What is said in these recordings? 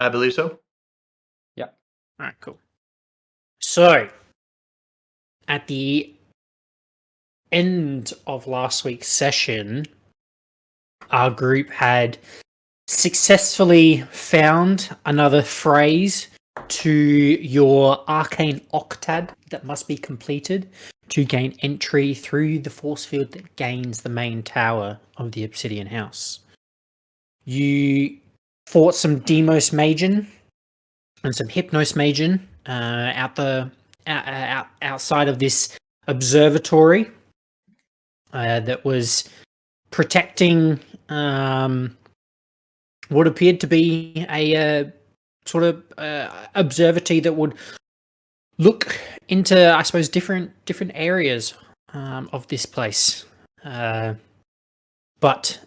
I believe so. Yeah. All right, cool. So, at the end of last week's session, our group had successfully found another phrase to your arcane octad that must be completed to gain entry through the force field that gains the main tower of the Obsidian House. You fought some Demos Magen and some Hypnos Magen outside of this observatory that was protecting what appeared to be a sort of observatory that would look into, I suppose, different areas of this place. But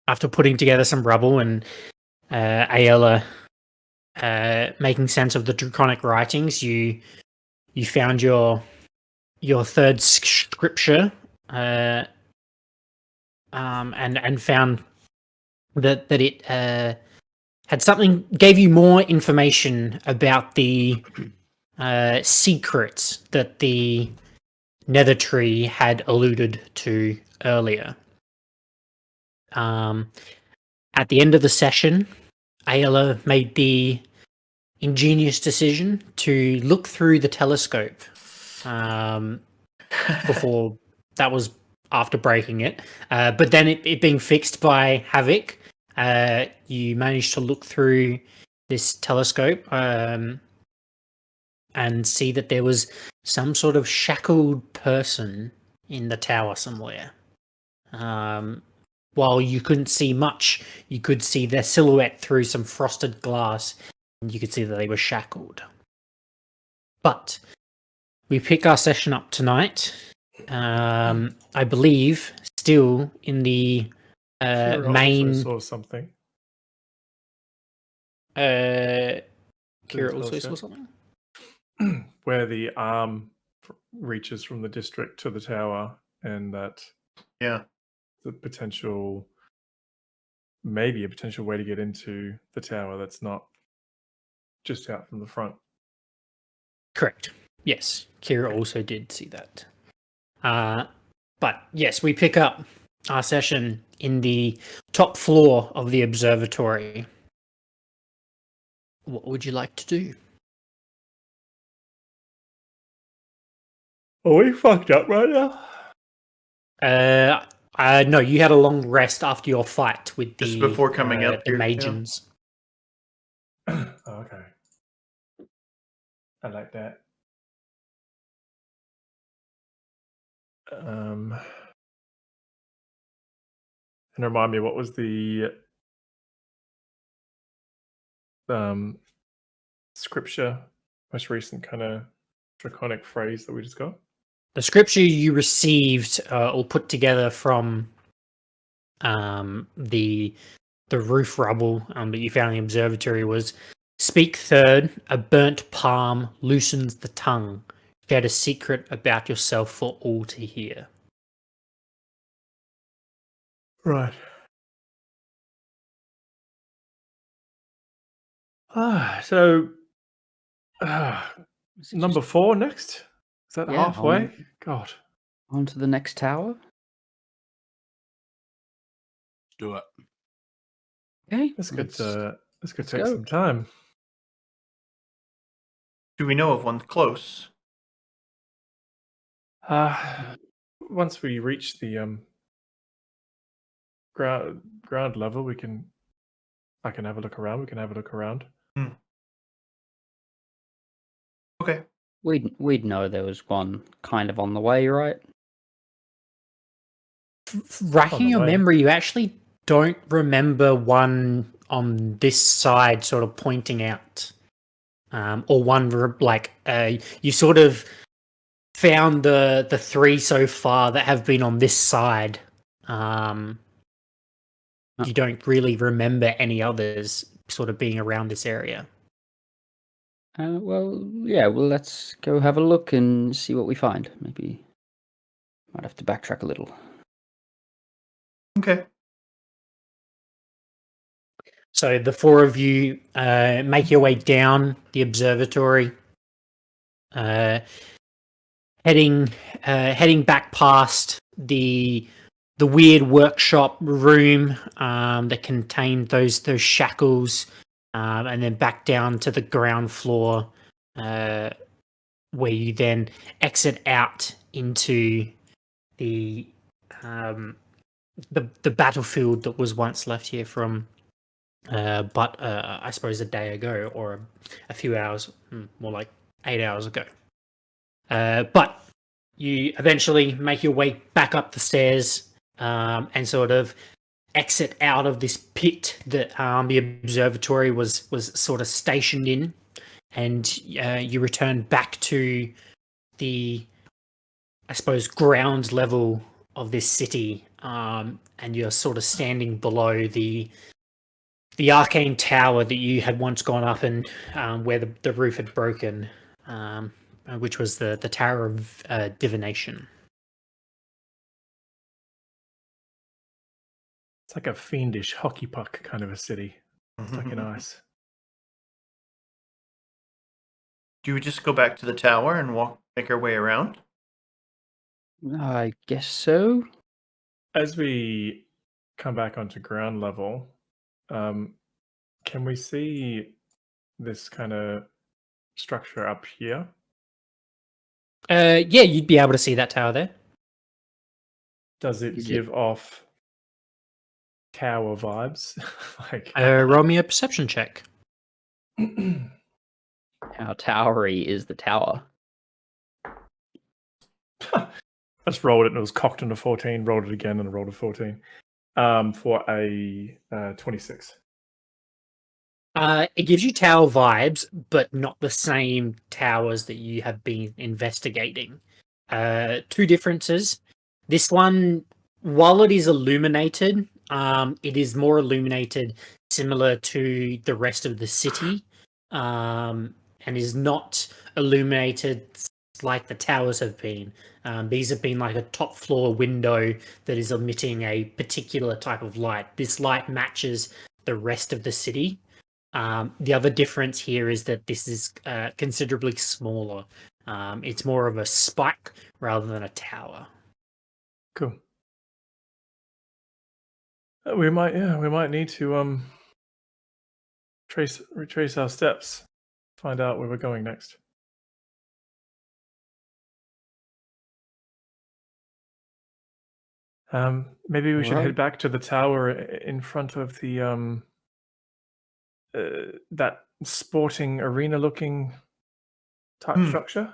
after putting together some rubble and Ayala making sense of the draconic writings, you found your third scripture and found that it had something, gave you more information about the secrets that the Nether Tree had alluded to earlier. At the end of the session, Ayala made the ingenious decision to look through the telescope before that was after breaking it. But then it being fixed by Havoc, you managed to look through this telescope and see that there was some sort of shackled person in the tower somewhere. While you couldn't see much, you could see their silhouette through some frosted glass, and you could see that they were shackled. But we pick our session up tonight, I believe, still in the main... saw something. Kira also saw something? Where the arm reaches from the district to the tower, and that the potential, maybe a potential way to get into the tower that's not just out from the front. Correct. Yes, Kira also did see that. But yes, we pick up our session in the top floor of the observatory. What would you like to do? Are we fucked up right now? No, you had a long rest after your fight with just before coming up the here, Magians. Oh, okay. I like that. And remind me, what was the scripture, most recent kind of draconic phrase that we just got? The scripture you received or put together from the roof rubble that you found in the observatory was, "Speak third, a burnt palm loosens the tongue. Shed a secret about yourself for all to hear." Right. So number 4 next? Is that halfway? God. On to the next tower? Do it. Okay. This could take go. some time. Do we know of one close? Once we reach the ground level, I can have a look around. We can have a look around. Okay. We'd know there was one kind of on the way, right? Racking your memory, you actually don't remember one on this side sort of pointing out. Or one, you sort of found the 3 so far that have been on this side. You don't really remember any others sort of being around this area. Well, let's go have a look and see what we find. Maybe might have to backtrack a little. Okay. So the four of you make your way down the observatory, heading back past the weird workshop room that contained those shackles, and then back down to the ground floor, where you then exit out into the battlefield that was once left here from I suppose a day ago, or a few hours, more like 8 hours ago. But you eventually make your way back up the stairs, and sort of exit out of this pit that the observatory was sort of stationed in, and you return back to the, I suppose, ground level of this city, and you're sort of standing below the arcane tower that you had once gone up and where the roof had broken, which was the Tower of Divination. It's like a fiendish hockey puck kind of a city. It's like Mm-hmm. nice. Do we just go back to the tower and make our way around? I guess so. As we come back onto ground level, can we see this kind of structure up here? Yeah, you'd be able to see that tower there. Does it Is it- give off tower vibes? Like, Roll me a perception check. How towery is the tower? I just rolled it and it was cocked on a 14, rolled it again and I rolled a 14 for a 26. It gives you tower vibes, but not the same towers that you have been investigating. Two differences. This one, while it is illuminated, it is more illuminated similar to the rest of the city, and is not illuminated like the towers have been. These have been like a top floor window that is emitting a particular type of light. This light matches the rest of the city. The other difference here is that this is considerably smaller. It's more of a spike rather than a tower. Cool. We might need to retrace our steps, find out where we're going next. Maybe we should Alright. head back to the tower in front of the that sporting arena looking type Hmm. structure.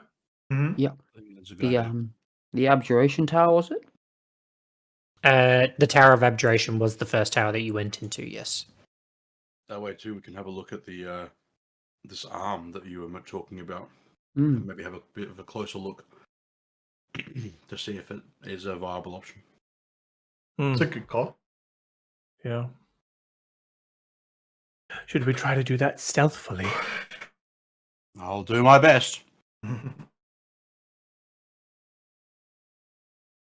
Mm-hmm. I think that's a good idea. The abjuration tower, was it? The Tower of Abjuration was the first tower that you went into, yes. That way too, we can have a look at the this arm that you were talking about, Mm. and maybe have a bit of a closer look to see if it is a viable option. It's a good call. Yeah. Should we try to do that stealthily? I'll do my best. All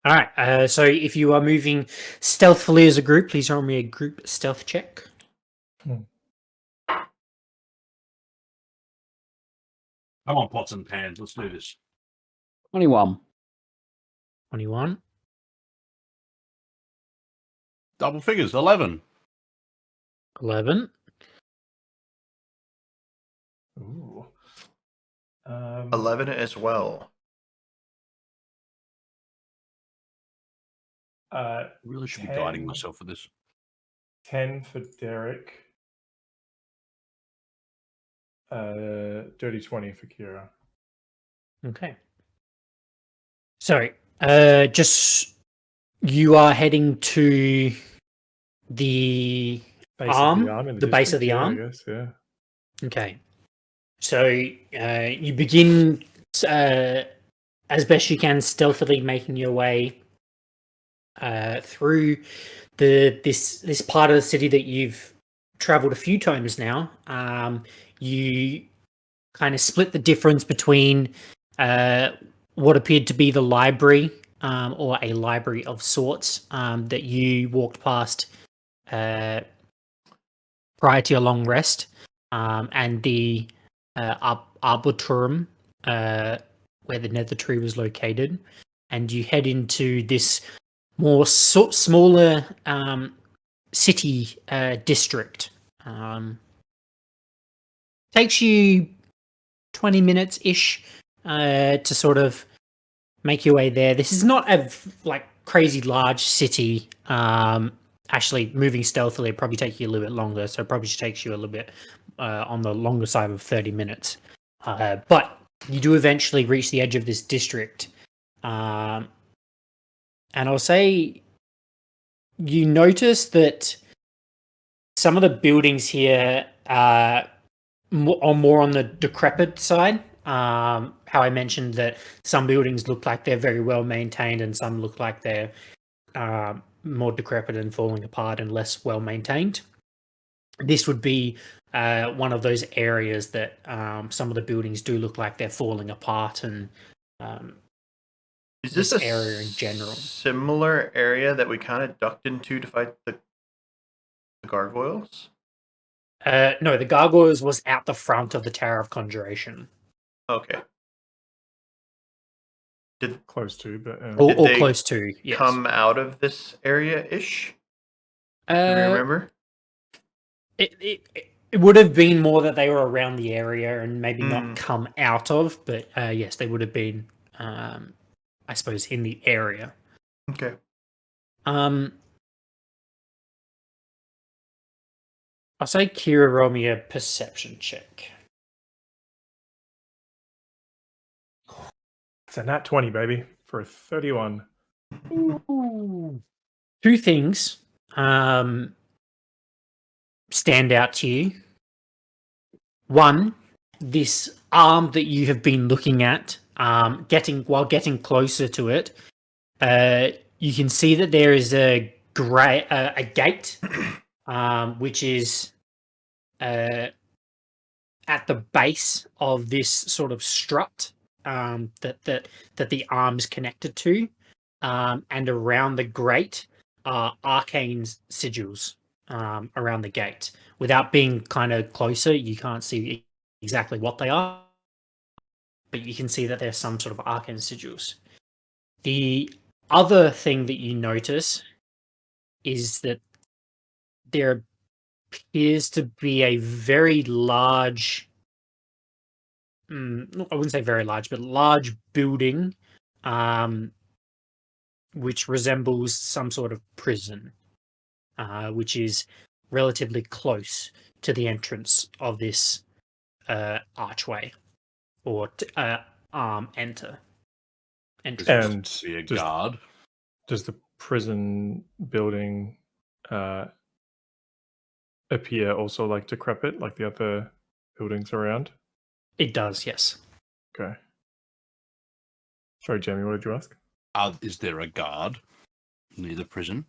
right. So if you are moving stealthily as a group, please roll me a group stealth check. Come on, pots and pans, let's do this. 21. 21. Double figures, 11. 11. Ooh. 11 as well. I really should be guiding 10. myself for this. 10 for Derek. Dirty 20 for Kira. Okay. Sorry. Just you are heading to the Base Arm? of the arm in The base of district, the yeah, arm? I guess, yeah. Okay. So you begin as best you can, stealthily making your way through this part of the city that you've traveled a few times now. You kind of split the difference between what appeared to be the library, or a library of sorts, that you walked past prior to your long rest, and the Arboretum, where the Nether Tree was located, and you head into this more smaller city district. Takes you 20 minutes ish to sort of make your way there. This is not a crazy large city. Actually, moving stealthily would probably take you a little bit longer, so it probably just takes you a little bit on the longer side of 30 minutes. But you do eventually reach the edge of this district. And I'll say you notice that some of the buildings here are more on the decrepit side. How I mentioned that some buildings look like they're very well maintained and some look like they're more decrepit and falling apart and less well maintained. This would be one of those areas that some of the buildings do look like they're falling apart, and is this a area in general similar area that we kind of ducked into to fight the gargoyles? No, the gargoyles was out the front of the Tower of Conjuration. Okay. Close to, but or close to. Yes. Come out of this area-ish? Do you remember? It would have been more that they were around the area and maybe not come out of, but yes, they would have been, I suppose, in the area. Okay. I'll say Kira, roll me a perception check. It's a nat 20, baby, for a 31. Ooh. Two things stand out to you. One, this arm that you have been looking at, while getting closer to it, you can see that there is a gate, which is at the base of this sort of strut that the arm is connected to, and around the grate are arcane sigils around the gate. Without being kind of closer, you can't see exactly what they are, but you can see that there's some sort of arcane sigils. The other thing that you notice is that there appears to be a very large, I wouldn't say very large, but large building, which resembles some sort of prison, which is relatively close to the entrance of this archway or entrance. And be a guard. Does the prison building appear also like decrepit, like the other buildings around? It does, yes. Okay. Sorry, Jamie, what did you ask? Is there a guard near the prison?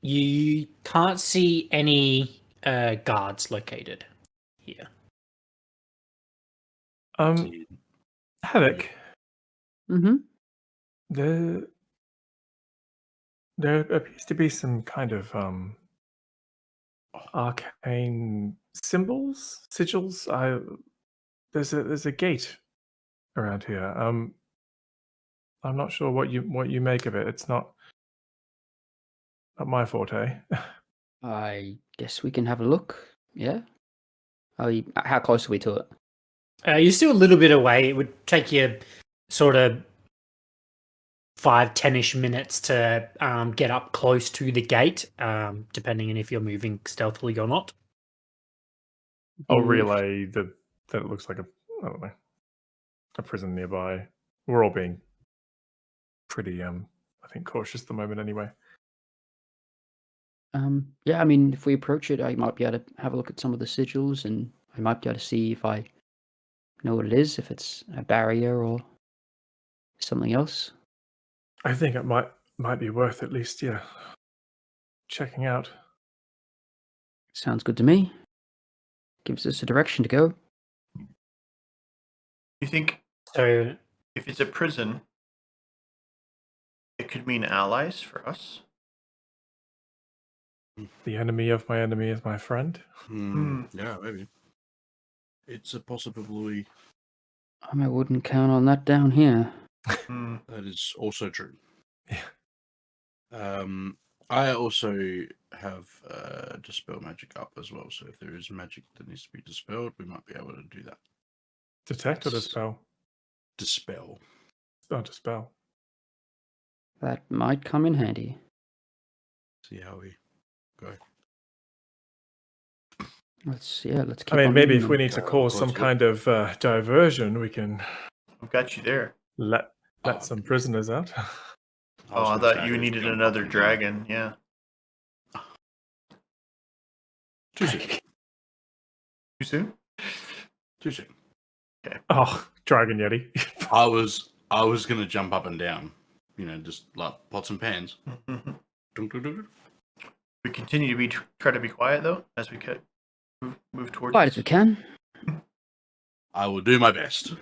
You can't see any guards located here. Havoc. Mm-hmm. There appears to be some kind of arcane symbols, sigils. There's a gate around here. I'm not sure what you make of it. It's not my forte. I guess we can have a look. Yeah. How close are we to it? You're still a little bit away. It would take you sort of 5-10ish minutes to get up close to the gate, depending on if you're moving stealthily or not. I'll relay that it looks like a prison nearby. We're all being pretty, I think, cautious at the moment anyway. Yeah, I mean, if we approach it, I might be able to have a look at some of the sigils, and I might be able to see if I know what it is, if it's a barrier or something else. I think it might be worth at least, checking out. Sounds good to me. Gives us a direction to go. You think So, if it's a prison, it could mean allies for us? The enemy of my enemy is my friend. Yeah, maybe. It's a possibility. I wouldn't count on that down here. Hmm. That is also true. Yeah. I also have dispel magic up as well. So if there is magic that needs to be dispelled, we might be able to do that. Detect or dispel? Dispel. Oh, dispel. That might come in handy. See how we go. Let's keep I mean, on maybe if moving. we need to cause some closely. kind of diversion, we can I've got you there. let Oh. some prisoners out. Oh, was I gonna thought say, you guess needed we can another fucking- dragon. Yeah. Too soon. Too soon? Too soon. Oh, Dragon Yeti. I was gonna jump up and down. Just like pots and pans. Dun, dun, dun, dun. We continue to try to be quiet though as we move towards. Quiet as we can. I will do my best.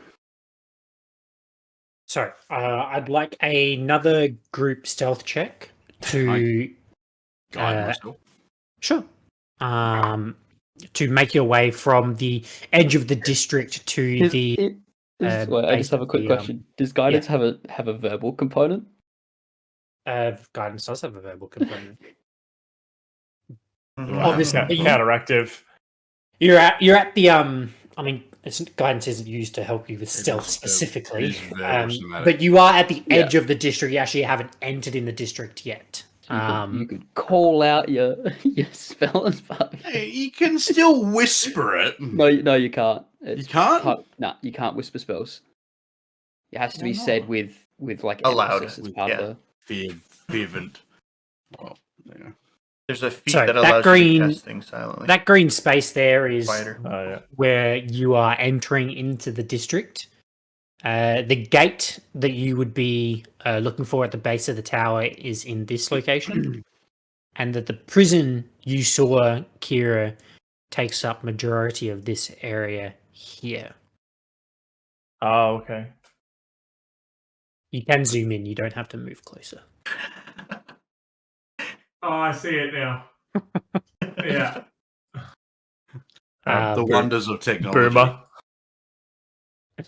So, I'd like another group stealth check to Guide Uh, myself. sure. To make your way from the edge of the district to Wait, I just have a quick basically, question. Does guidance have a verbal component? guidance does have a verbal component. Mhm. Obviously, Yeah, but you- counteractive. You're at the I mean, guidance isn't used to help you with It stealth is specifically, very cinematic. but you are at the Yeah. edge of the district. You actually haven't entered in the district yet. You could call out your spell as part of Hey, you can still whisper it. No, you can't. You can't? No, you can't whisper spells. It has to Why be said not? with like Aloud, emphasis as part yeah. of the. Fervent. Well, yeah. There's a feat Sorry, that that allows you green- to cast things silently. That green space there is Quieter. Oh, yeah. where you are entering into the district. The gate that you would be looking for at the base of the tower is in this location, and that the prison you saw, Kira, takes up majority of this area here. Oh, okay. You can zoom in. You don't have to move closer. Oh, I see it now. Yeah. The wonders of technology. Boomer.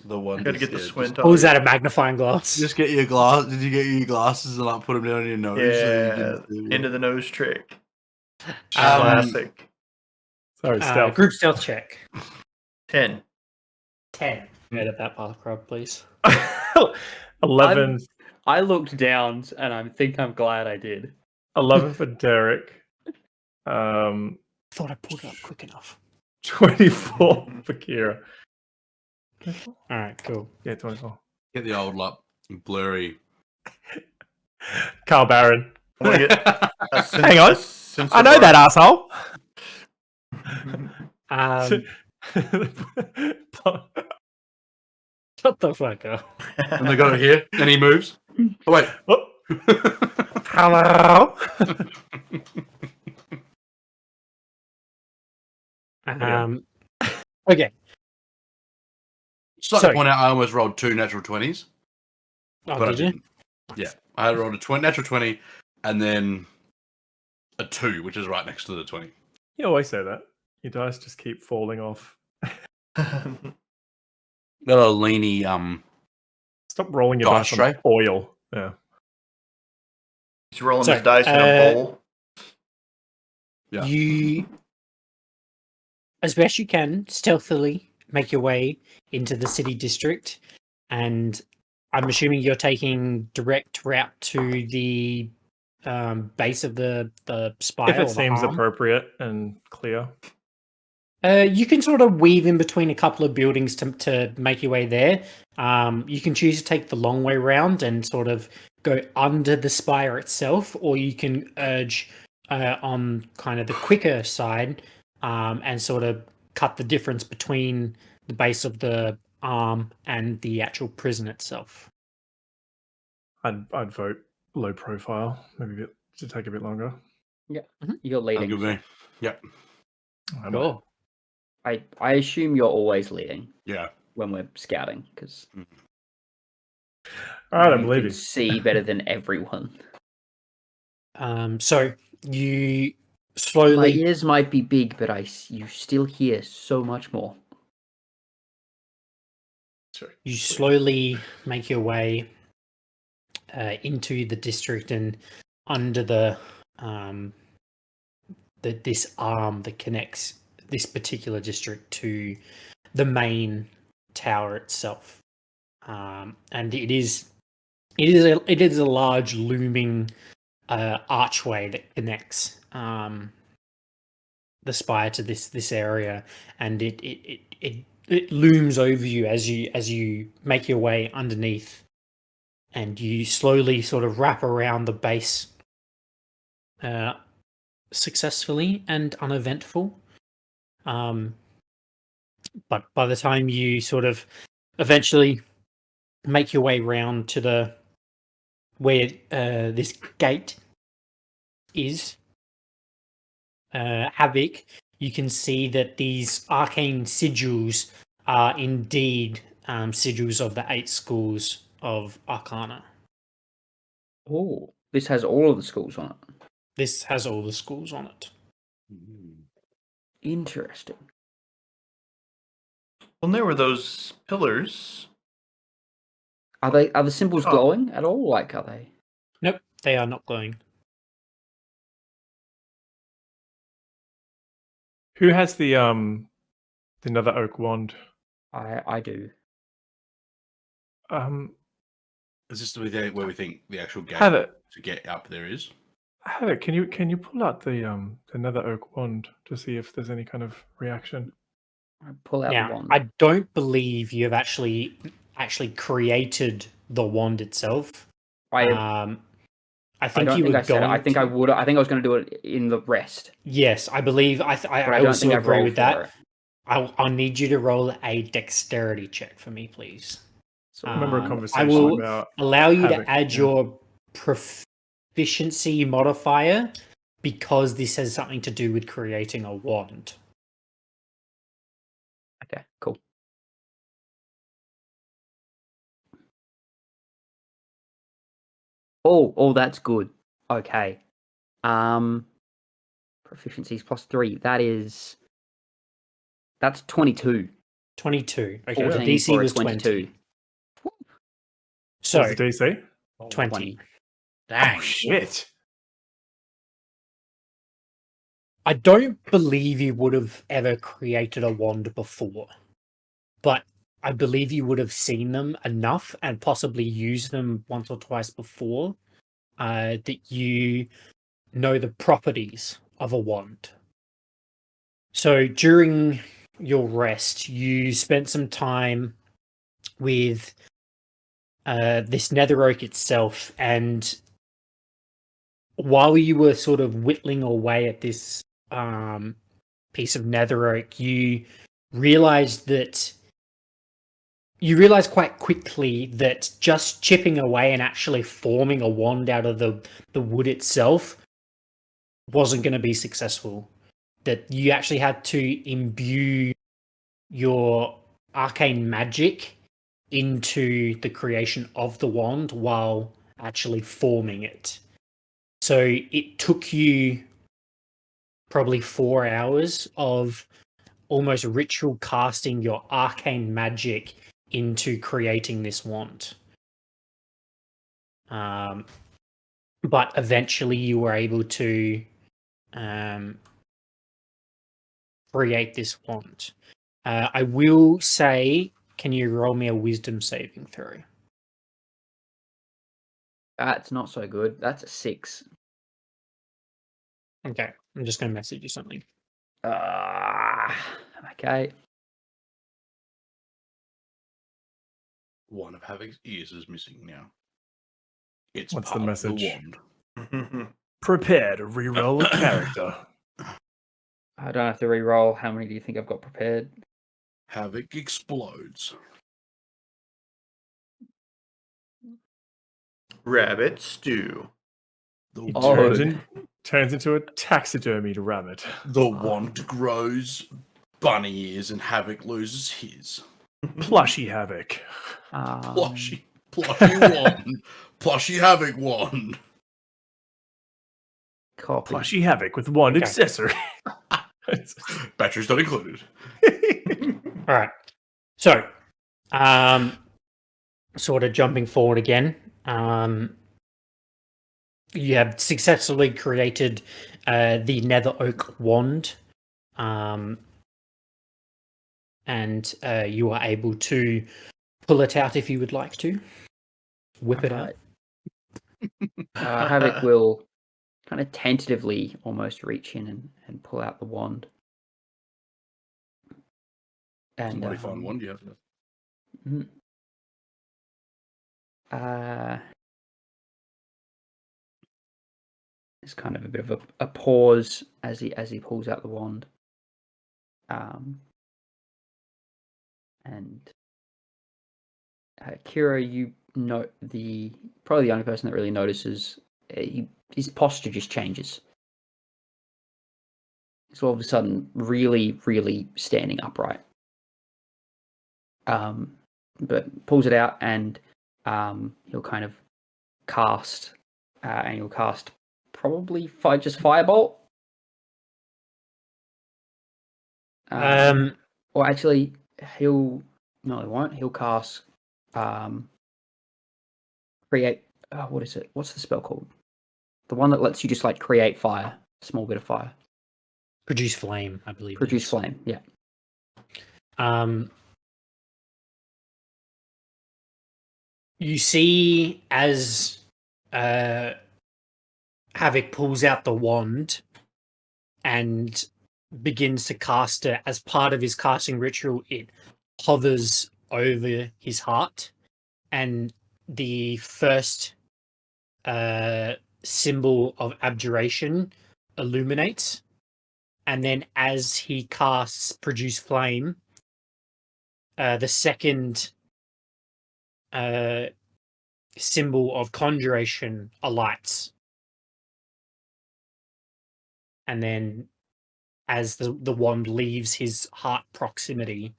The wonders. Gotta get the yeah, squint just- on. Pulls out a magnifying glass. Just get your glass. Did you get your glasses and like put them down your nose? Yeah, into the nose trick. Um, Classic. Sorry, stealth. Group stealth check. 10. 10. Edit that path crowd, please. 11. I looked down and I think I'm glad I did. 11 for Derek. Thought I pulled it up quick enough. 24 for Kira. All right, cool. Yeah, 24. Get the old like blurry. Carl Barron. I wanna get a Hang on. sense I of know our- that asshole. Shut the fuck up. And they got it here, and he moves. Oh wait. Oh, hello. Okay. Just like Sorry. to point out, I almost rolled 2 natural 20s, Oh, but I did you? didn't. Yeah, I rolled a natural 20, and then a 2, which is right next to the 20. You always say that. Your dice just keep falling off. Got a leany Stop rolling your Dice dice on tray? foil. Yeah. He's rolling Sorry, his dice in a bowl. Yeah. You, as best you can, stealthily make your way into the city district, and I'm assuming you're taking direct route to the base of the spire. If or it the seems arm. appropriate and clear. You can sort of weave in between a couple of buildings to make your way there. You can choose to take the long way round and sort of go under the spire itself, or you can urge on kind of the quicker side and sort of cut the difference between the base of the arm and the actual prison itself. I'd vote low profile. Maybe a bit to take a bit longer. You're Sounds leading. good to me. Yep. Sure. I assume you're always leading Yeah. when we're scouting because All right, I you believe can you. see better than everyone. So you slowly ears might be big, but you still hear so much more. Sure. you slowly make your way into the district and under this arm that connects this particular district to the main tower itself, and it is a large looming archway that connects the spire to this area, and it looms over you as you make your way underneath, and you slowly sort of wrap around the base successfully and uneventful. But by the time you sort of eventually make your way round to where this gate is, Havoc, you can see that these arcane sigils are indeed sigils of the 8 schools of Arcana. Oh, this has all of the schools on it. This has all the schools on it. Interesting. Well, there were those pillars. Are the symbols Oh. glowing at all? Like, are they? Nope, they are not glowing. Who has the Nether Oak wand? I do. Is this where we think the actual gate Have it. to get up there is? Have it. Can you pull out the Nether Oak wand to see if there's any kind of reaction? I pull out the Now, wand. I don't believe you have actually created the wand itself. I think don't you think were I said it. going. I think I would. I think I was going to do it in the rest. Yes, I believe. I But I don't also think I've agree rolled with for that. it. I'll need you to roll a dexterity check for me, please. So I remember a I conversation will about allow you Havoc, to add yeah. your proficiency modifier because this has something to do with creating a wand. okay, cool. Oh, that's good. Okay. Proficiencies +3. That's 22. 22. Okay, 14 the DC for a was 22. 20. So what's the DC? 20. Dang. Oh shit! I don't believe you would have ever created a wand before, but I believe you would have seen them enough and possibly used them once or twice before that you know the properties of a wand. So during your rest, you spent some time with this nether oak itself, and while you were sort of whittling away at this piece of nether oak, you realized quite quickly that just chipping away and actually forming a wand out of the wood itself wasn't going to be successful. That you actually had to imbue your arcane magic into the creation of the wand while actually forming it. So it took you probably 4 hours of almost ritual casting your arcane magic into creating this wand. But eventually you were able to create this wand. I will say, can you roll me a wisdom saving throw? That's not so good. That's a 6. Okay, I'm just going to message you something. Okay. One of Havoc's ears is missing now. It's What's the part of message? wand. Prepare to reroll a character. I don't have to re-roll. How many do you think I've got prepared? Havoc explodes. Rabbit stew. The, Oh. Turns into a taxidermied rabbit. the wand grows bunny ears and Havoc loses his. Plushy Havoc. Plushy wand. Plushy Havoc wand. Copy. Plushy Havoc with wand Okay. accessory. Batteries not included. All right. So, sort of jumping forward again. You have successfully created the Nether Oak wand, and you are able to pull it out if you would like to. Whip it out. Havoc will kind of tentatively almost reach in and pull out the wand. It's a And modifying wand, yeah. mhm. There's kind of a bit of a pause as he pulls out the wand. And Kira, you note probably the only person that really notices his posture just changes. He's all of a sudden really, really standing upright. But pulls it out and he'll kind of cast, and he'll cast probably just Firebolt. Or actually, he won't. He'll cast create. What is it? What's the spell called? The one that lets you just like create fire, a small bit of fire. Produce flame, I believe. Produce flame. Yeah. You see as Havoc pulls out the wand and begins to cast it as part of his casting ritual, it hovers over his heart, and the first symbol of abjuration illuminates. And then as he casts Produce Flame, the second symbol of conjuration alights. And then as the wand leaves his heart proximity,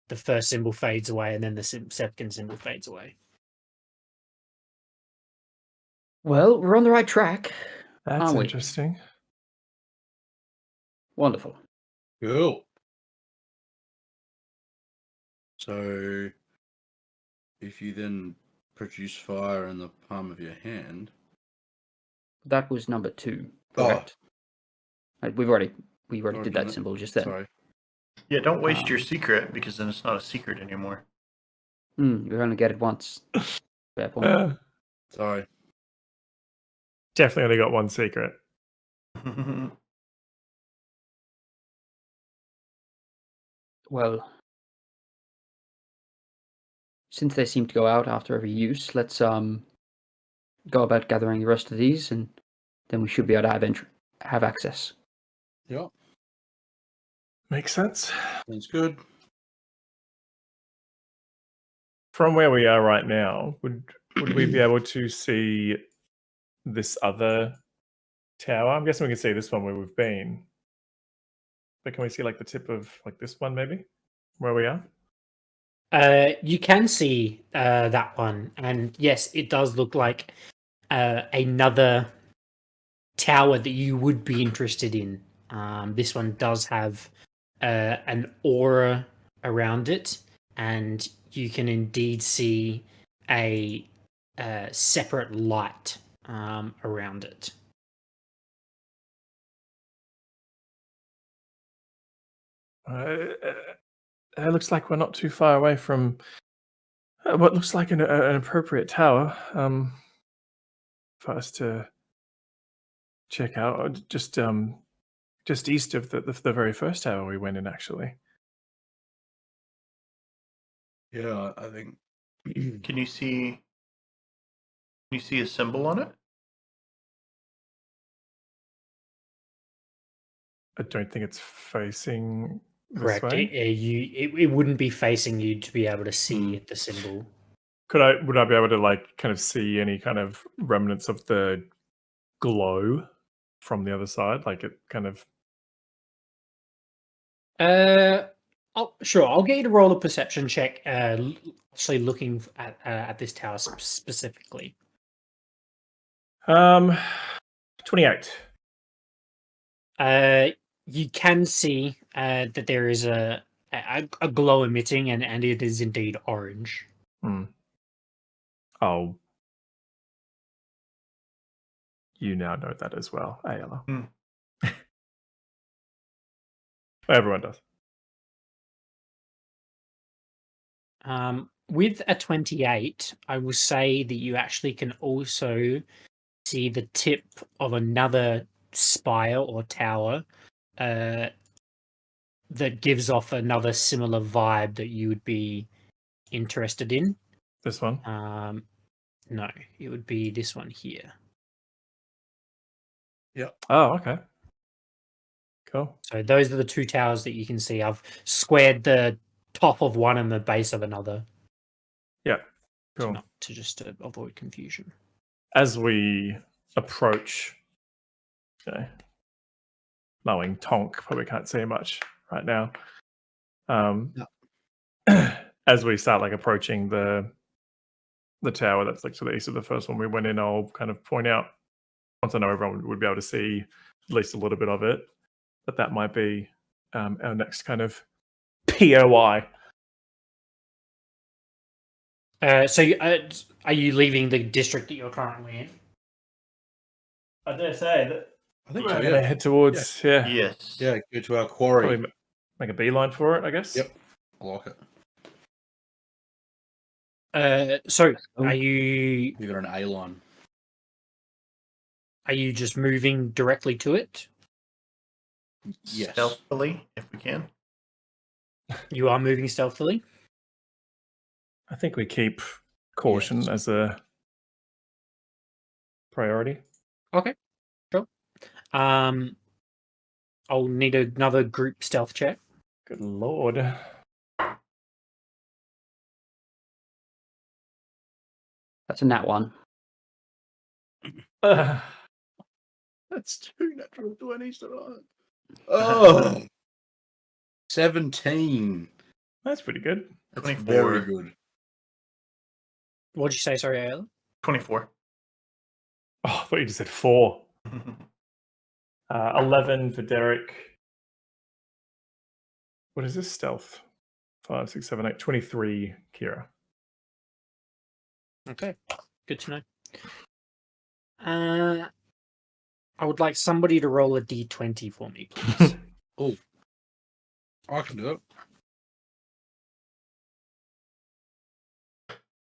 the first symbol fades away, and then the second symbol fades away. Well, we're on the right track. That's aren't we? interesting. Wonderful. Cool. So, if you then produce fire in the palm of your hand. That was number 2, correct? We already did that symbol just then. Sorry. Yeah, don't waste your secret, because then it's not a secret anymore. You only get it once. Fair point. Sorry. Definitely only got one secret. Well, since they seem to go out after every use, let's go about gathering the rest of these, and then we should be able to have access. Yeah. Makes sense. Sounds good. From where we are right now, would we be able to see this other tower? I'm guessing we can see this one where we've been. But can we see like the tip of like this one maybe? Where we are? You can see that one, and yes, it does look like another tower that you would be interested in. This one does have an aura around it, and you can indeed see a separate light around it. It looks like we're not too far away from what looks like an appropriate tower for us to check out. Just east of the very first tower we went in, actually. Yeah, I think. Can you see a symbol on it? I don't think it's facing Correct. this way. It wouldn't be facing you to be able to see the symbol. Would I be able to like kind of see any kind of remnants of the glow from the other side? Like it kind of. Sure. I'll get you to roll a perception check. Actually, looking at this tower specifically. 28. You can see that there is a glow emitting, and it is indeed orange. Oh, you now know that as well, Ayla. Hmm. Everyone does. With a 28, I will say that you actually can also see the tip of another spire or tower that gives off another similar vibe that you would be interested in. This one. No, it would be this one here. Oh, okay. Cool. So those are the two towers that you can see. I've squared the top of one and the base of another. Yeah. Cool. To avoid confusion. As we approach, knowing Tonk probably can't see much right now. As we start approaching the tower that's to the east of the first one we went in, I'll kind of point out, once I know everyone would be able to see at least a little bit of it, that might be our next kind of POI. So, are you leaving the district that you're currently in? I dare say that I think we're so, going to head towards, Yes. Yeah, go to our quarry. probably make a beeline for it, I guess. Yep. I like it. So Oh. are you We got an A line. just moving directly to it? Yes. Stealthily, if we can. You are moving stealthily. I think we keep caution Yes. as a priority. Okay, sure. I'll need another group stealth check. Good lord. That's a nat 1. That's 2 natural 20s tonight. Oh, 17. That's pretty good. That's 24. very good. What'd you say? Sorry, Ayla? 24. Oh, I thought you just said 4. 11 for Derek. What is this stealth? 5, 6, 7, 8, 23, Kira. Okay, good to know. I would like somebody to roll a d20 for me, please. Oh, I can do it.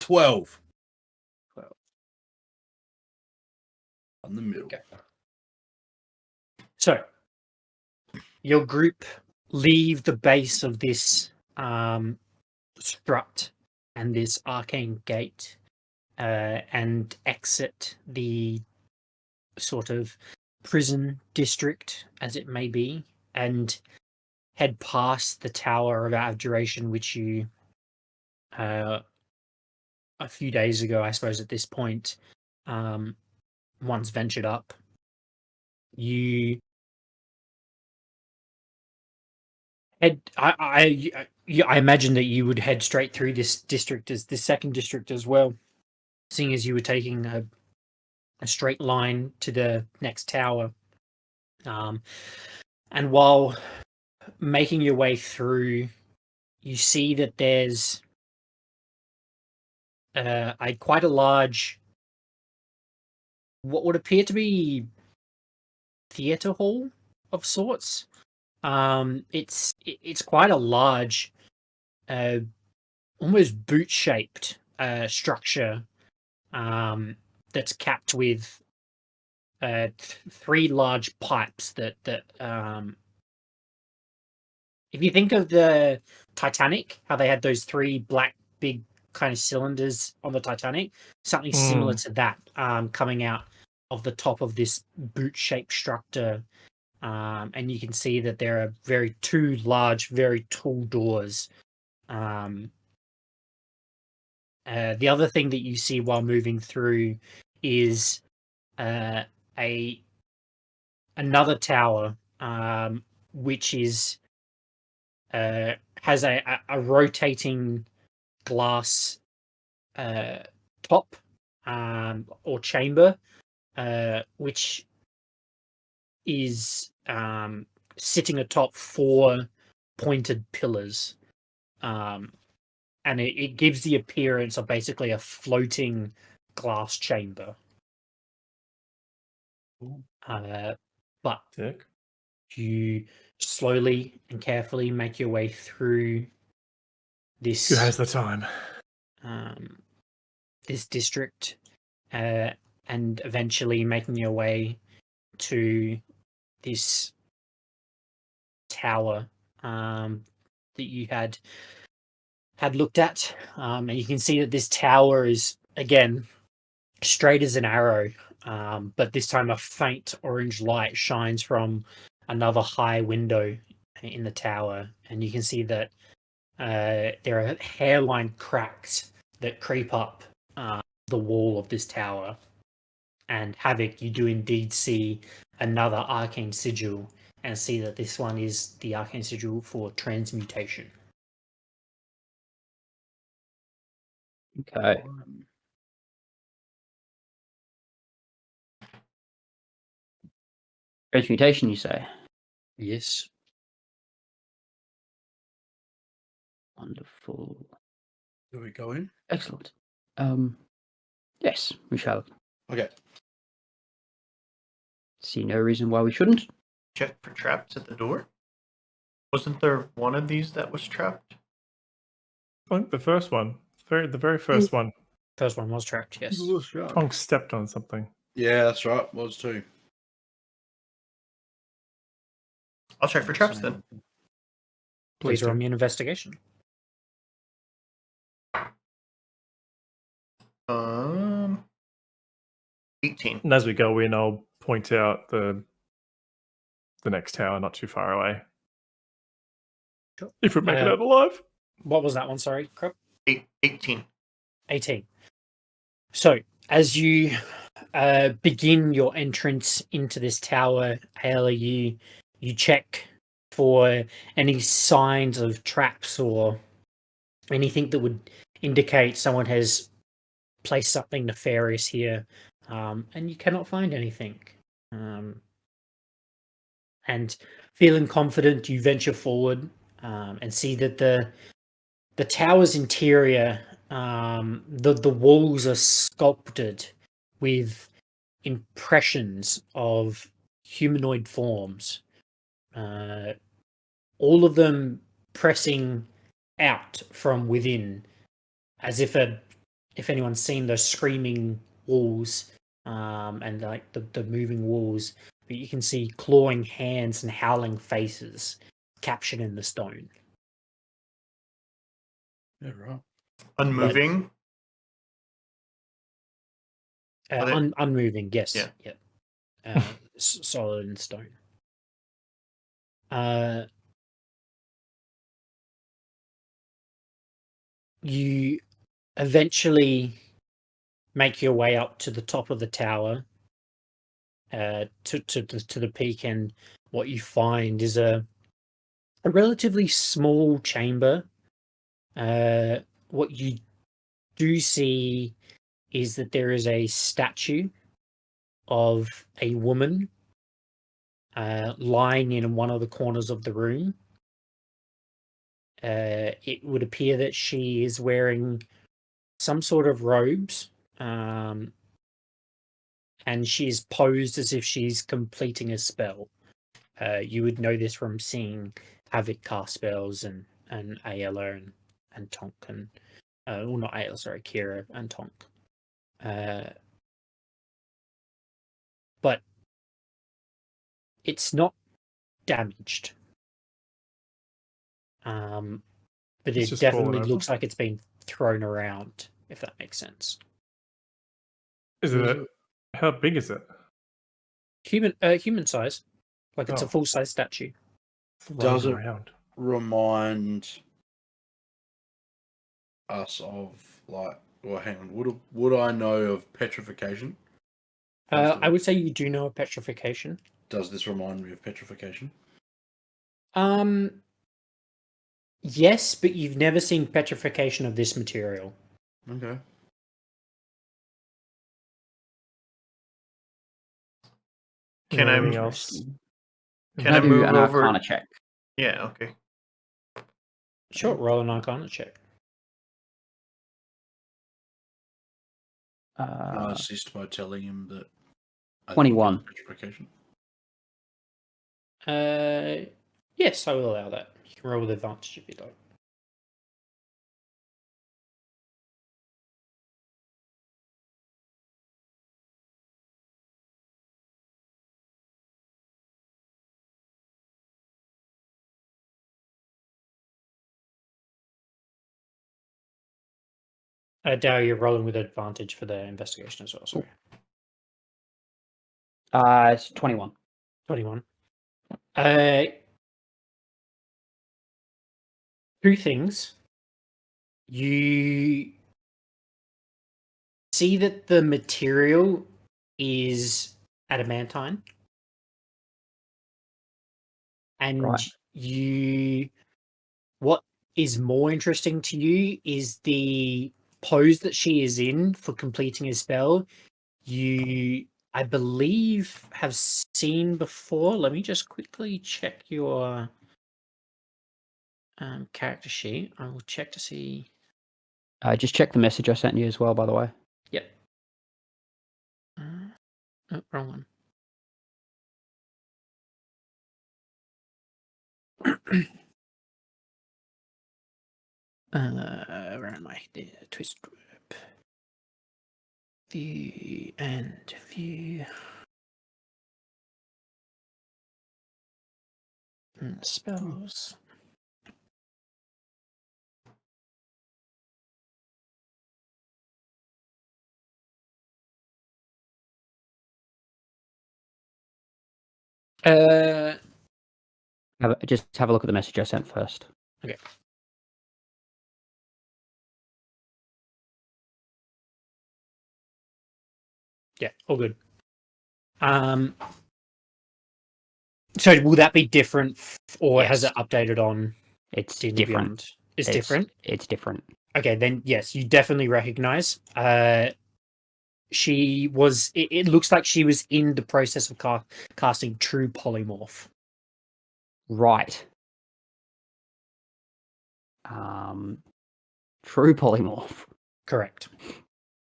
12. 12. On the middle. Okay. So, your group leave the base of this strut and this arcane gate and exit the sort of prison district, as it may be, and head past the Tower of Abjuration, which you a few days ago, I suppose, at this point, once ventured up. You head. I imagine that you would head straight through this district, as the second district as well, seeing as you were taking a straight line to the next tower. And while making your way through, you see that there's quite a large, what would appear to be theater hall of sorts. It's quite a large, almost boot shaped structure that's capped with 3 large pipes that if you think of the Titanic, how they had those 3 black big kind of cylinders on the Titanic, something similar to that coming out of the top of this boot-shaped structure. And you can see that there are 2 large, very tall doors. The other thing that you see while moving through is another tower, which is has a rotating glass top or chamber, which is sitting atop 4 pointed pillars. And it gives the appearance of basically a floating glass chamber. But Sick. you slowly and carefully make your way through this Who has the time? this district, and eventually making your way to this tower that you had looked at, and you can see that this tower is again straight as an arrow, but this time a faint orange light shines from another high window in the tower, and you can see that there are hairline cracks that creep up the wall of this tower. And Havoc, you do indeed see another arcane sigil, and see that this one is the arcane sigil for transmutation. Okay. Transmutation, you say? Yes. Wonderful. Do we go in? Excellent. Yes, we shall. Okay. See no reason why we shouldn't. Check for traps at the door. Wasn't there one of these that was trapped? I think the first one, the very first one, First one was trapped, yes. Tonk stepped on something. Yeah, that's right. Was too. I'll check for traps then. Please do. roll me an investigation. 18. And as we go in, I'll point out the next tower not too far away. Sure. If we make it out alive. What was that one? Sorry, Crop? 18. 18. So, as you begin your entrance into this tower, Ayla, you check for any signs of traps or anything that would indicate someone has placed something nefarious here, and you cannot find anything. And feeling confident, you venture forward and see that the tower's interior, the walls are sculpted with impressions of humanoid forms, all of them pressing out from within, as if anyone's seen those screaming walls and like the moving walls, but you can see clawing hands and howling faces captured in the stone. Yeah, right. Unmoving. Unmoving, yes. Yeah. Yep. Solid in stone. You eventually make your way up to the top of the tower, to the peak, and what you find is a relatively small chamber. What you do see is that there is a statue of a woman lying in one of the corners of the room. It would appear that she is wearing some sort of robes, and she's posed as if she's completing a spell. You would know this from seeing Havoc cast spells and Ayla and Tonk and well, not Ayla, sorry, Kira and Tonk. But it's not damaged. But It's it just definitely fallen looks over. like it's been thrown around, if that makes sense. Is it? How big is it? Human size. Like it's a Oh. full size statue. Does Rolling it around. remind us of like? Well, hang on. Would I know of petrification? I would say you do know of petrification. Does this remind me of petrification? Yes, but you've never seen petrification of this material. Okay. Can I- Anything else? Interesting. Can Can I I do move an over? Arcana check? Yeah, okay. Sure, roll an Arcana check. Can I assist by telling him that I think 21. it's reciprocation? Yes, I will allow that. You can roll with advantage if you like. Daryl, you're rolling with advantage for the investigation as well. Sorry, It's 21. 21. Two things. You see that the material is adamantine, and Right. what is more interesting to you is the pose that she is in for completing a spell. You, I believe, have seen before. Let me just quickly check your character sheet. I will check to see. Just check the message I sent you as well, by the way. Yep. Oh, wrong one. Where am I? The twist group. The end view. Spells. Just have a look at the message I sent first. Okay. Yeah, all good. So will that be different, or has Yes. it updated on It's D&D different. Beyond? It's different. It's different. Okay, then yes, you definitely recognize. She was. It looks like she was in the process of casting True Polymorph. Right. True Polymorph. Correct.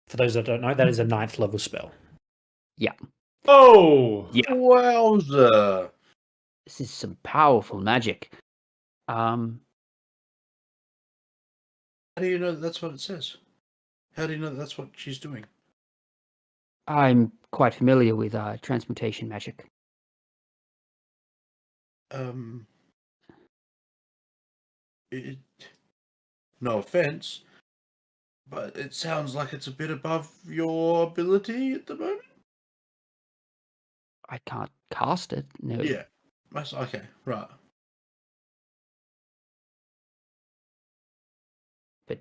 For those that don't know, that is a 9th level spell. Yeah. Oh, Yeah. Wowza! This is some powerful magic. How do you know that that's what it says? How do you know that that's what she's doing? I'm quite familiar with transmutation magic. No offense, but it sounds like it's a bit above your ability at the moment. I can't cast it. No. Yeah, that's okay. Right. But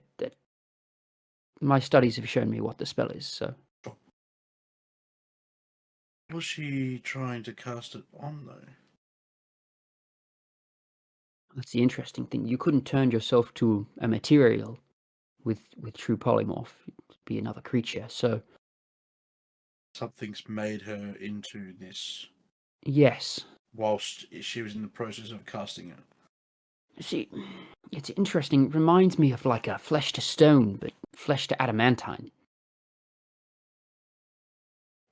my studies have shown me what the spell is, so. Was she trying to cast it on though? That's the interesting thing. You couldn't turn yourself to a material with true polymorph. It'd be another creature. So Something's made her into this yes. whilst she was in the process of casting it. See, it's interesting. It reminds me of like a flesh to stone, but flesh to adamantine.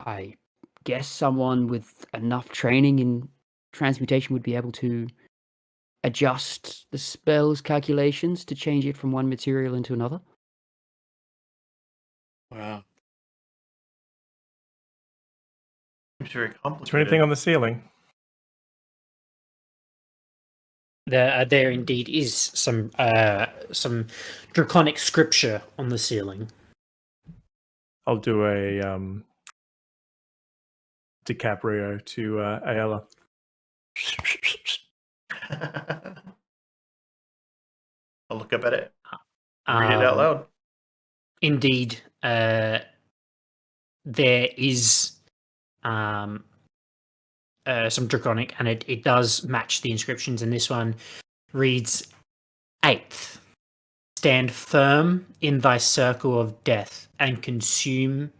I guess someone with enough training in transmutation would be able to adjust the spell's calculations to change it from one material into another. Wow. Seems very is complicated. there anything on the ceiling? There indeed is some draconic scripture on the ceiling. I'll do a DiCaprio to Ayala. I'll look up at it. Read it out loud. Indeed, there is some draconic, and it does match the inscriptions. And this one reads, 8th, stand firm in thy circle of death and consume.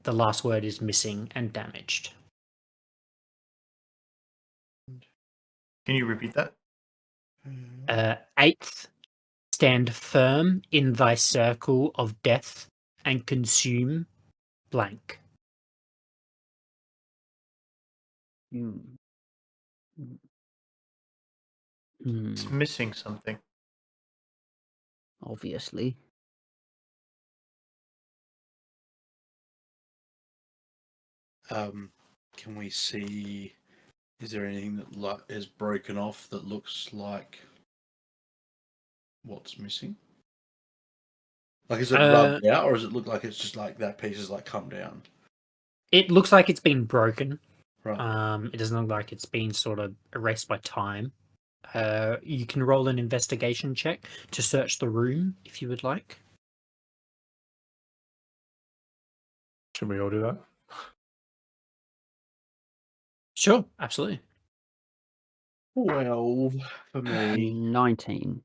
The last word is missing and damaged. Can you repeat that? 8th, stand firm in thy circle of death and consume blank. Hmm. It's Hmm. missing something. Obviously. Can we see? Is there anything that is broken off that looks like what's missing? Like, is it rubbed out, or does it look like it's just like that piece is like come down? It looks like it's been broken. Right. It doesn't look like it's been sort of erased by time. You can roll an investigation check to search the room if you would like. Should we all do that? Sure, absolutely. 12 for me. 19.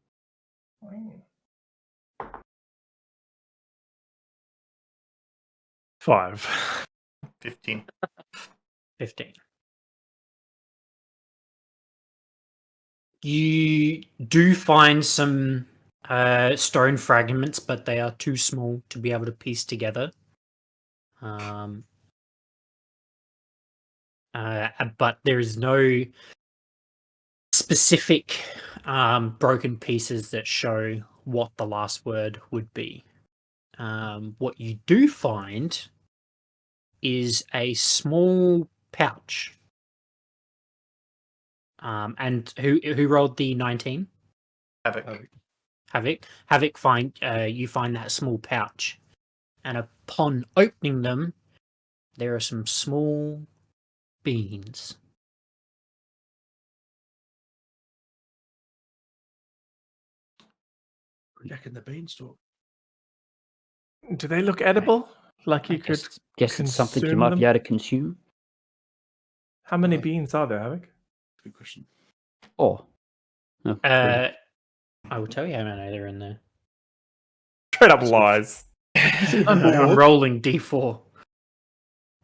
Five. 15. 15. You do find some stone fragments, but they are too small to be able to piece together. But there is no specific broken pieces that show what the last word would be. What you do find is a small pouch. And who rolled the 19? Havoc. Havoc you find that small pouch, and upon opening them, there are some small beans. Jack and the Beanstalk. Do they look edible? Like you I could guess it's something you consume might them? be able to consume. How many Like- beans are there, Havoc? Good question. Oh. No, three. I will tell you how many there are in there. Straight up lies. I'm rolling D4.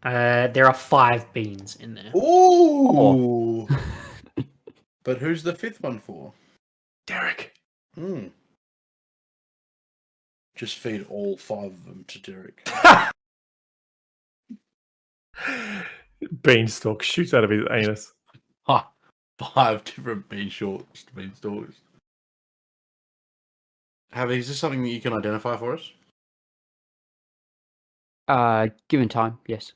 There are 5 beans in there. Ooh! But who's the fifth one for? Derek. Hmm. Just feed all 5 of them to Derek. Beanstalk shoots out of his anus. Ha! 5 different beanstalks. Havoc, is this something that you can identify for us? Given time, yes.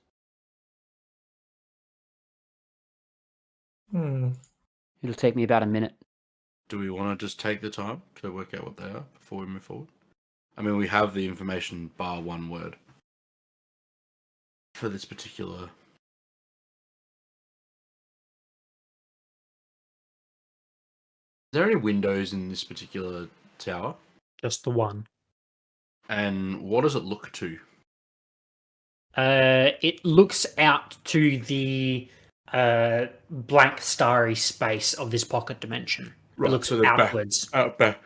It'll take me about a minute. Do we want to just take the time to work out what they are before we move forward? I mean, we have the information bar one word for this particular. Are there any windows in this particular tower? Just the one. And what does it look to? It looks out to the blank starry space of this pocket dimension. Right, It looks so the back- outwards. Out back.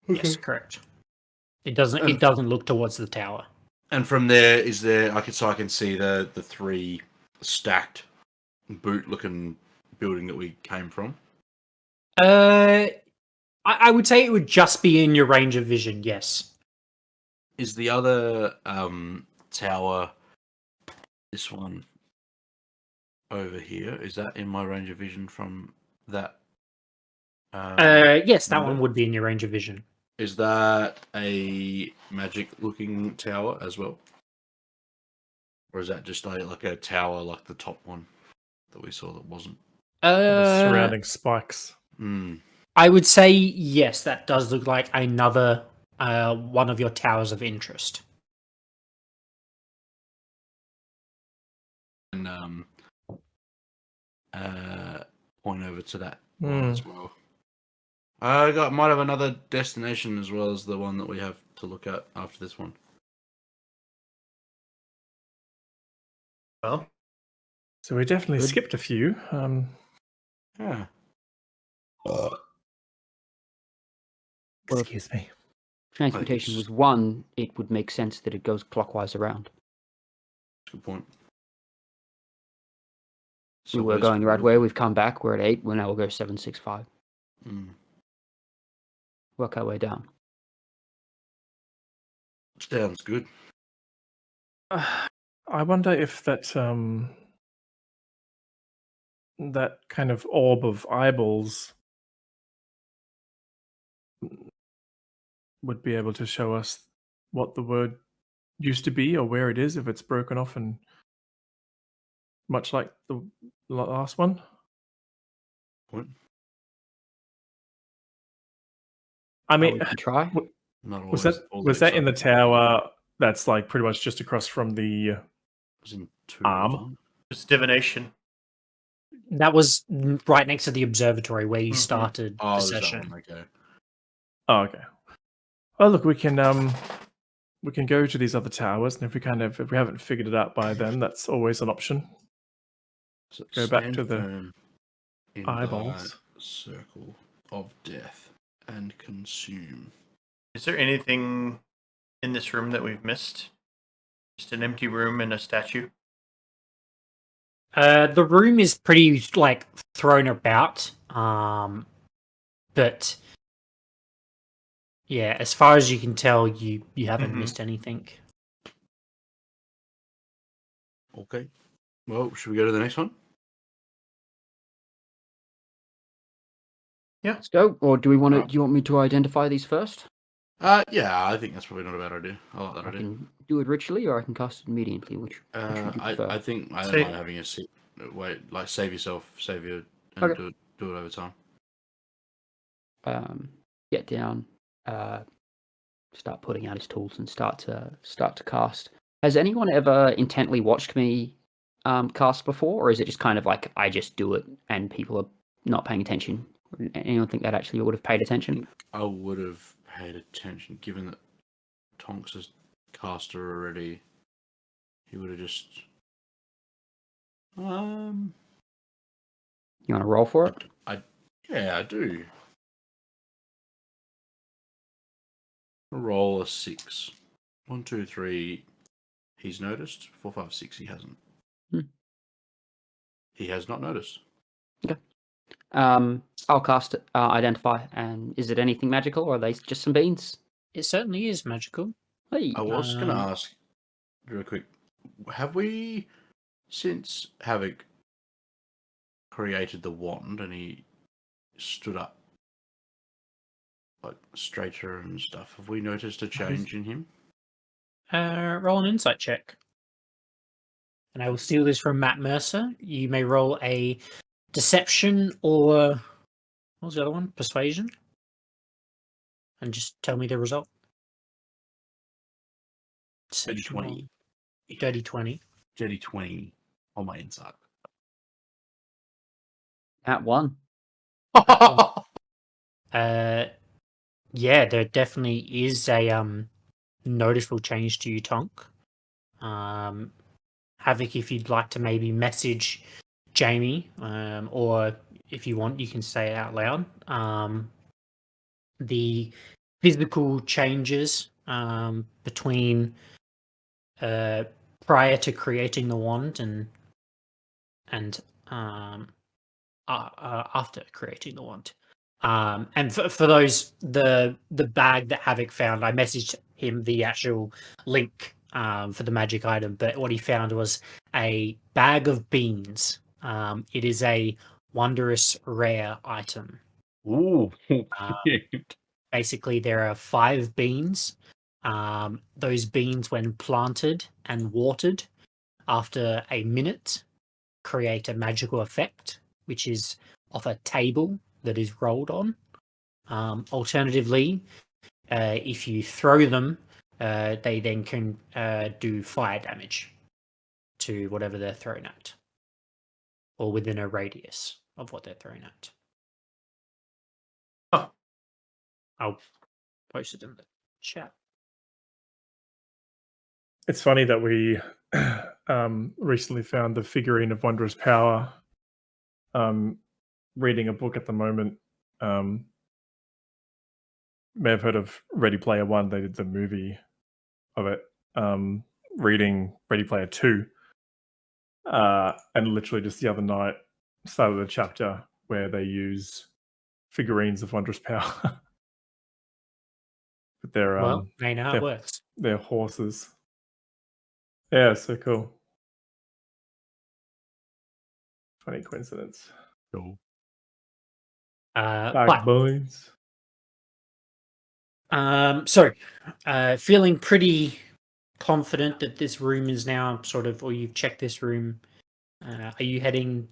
Yes, correct. It doesn't look towards the tower. And from there, is there? I can see the 3 stacked boot-looking building that we came from. I would say it would just be in your range of vision. Yes. Is the other tower, this one over here, is that in my range of vision from that? Yes, that window? one would be in your range of vision. Is that a magic-looking tower as well? Or is that just like a tower like the top one that we saw that wasn't? Surrounding spikes. I would say yes, that does look like another one of your towers of interest. And point over to that one as well. I might have another destination as well as the one that we have to look at after this one. Well, So we definitely Good. skipped a few. Yeah. Well, Excuse me. Transportation was 1, it would make sense that it goes clockwise around. Good point. We were where's going the right Peru? way. We've come back. We're at 8. Well, now we'll go 7, 6, 5. Mm. Work our way down. Sounds good. I wonder if that that kind of orb of eyeballs would be able to show us what the word used to be or where it is if it's broken off, and much like the last one. What? I We mean, can try. Not was always. that in the tower? That's like pretty much just across from the It was in two arm? rooms, wasn't It's divination. That was right next to the observatory where you Mhm. started Oh, the is that session. one? Okay. Oh, okay. Well, look, we can go to these other towers, and if we haven't figured it out by then, that's always an option. So Go back stand to the firm in eyeballs. thy circle of death and consume. Is there anything in this room that we've missed? Just an empty room and a statue? The room is pretty like thrown about, but yeah, as far as you can tell, you haven't Mhm. missed anything. Okay. Well, should we go to the next one? Let's go. Or do we want to? Oh. Do you want me to identify these first? Yeah, I think that's probably not a bad idea. I like that I idea. can do it ritually, or I can cast it immediately. Which would you prefer? I think I don't Say- mind having a seat. Wait, like save yourself, and Okay. do it over time. Get down, start putting out his tools, and start to cast. Has anyone ever intently watched me cast before, or is it just kind of like I just do it and people are not paying attention? Anyone think that actually would have paid attention? I would have paid attention, given that Tonks is caster already. He would have just. You want to roll for it? Yeah, I do. Roll a 6. 1, 2, 3. He's noticed. 4, 5, 6. He hasn't. He has not noticed. I'll cast it, identify, and is it anything magical, or are they just some beans? It certainly is magical. Hey, I was going to Um, ask, real quick, have we, since Havoc created the wand and he stood up like straighter and stuff, have we noticed a change in him? roll an insight check. And I will steal this from Matt Mercer. You may roll a deception or what was the other one? Persuasion. And just tell me the result. Dirty Deception 20. or Dirty 20. Dirty 20 on my insight. at 1. Yeah, there definitely is a noticeable change to you, Tonk. Havoc, if you'd like to maybe message Jamie, or if you want, you can say it out loud. The physical changes between prior to creating the wand and after creating the wand. And for those, the bag that Havoc found, I messaged him the actual link for the magic item, but what he found was a bag of beans. It is a wondrous rare item. Ooh. Basically, there are 5 beans. Those beans, when planted and watered, after a minute, create a magical effect, which is off a table that is rolled on. Alternatively, if you throw them, they then can do fire damage to whatever they're thrown at, or within a radius of what they're thrown at. Huh. I'll post it in the chat. It's funny that we recently found the figurine of wondrous power. Reading a book at the moment. May have heard of Ready Player One. They did the movie of it. Reading Ready Player Two. And literally just the other night started a chapter where they use figurines of wondrous power. But they're Well, they know how it they're, works. they're horses. Yeah, so cool. Funny coincidence. Cool. Backbones. Feeling pretty confident that this room is now sort of, or you've checked this room. Are you heading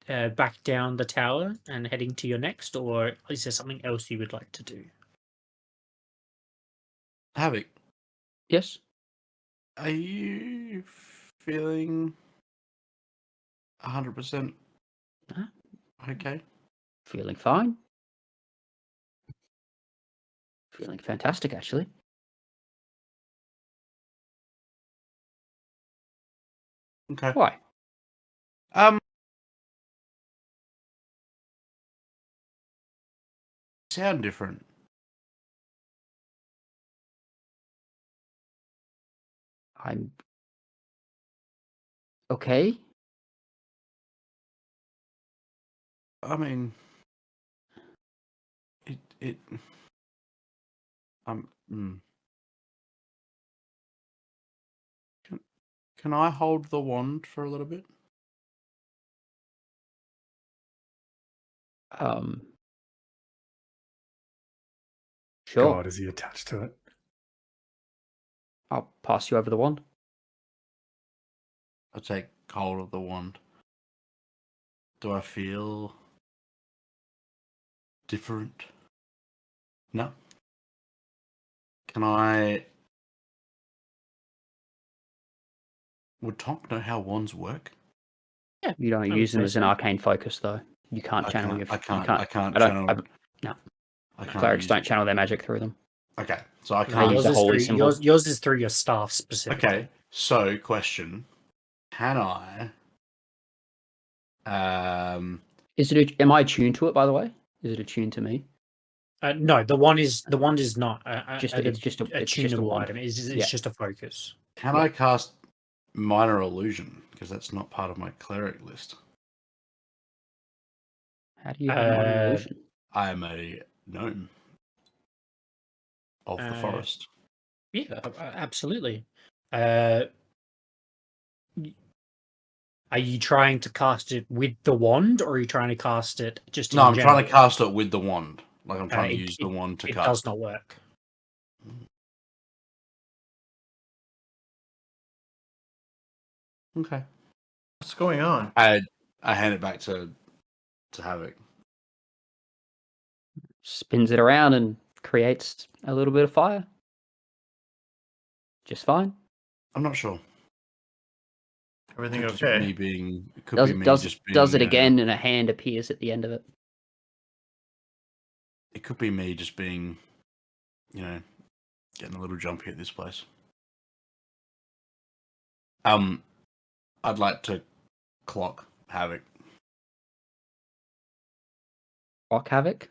back down the tower and heading to your next, or is there something else you would like to do? Havoc, Yes. are you feeling 100% Huh? okay? Feeling fine. Feeling fantastic, actually. Okay. Why? Sound different. I'm okay. I mean, it. Can I hold the wand for a little bit? Sure. God, is he attached to it? I'll pass you over the wand. I take hold of the wand. Do I feel different? No. Can I? Would Tonk know how wands work? Yeah, You don't I use would them say as an so. arcane focus, though. You can't channel your. I can't. I can't I don't. channel. No, I can't clerics use- don't channel their magic through them. Okay, so I They can't. use the holy symbol. Yours is through your staff specifically. Okay, so question: can I? Is it? Am I attuned to it? By the way, is it attuned to me? No, the wand is not It's just a tunable wand. item. It's Yeah. just a focus. Can I cast minor illusion? Because that's not part of my cleric list. How do you have minor illusion? I am a gnome of the forest. Yeah, absolutely. Are you trying to cast it with the wand, or are you trying to cast it just? No, I'm trying to cast it with the wand. Like I'm trying to use the wand to it cast. It does not work. Okay. What's going on? I hand it back to Havoc. Spins it around and creates a little bit of fire. Just fine. I'm not sure. Everything Could just okay? me being. It could Does be me does just being. does it again, and a hand appears at the end of it. It could be me just being, getting a little jumpy at this place. I'd like to clock Havoc. Rock Havoc?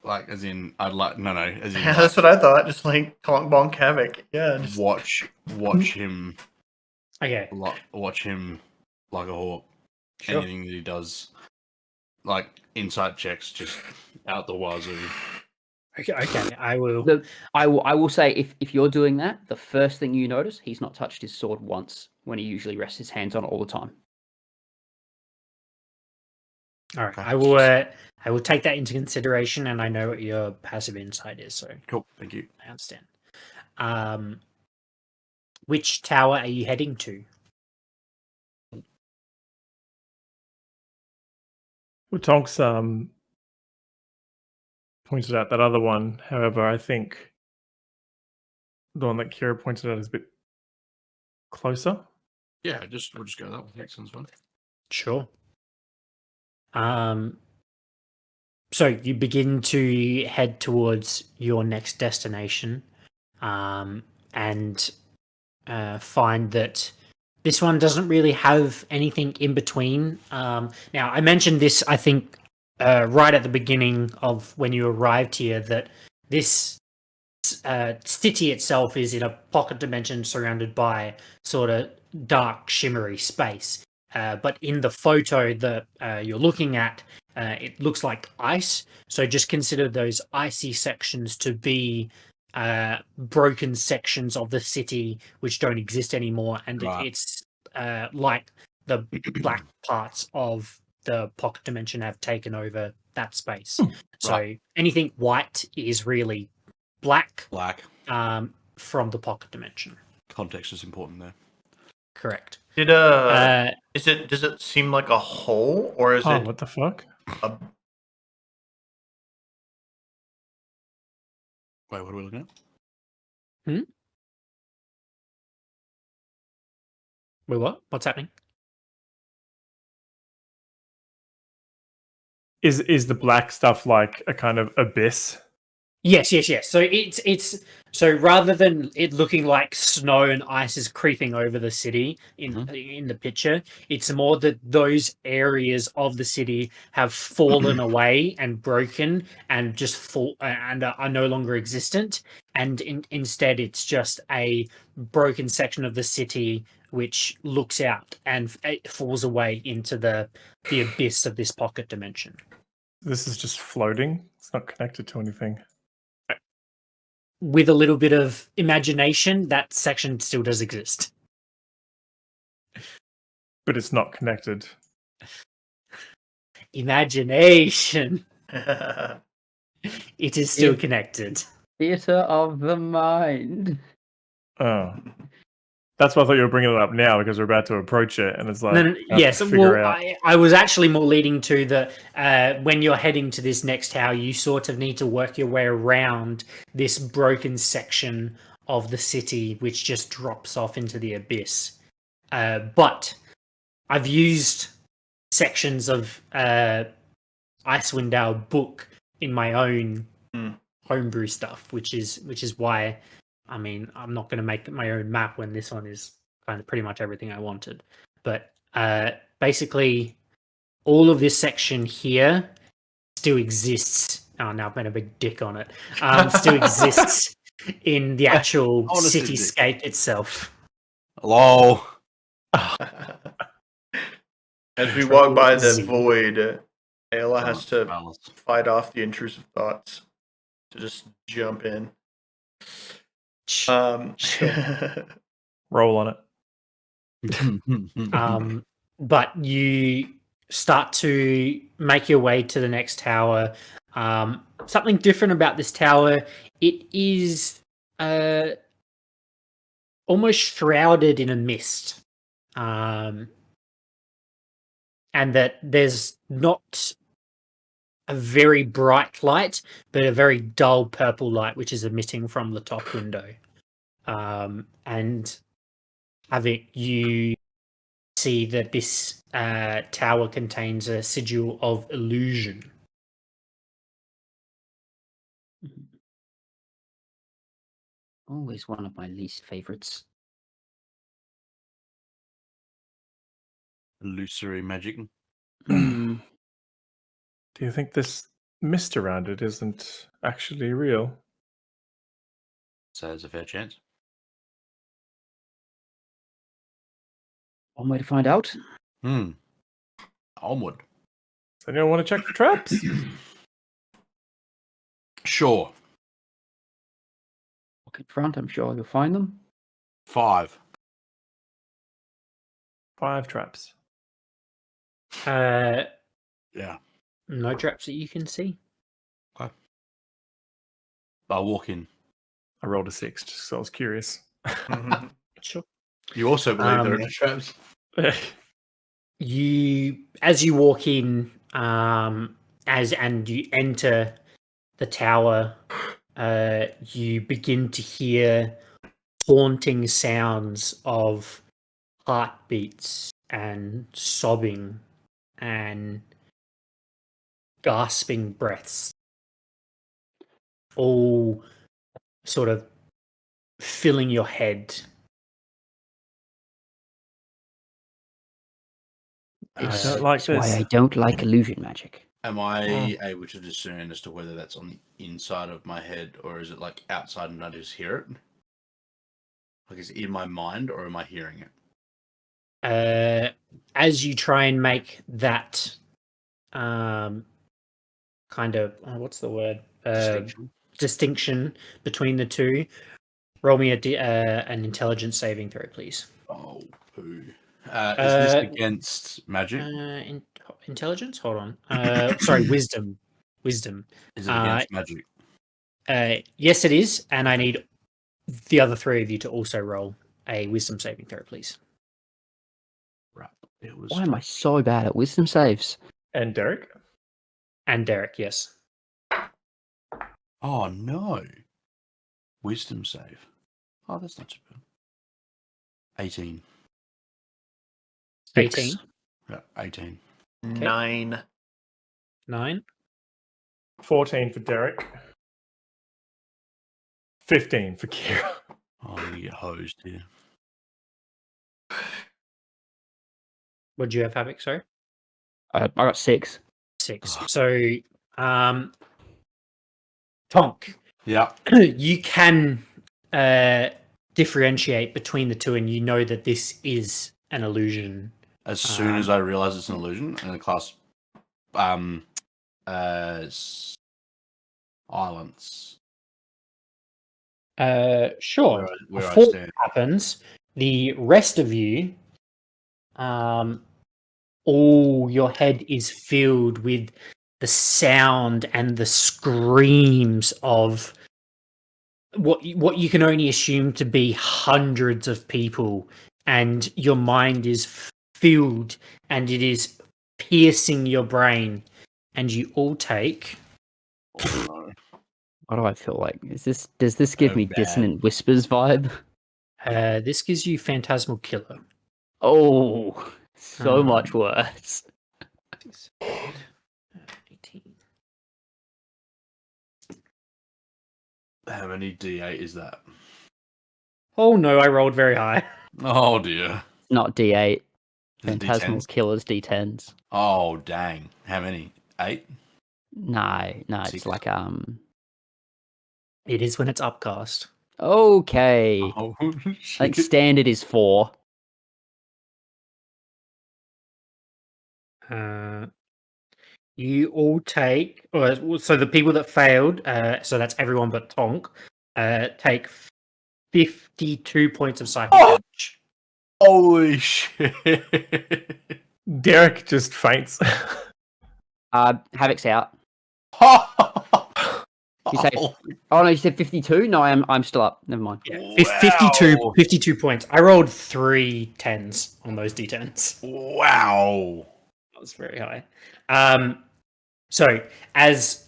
Like, as in, I'd like as in. Yeah, that's what I thought. Just like Conk Bonk Havoc. Yeah. Just... Watch him. Okay. Watch him like a hawk. Sure. Anything that he does, like insight checks, just out the wazoo. Okay. I will. I will say if you're doing that, the first thing you notice, he's not touched his sword once when he usually rests his hands on it all the time. All right. Okay. I will take that into consideration, and I know what your passive insight is. So Cool. Thank you. I understand. Which tower are you heading to? Well, Tonks pointed out that other one. However, I think the one that Kira pointed out is a bit closer. Yeah, we'll just go that one. That sounds fun. Sure. So you begin to head towards your next destination, and find that this one doesn't really have anything in between. Now, I mentioned this, I think, right at the beginning of when you arrived here, that this city itself is in a pocket dimension surrounded by sort of dark, shimmery space. but in the photo that you're looking at, it looks like ice. So just consider those icy sections to be broken sections of the city which don't exist anymore, and Right. it's like the black parts of the pocket dimension have taken over that space. So anything white is really black Black. from the pocket dimension. Context is important there. Correct. Did does it seem like a hole, or is Oh, it what the fuck? a Wait, what are we looking at? Wait, what? What's happening? Is the black stuff like a kind of abyss? Yes. So it's so rather than it looking like snow and ice is creeping over the city in the picture, it's more that those areas of the city have fallen away and broken and just fall and are no longer existent. And instead, it's just a broken section of the city which looks out and it falls away into the abyss of this pocket dimension. This is just floating. It's not connected to anything. With a little bit of imagination, that section still does exist. But it's not connected. Imagination. It is still If- connected. Theater of the mind. Oh. That's why I thought you were bringing it up now, because we're about to approach it, and it's like, No, I have yes. to figure Well, out. I was actually more leading to the when you're heading to this next tower, you sort of need to work your way around this broken section of the city, which just drops off into the abyss. But I've used sections of Icewind Dale book in my own homebrew stuff, which is why. I mean, I'm not going to make my own map when this one is kind of pretty much everything I wanted. But basically, all of this section here still exists. Oh, now I've made a big dick on it. Still exists in the actual I wanna see dick. cityscape itself. Hello. As we walk by the Z. void, Ayla has to Balance. fight off the intrusive thoughts to just jump in. Roll on it. But you start to make your way to the next tower. Something different about this tower, it is almost shrouded in a mist. And that there's not a very bright light, but a very dull purple light, which is emitting from the top window. And you see that this tower contains a sigil of illusion. Always one of my least favorites. Illusory magic. Hmm. Do you think this mist around it isn't actually real? So there's a fair chance. One way to find out. Onward. Does anyone want to check for traps? Sure. Walk in front, I'm sure you'll find them. 5. 5 traps. Uh, Yeah. no traps that you can see. I'll walk in. I rolled a 6, just so I was curious. Sure. You also believe there are Um, no traps? As you walk in, and you enter the tower, you begin to hear haunting sounds of heartbeats and sobbing and gasping breaths, all sort of filling your head. I don't like That's why this. I don't like illusion magic. Am I able to discern as to whether that's on the inside of my head or is it like outside and I just hear it? Like is it in my mind or am I hearing it? as you try and make that kind of what's the word distinction between the two, roll me an intelligence saving throw, please. Oh, poo. Is this against magic? Intelligence? Hold on. Sorry, wisdom. Wisdom. Is it against magic? Yes, it is, and I need the other three of you to also roll a wisdom saving throw, please. Right. It was. Why am I so bad at wisdom saves? And Derek? And Derek, yes. Oh no. Wisdom save. Oh, that's not too bad. 18. 18. Yeah, 18. 9. 9. 14 for Derek. 15 for Kira. Oh, you get hosed here. What did you have, Havoc? Sorry? I got 6. 6. So, Tonk, Yeah. you can differentiate between the two, and you know that this is an illusion. As soon as I realize it's an illusion, and the class silence. Sure. Where I Before stand. that happens, the rest of you, all your head is filled with the sound and the screams of what you can only assume to be hundreds of people, and your mind is filled and it is piercing your brain, and you all take Oh, no. What do I feel like? Does this give Oh, me bad. Dissonant Whispers vibe? this gives you Phantasmal Killer. Oh, so Um, much worse. 18. How many D8 is that? Oh no, I rolled very high. Oh dear. Not D8. Is it Phantasmal D10s? Killers D10s. Oh dang. How many? 8? No, it's 6? like It is when it's upcast. Okay. Oh I think shit. standard is 4. You all take, so the people that failed, so that's everyone but Tonk, take 52 points of psychic damage. Holy shit. Derek just faints. Havoc's out. You say- Oh no, you said 52? No, I'm still up. Never mind. Yeah, Wow. 52 points. I rolled 3 10s on those d10s. Wow. That was very high. So as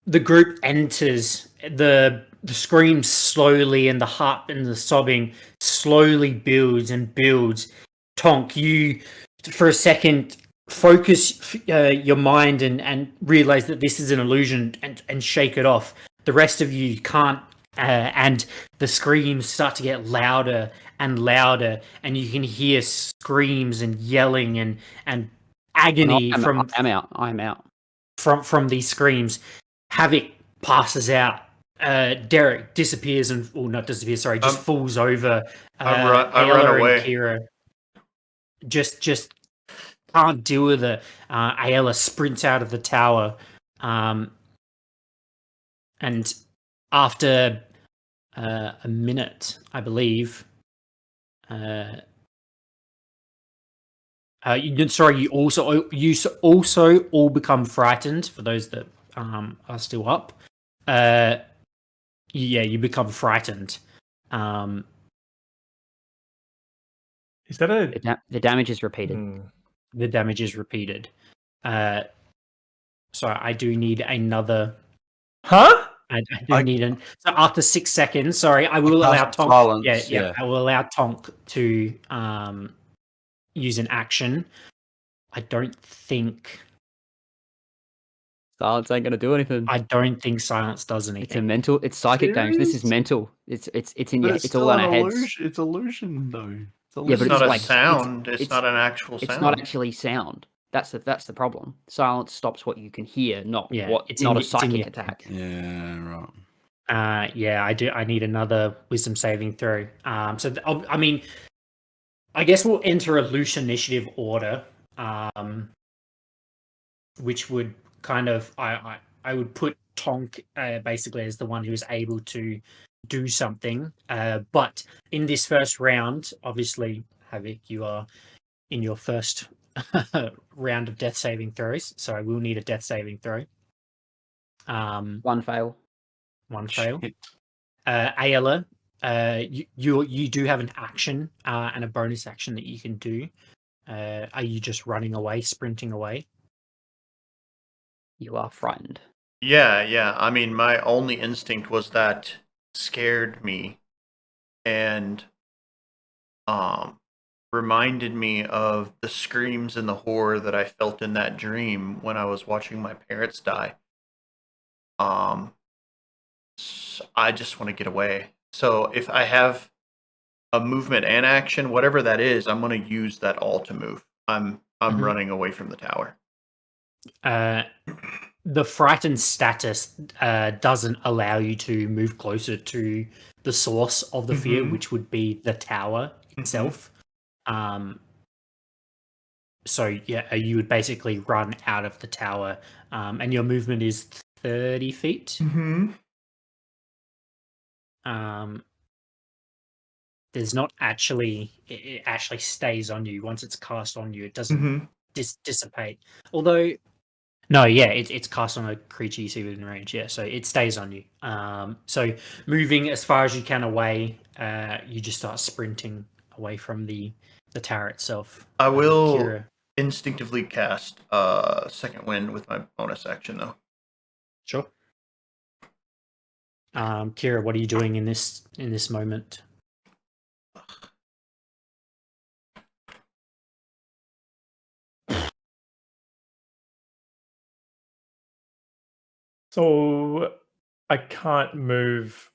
the group enters, the screams slowly and the heart and the sobbing slowly builds and builds. Tonk, you for a second focus your mind and realize that this is an illusion and shake it off. The rest of you can't, and the screams start to get louder and louder, and you can hear screams and yelling and agony I'm out. from these screams. Havoc passes out. Derek disappears and, well, not disappears. Sorry, just falls over. I run Ayla away. and Kira just can't deal with it. Ayla sprints out of the tower, and after a minute, I believe. You also all become frightened. For those that are still up, you become frightened. Is that a... The damage is repeated. The damage is repeated. So I do need another. Huh? I do need an. So after 6 seconds, sorry, I will allow Tonk. Silence, Yeah, I will allow Tonk to use an action. I don't think Silence ain't gonna do anything. silence does anything. It's psychic damage. This is mental. It's in your. It's all in our heads. It's illusion though. Yeah, It's but not it's a like- sound. it's- It's not an actual sound. It's not actually sound. That's the problem. Silence stops what you can hear, not Yeah, what. it's It's not in a it's in psychic your attack. Yeah, right. Yeah, I do. I need another wisdom saving throw. I mean, I guess we'll enter a loose initiative order, which would kind of I would put Tonk basically as the one who is able to do something. But in this first round, obviously, Havoc, you are in your first round of death saving throws, so I will need a death saving throw. One fail. One fail. Ayala, you do have an action and a bonus action that you can do. Are you just running away, sprinting away? You are frightened. Yeah. I mean, my only instinct was that scared me and reminded me of the screams and the horror that I felt in that dream when I was watching my parents die. So I just want to get away. So if I have a movement and action, whatever that is, I'm going to use that all to move. I'm running away from the tower. The frightened status doesn't allow you to move closer to the source of the fear, which would be the tower itself. So yeah, you would basically run out of the tower, and your movement is 30 feet. There's not actually, it actually stays on you. Once it's cast on you, it doesn't dissipate. Although, no, yeah, it's cast on a creature you see within range. Yeah, so it stays on you. So moving as far as you can away, you just start sprinting away from the tower itself. I will Kira. instinctively cast Second Wind with my bonus action, though. Sure. Kira, what are you doing in this moment? So I can't move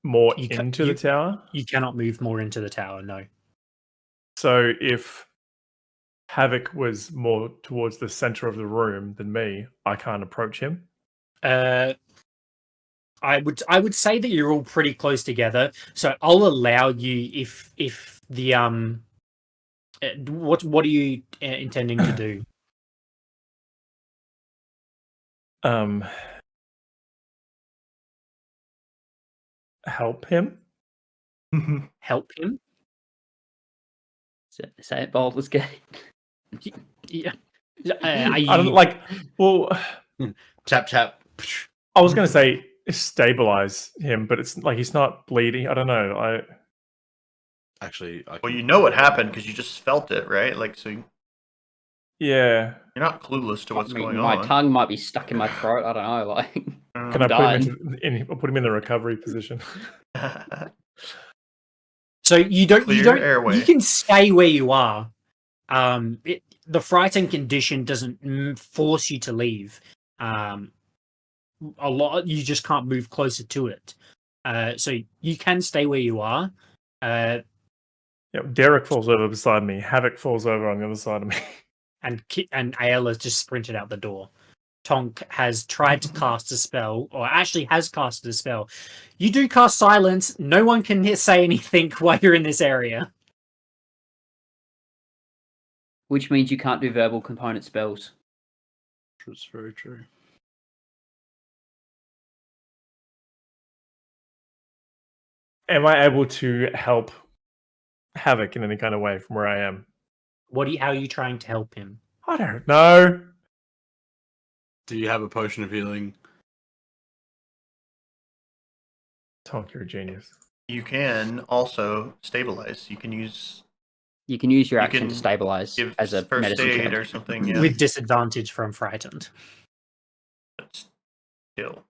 more into the tower? You cannot move more into the tower, no. So if Havoc was more towards the center of the room than me, I can't approach him? I would say that you're all pretty close together. So I'll allow you if the what are you intending to do? Help him? Help him? Say it bold, let's get it. Yeah. I don't like. Well, Tap tap. I was going to say stabilize him, but it's like he's not bleeding. I don't know. Actually, Well, you know what happened because you just felt it, right? Like, so Yeah. you're not clueless to what's going my on. tongue might be stuck in my throat. I don't know. Like, Can I put him in the recovery position? So you don't Airway. you can stay where you are. The frightened condition doesn't force you to leave. A lot you just can't move closer to it. So you can stay where you are. Yeah, Derek falls over beside me. Havoc falls over on the other side of me. And Ayala's just sprinted out the door. Tonk has tried to cast a spell, or actually has casted a spell. You do cast silence. No one can say anything while you're in this area. which means you can't do verbal component spells. That's very true. Am I able to help Havoc in any kind of way from where I am? How are you trying to help him? I don't know. Do you have a potion of healing? Tonk, you're a genius. You can also stabilize. You can use your action can to stabilize give as a first medicine aid check. or something. Yeah, With disadvantage from frightened. but still.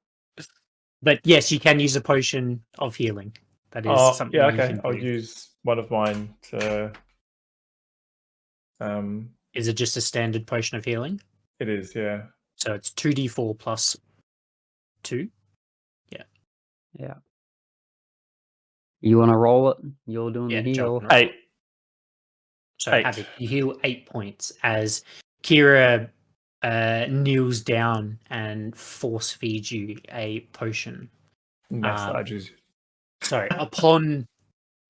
But yes, you can use a potion of healing. That is something yeah, you okay. can I'll do. use one of mine to. Is it just a standard potion of healing? It is, yeah. So it's 2d4 plus 2. Yeah. You want to roll it? You're doing Yeah, the heal. Joe, 8. So 8. Havoc, you heal 8 points as Kira kneels down and force feeds you a potion. Massages. Sorry, upon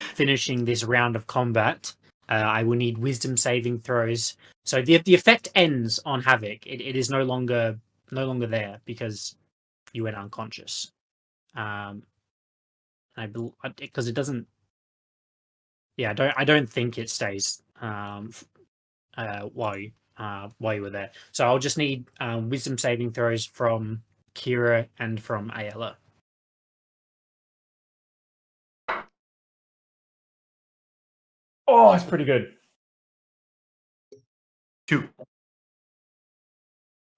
finishing this round of combat, I will need wisdom saving throws. So the effect ends on Havoc. It is no longer there because you went unconscious. Because it doesn't. Yeah, I don't think it stays while you were there. So I'll just need wisdom saving throws from Kira and from Ayala. Oh, it's pretty good. 2.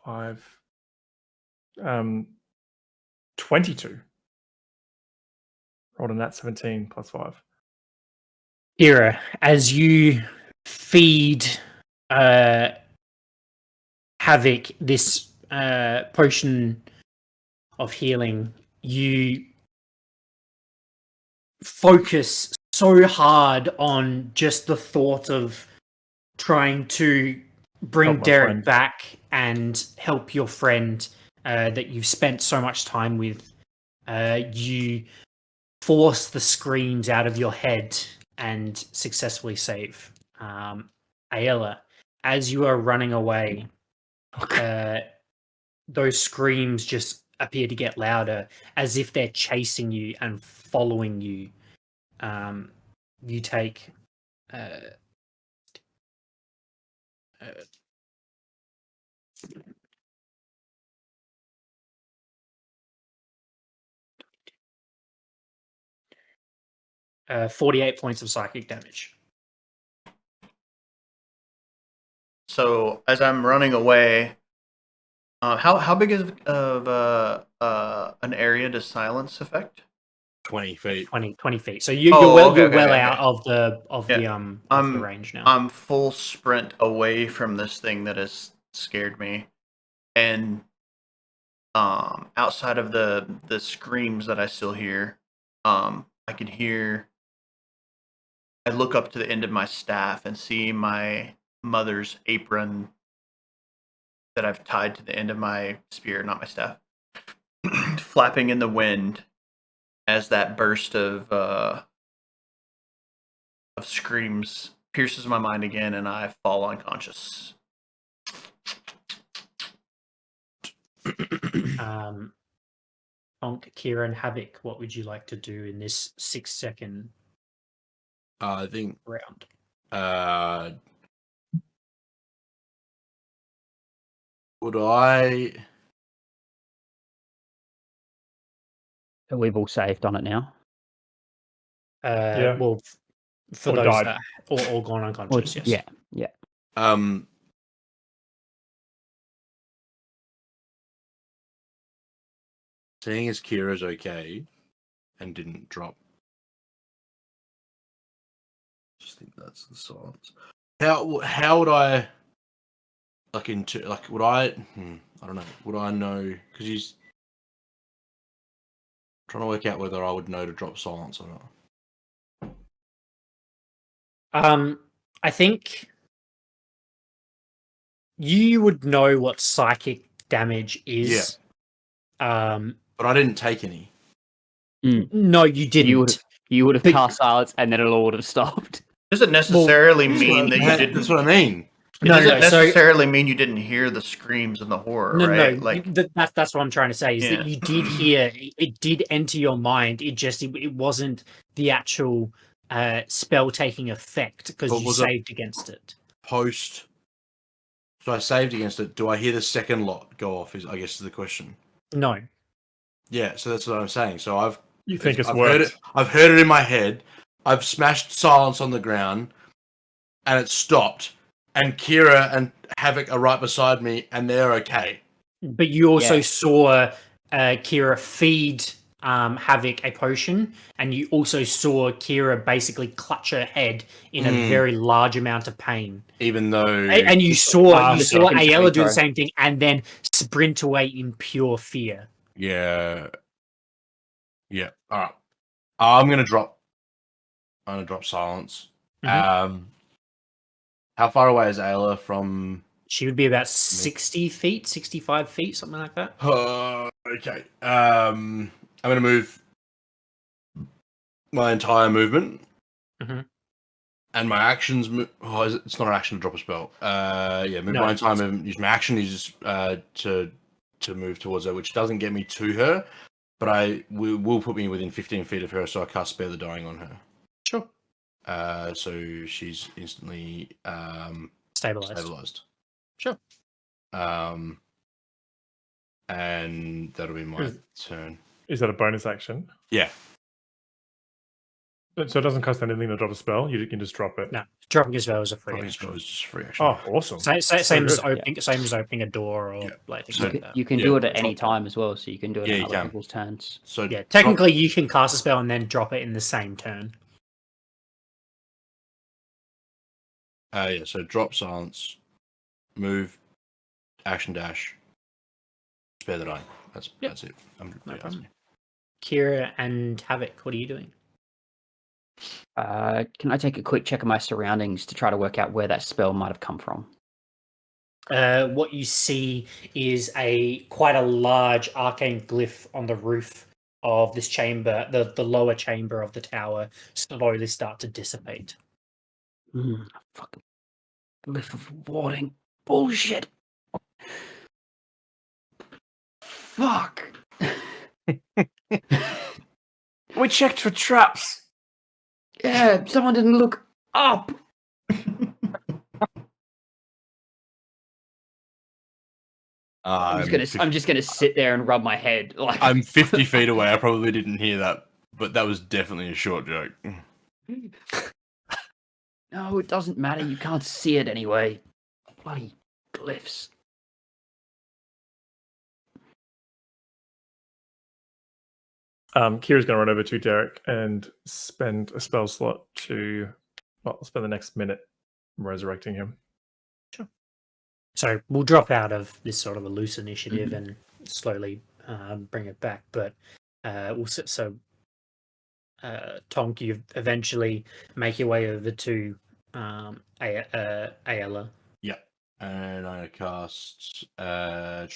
5. 22. Rolled a nat 17 plus 5. Kira, as you feed Havoc this potion of healing, you focus so hard on just the thought of trying to bring Help my Derek friend. back and help your friend that you've spent so much time with. You force the screams out of your head and successfully save. Ayala, as you are running away, those screams just appear to get louder, as if they're chasing you and following you. You take 48 points of psychic damage. So as I'm running away, how big of an area does silence affect? 20 feet. 20 feet. So you're Oh, well, okay, you're okay, well okay, out okay. of Yeah. the range now. I'm full sprint away from this thing that has scared me, and outside of the screams that I still hear, I can hear. I look up to the end of my staff and see my mother's apron that I've tied to the end of my spear, not my staff, flapping in the wind as that burst of screams pierces my mind again, and I fall unconscious. Onk, Kira, and Havoc, what would you like to do in this 6-second I think round? would I? We've all saved on it now. Yeah. Well, for Or those died. that all gone unconscious, yes. Yeah. Seeing as Kira's okay and didn't drop, just think that's the silence. How would I would I? I don't know. Would I know? Because he's trying to work out whether I would know to drop silence or not. I think you would know what psychic damage is. But I didn't take any. No, you didn't. You would have But- cast silence, and then it all would have stopped. Doesn't necessarily That's mean what- that you didn't. That's what I mean. It doesn't necessarily mean you didn't hear the screams and the horror, right? No. Like That's what I'm trying to say. Is that you did hear it did enter your mind. It just it wasn't the actual spell taking effect because But you was it- saved against it. Post. So I saved against it. Do I hear the second lot go off? I guess is the question. No. Yeah, so that's what I'm saying. So You think it's I've worked? heard it. I've heard it in my head. I've smashed silence on the ground, and it stopped. And Kira and Havoc are right beside me, and they're okay. But you also Yeah. saw Kira feed Havoc a potion, and you also saw Kira basically clutch her head in a very large amount of pain. Even though, And you saw second Ayala do the throw. same thing, and then sprint away in pure fear. yeah. All right. I'm gonna drop silence. Mhm. How far away is Ayla from? She would be about 60 feet, 65 feet, something like that. Okay. I'm gonna move my entire movement Mhm. And my actions. It's not an action to drop a spell. Yeah, move No, my it's- entire movement. Use my action. Use to move towards her, which doesn't get me to her, but will put me within 15 feet of her, so I cast Spare the Dying on her. Sure. So she's instantly Stabilized. stabilized. Sure. And that'll be my turn. Is that a bonus action? Yeah. So it doesn't cost anything to drop a spell. You can just drop it. No, dropping a spell is a free Dropping action. spell is just free action. Oh, awesome. Same So as good. opening, same as opening a door or Yeah. like things So- like that. You can Yeah, do it at any drop it. time as well, so you can do it Yeah, on you other can. people's turns. So Yeah, technically you can cast a spell and then drop it in the same turn. Yeah. So drop silence, move, action dash, Spare the Dying. That's it. No problem. Kira and Havoc, what are you doing? Can I take a quick check of my surroundings to try to work out where that spell might have come from? What you see is quite a large arcane glyph on the roof of this chamber, the lower chamber of the tower, slowly start to dissipate. Fucking glyph of warding. Bullshit. Fuck. We checked for traps. Yeah, someone didn't look up. I'm just gonna sit there and rub my head. Like I'm 50 feet away. I probably didn't hear that, but that was definitely a short joke. No, it doesn't matter. You can't see it anyway. Bloody glyphs. Kira's going to run over to Derek and spend a spell slot to, spend the next minute resurrecting him. So we'll drop out of this sort of a loose initiative and slowly bring it back. But Tonk, you eventually make your way over to Ayala. Yeah. And I cast a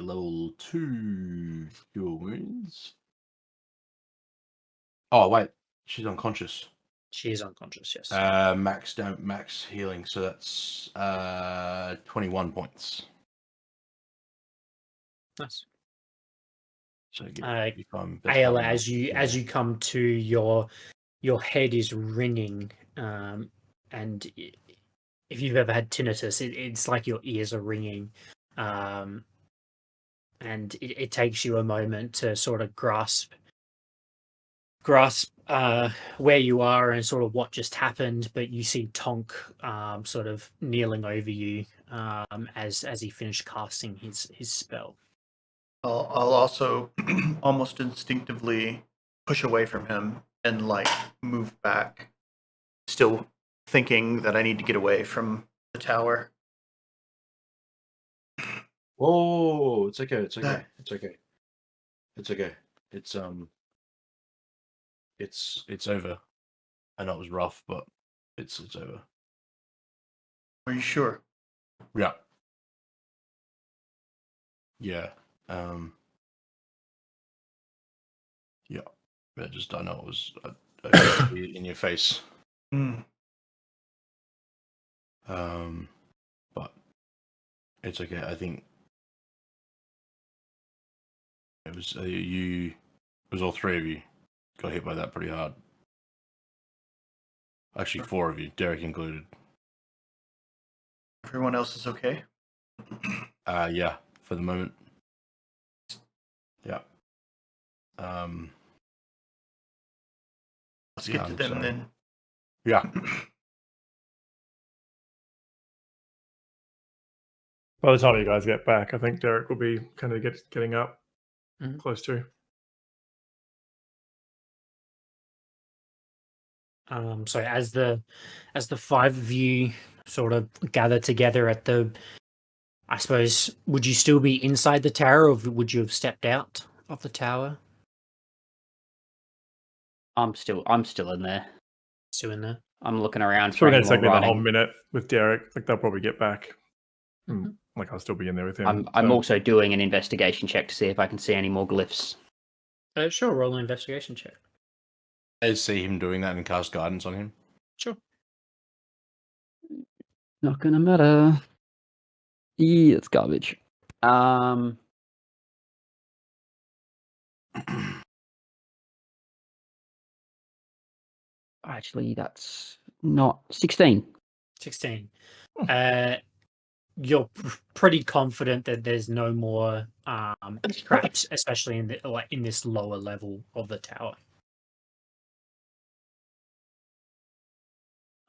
level 2 Cure Wounds. Oh, wait. She's unconscious. She is unconscious, yes. Max healing, so that's 21 points. Nice. So Ayala, as you come to, your head is ringing, and if you've ever had tinnitus, it's like your ears are ringing, and it takes you a moment to sort of grasp where you are and sort of what just happened. But you see Tonk sort of kneeling over you as he finished casting his spell. I'll also almost instinctively push away from him and like move back, still thinking that I need to get away from the tower. Oh, it's okay. It's okay. It's okay. It's okay. It's over. I know it was rough, but it's over. Are you sure? Yeah. Yeah. Yeah. I know it was in your face. But it's okay. I think it was you. It was all three of you got hit by that pretty hard. Actually, 4 of you, Derek included. Everyone else is okay? Yeah, for the moment. Yeah. Let's get to them then. Yeah. By the time you guys get back, I think Derek will be kind of getting up close to. So as the 5 of you sort of gather together at I suppose, would you still be inside the tower, or would you have stepped out of the tower? I'm still in there. Still in there. I'm looking around. So we're going to take the the whole minute with Derek. Like they'll probably get back. Like I'll still be in there with him. I'm also doing an investigation check to see if I can see any more glyphs. Sure, roll an investigation check. I see him doing that and cast guidance on him. Sure. Not gonna matter. Yeah, it's garbage. Actually, that's not 16. 16. You're pretty confident that there's no more traps, especially in this lower level of the tower.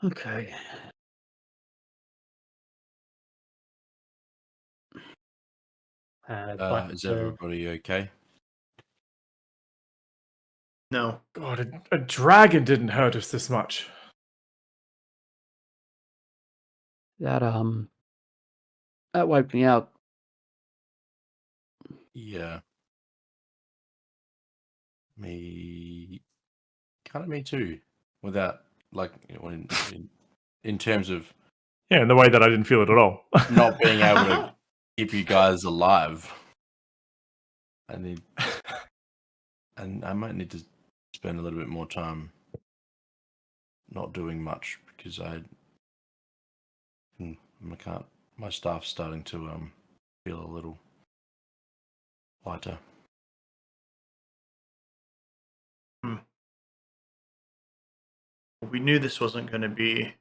Okay. Is everybody okay? No. God, a dragon didn't hurt us this much. That wiped me out. Yeah. Me too. Without in terms of Yeah, in the way that I didn't feel it at all. not being able to keep you guys alive. And I might need to spend a little bit more time not doing much because my staff's starting to feel a little lighter. We knew this wasn't going to be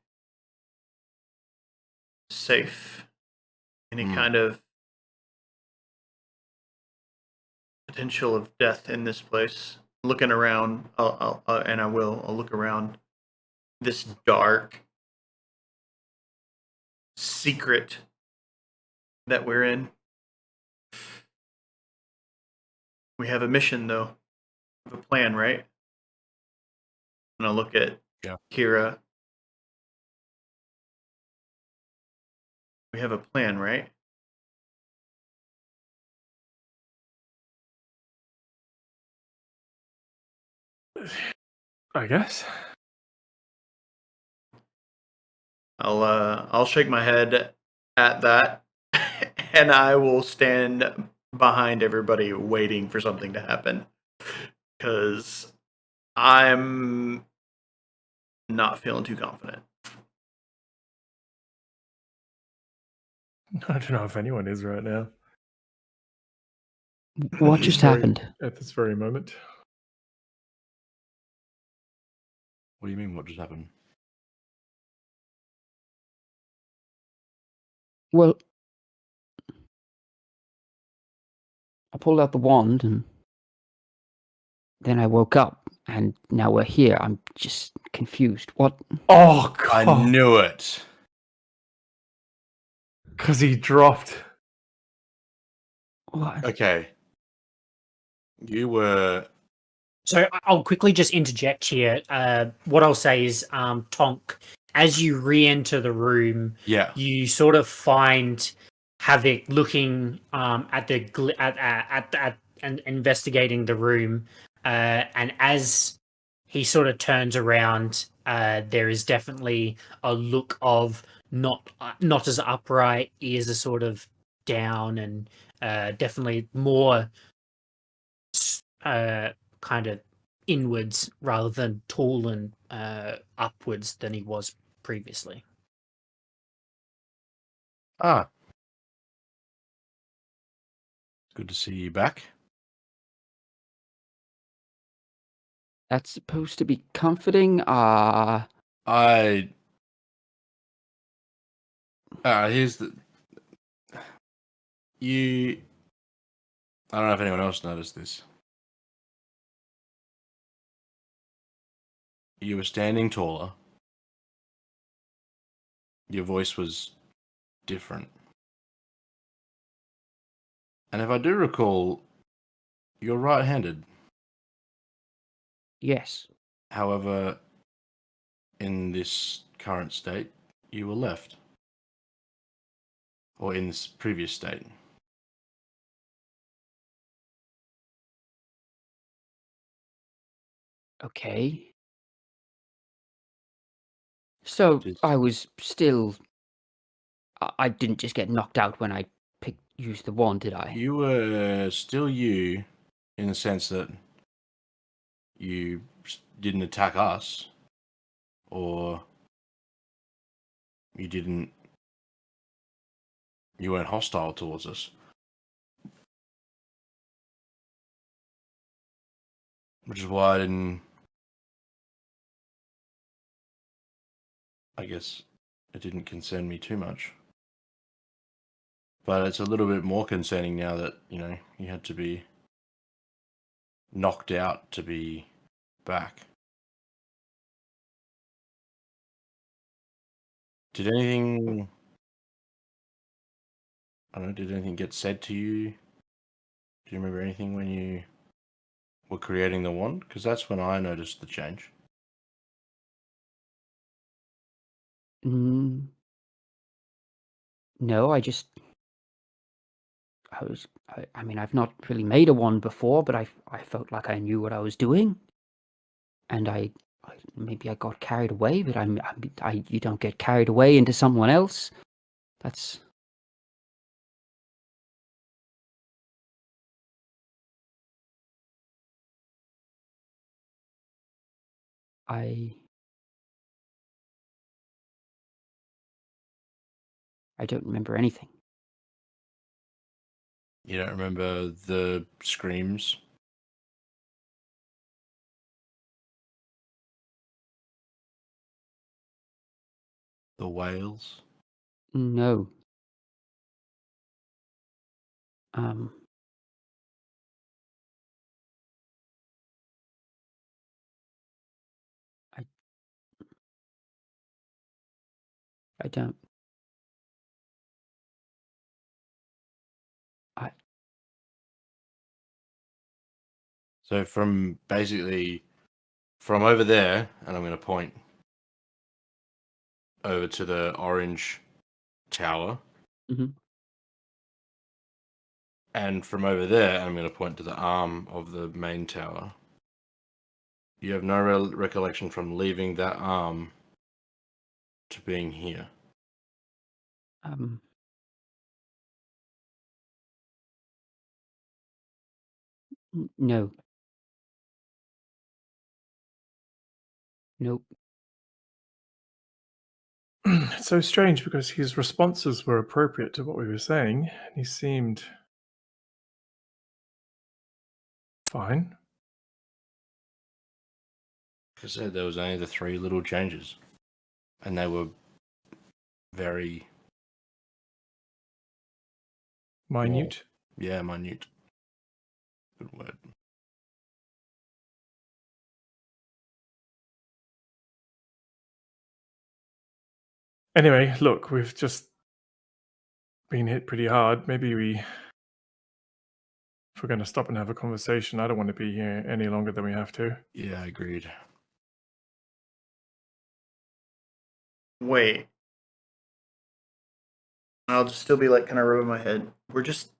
safe. Any kind of potential of death in this place. Looking around, I'll look around this dark secret that we're in. We have a mission, though. We have a plan, right? And I'll look at Kira. We have a plan, right? I guess. I'll shake my head at that, and I will stand behind everybody waiting for something to happen, because I'm not feeling too confident. I don't know if anyone is right now. What just happened? At this very moment. What do you mean, what just happened? Well, I pulled out the wand and then I woke up and now we're here. I'm just confused. What? Oh, God. I knew it. Because he dropped. What? Okay. You were... So I'll quickly just interject here. What I'll say is, Tonk, as you re-enter the room, you sort of find Havoc looking at and investigating the room, and as he sort of turns around, there is definitely a look of not as upright, ears are sort of down, and definitely more kind of inwards rather than tall and upwards than he was previously. Good to see you back. That's supposed to be comforting. Here's the... I don't know if anyone else noticed this. You were standing taller. Your voice was different. And if I do recall, you're right-handed. Yes. However, in this current state, you were left. Or in this previous state. Okay. So I was still... I didn't just get knocked out when I used the wand, did I? You were still you, in the sense that you didn't attack us, or you weren't hostile towards us. Which is why I guess it didn't concern me too much. But it's a little bit more concerning now that, you had to be knocked out to be back. Did anything get said to you? Do you remember anything when you were creating the wand? Because that's when I noticed the change. No, I mean, I've not really made a wand before, but I felt like I knew what I was doing, and maybe I got carried away, but you don't get carried away into someone else. That's I don't remember anything. You don't remember the screams? The wails? No. I don't. So from over there, and I'm going to point over to the orange tower. Mhm. And from over there, I'm going to point to the arm of the main tower. You have no recollection from leaving that arm to being here. No. Nope. It's so strange because his responses were appropriate to what we were saying, and he seemed fine. Like I said, there was only the 3 little changes, and they were very Minute. Yeah, minute. Good word. Anyway, look, we've just been hit pretty hard. Maybe if we're going to stop and have a conversation, I don't want to be here any longer than we have to. Yeah, agreed. Wait. I'll just still be like kind of rubbing my head. We're just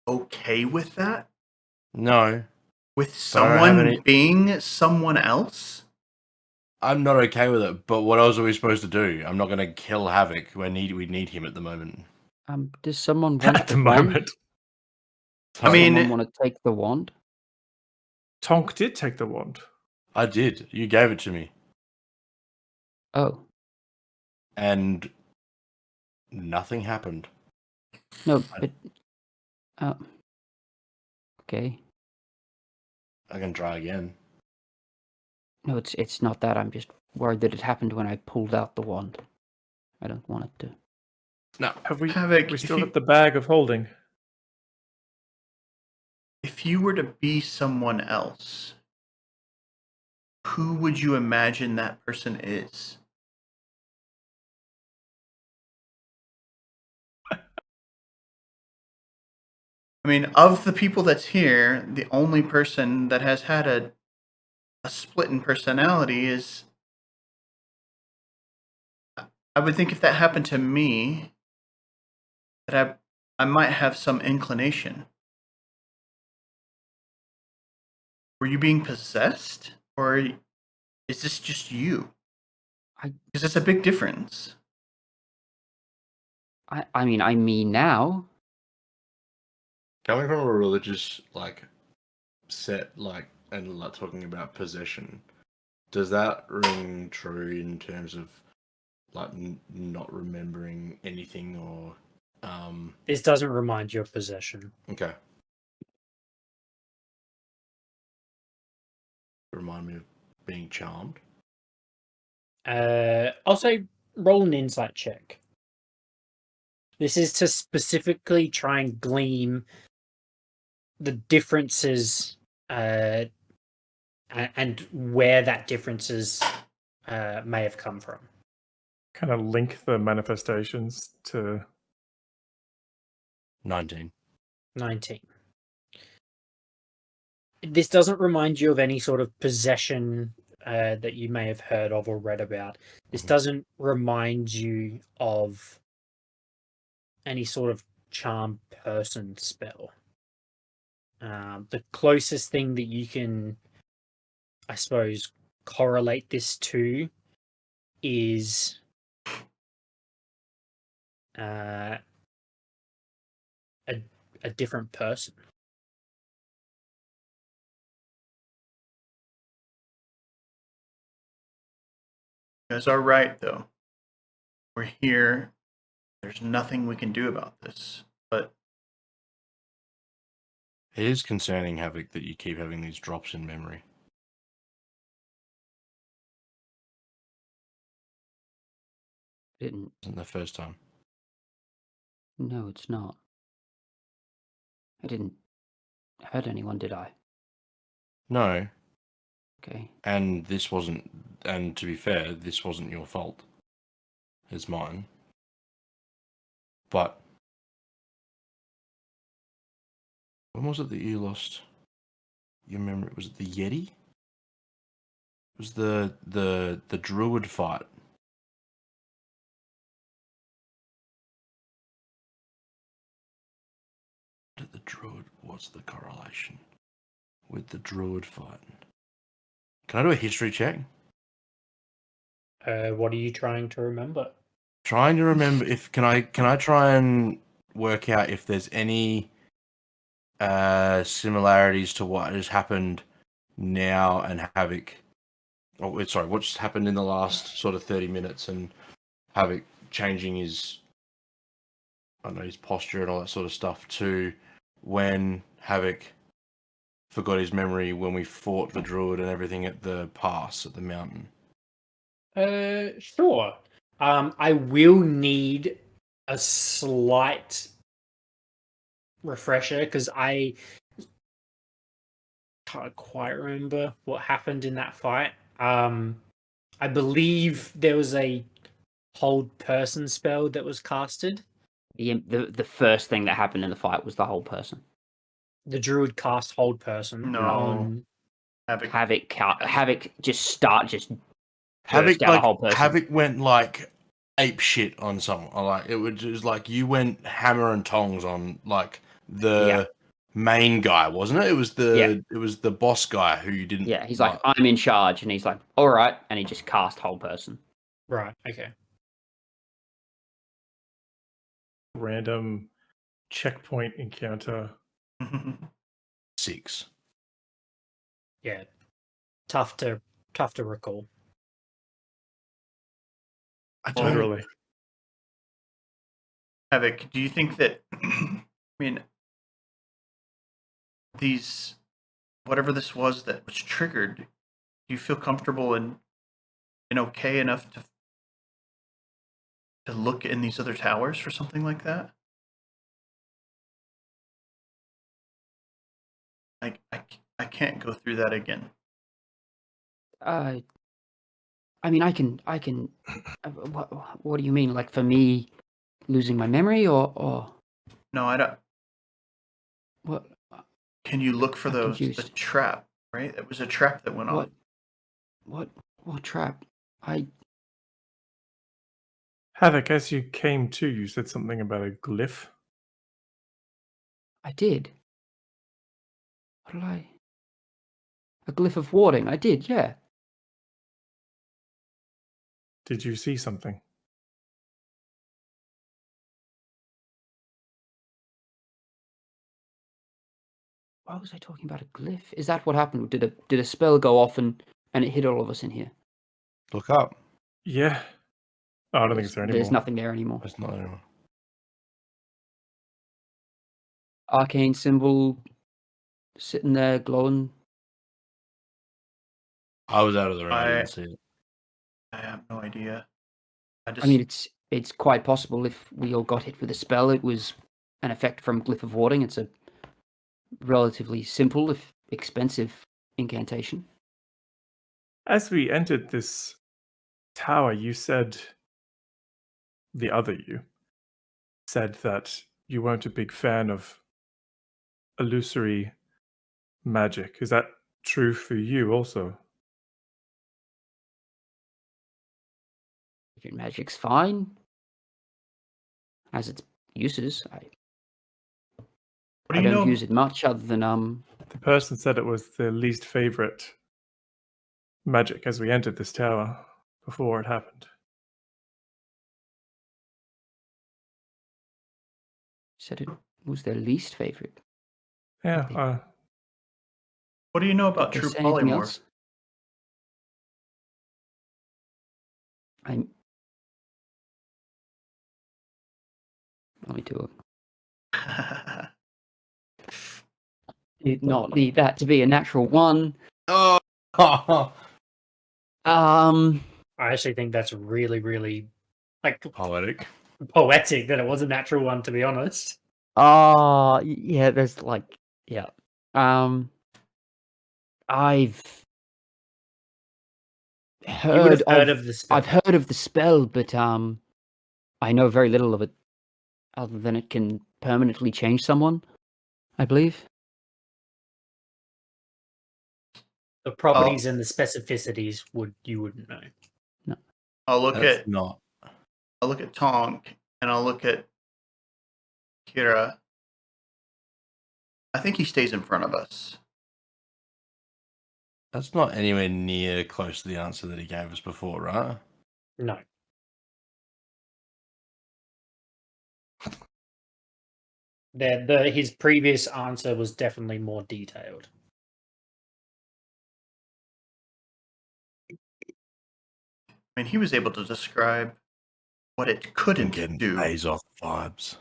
okay with that? No. With But I don't have someone any- being someone else? I'm not okay with it, but what else are we supposed to do? I'm not going to kill Havoc. We need him at the moment. Does someone want At the wand? moment. I mean- someone want to take the wand? Tonk did take the wand. I did. You gave it to me. Oh. And nothing happened. No, but okay. I can try again. No, it's not that. I'm just worried that it happened when I pulled out the wand. I don't want it to. No. Have we? Havoc, We if still you- got the bag of holding. If you were to be someone else, who would you imagine that person is? I mean, of the people that's here, the only person that has had a split in personality is. I would think if that happened to me, that I might have some inclination. Were you being possessed, or is this just you? Because it's a big difference. I mean, I'm me now. Coming from a religious, set, and talking about possession, Does that ring true in terms of like not remembering anything or This doesn't remind you of possession. okay. Remind me of being charmed. I'll say roll an insight check. This is to specifically try and glean the differences and where that differences may have come from. Kind of link the manifestations to 19. 19. This doesn't remind you of any sort of possession that you may have heard of or read about. This doesn't remind you of any sort of charm person spell. The closest thing that you can, I suppose, correlate this to is a different person. You guys are right, though. We're here. There's nothing we can do about this. But It is concerning, Havoc, that you keep having these drops in memory. Didn't. Isn't the first time? No, it's not. I didn't hurt anyone, did I? No. Okay. And this wasn't, and to be fair, this wasn't your fault. It's mine. But when was it that you lost your memory? Was it the Yeti? It was the druid fight. The druid, what's the correlation with the druid fight? Can I do a history check? What are you trying to remember? Trying to remember if can I try and work out if there's any similarities to what has happened now and Havoc. Oh, sorry, what's happened in the last sort of 30 minutes and Havoc changing his, I don't know, his posture and all that sort of stuff to when Havoc forgot his memory when we fought the druid and everything at the pass at the mountain. Sure. I will need a slight refresher because I can't quite remember what happened in that fight. I believe there was a hold person spell that was casted. The first thing that happened in the fight was the whole person. The druid cast hold person No. on Havoc. Havoc just burst Havoc out the whole person. Havoc went like ape shit on someone. Like it was just like you went hammer and tongs on like the main guy, wasn't it? It was the boss guy who you didn't. Yeah, he's like, I'm in charge, and he's like, all right, and he just cast whole person. Right. Okay. random checkpoint encounter. 6. Yeah. Tough to recall. I don't Literally. Havoc, do you think that, I mean, these, whatever this was that was triggered, do you feel comfortable and okay enough to look in these other towers for something like that? I can't go through that again. I mean, I can. What do you mean? Like for me, losing my memory, or No, I don't. what? Can you look for I'm the confused. trap, right? It was a trap that went off. What trap? Havoc, as you came to, you said something about a glyph. I did. What did I? A glyph of warding. I did, yeah. Did you see something? Why was I talking about a glyph? Is that what happened? Did a spell go off and and it hit all of us in here. Look up. Yeah. Oh, I don't think it's there anymore. There's nothing there anymore. It's not anymore. Arcane symbol sitting there glowing. I was out of the room. I I- didn't see it. I have no idea. I I mean, it's quite possible if we all got hit with a spell, it was an effect from Glyph of Warding. It's a relatively simple, if expensive, incantation. As we entered this tower, you said, the other you, said that you weren't a big fan of illusory magic. Is that true for you also? If your magic's fine, has its uses. I what do you don't know? use it much other than The person said it was their least favorite magic as we entered this tower before it happened. said it was their least favorite. Yeah, What do you know about Did they true say anything polymorph? else? Let me do it. Did not need that to be a natural one. Oh, Um, I actually think that's really, really like poetic. poetic that it was a natural one, to be honest. yeah, there's like, yeah. I've You would have heard heard of of the spell. I've heard of the spell, but I know very little of it, other than it can permanently change someone, I believe. The properties and the specificities you wouldn't know. I'll look That's at not. I'll look at Tonk and I'll look at Kira. I think he stays in front of us. That's not anywhere near close to the answer that he gave us before, right? No. His previous answer was definitely more detailed. I mean, he was able to describe what it I'm couldn't getting do. days off vibes.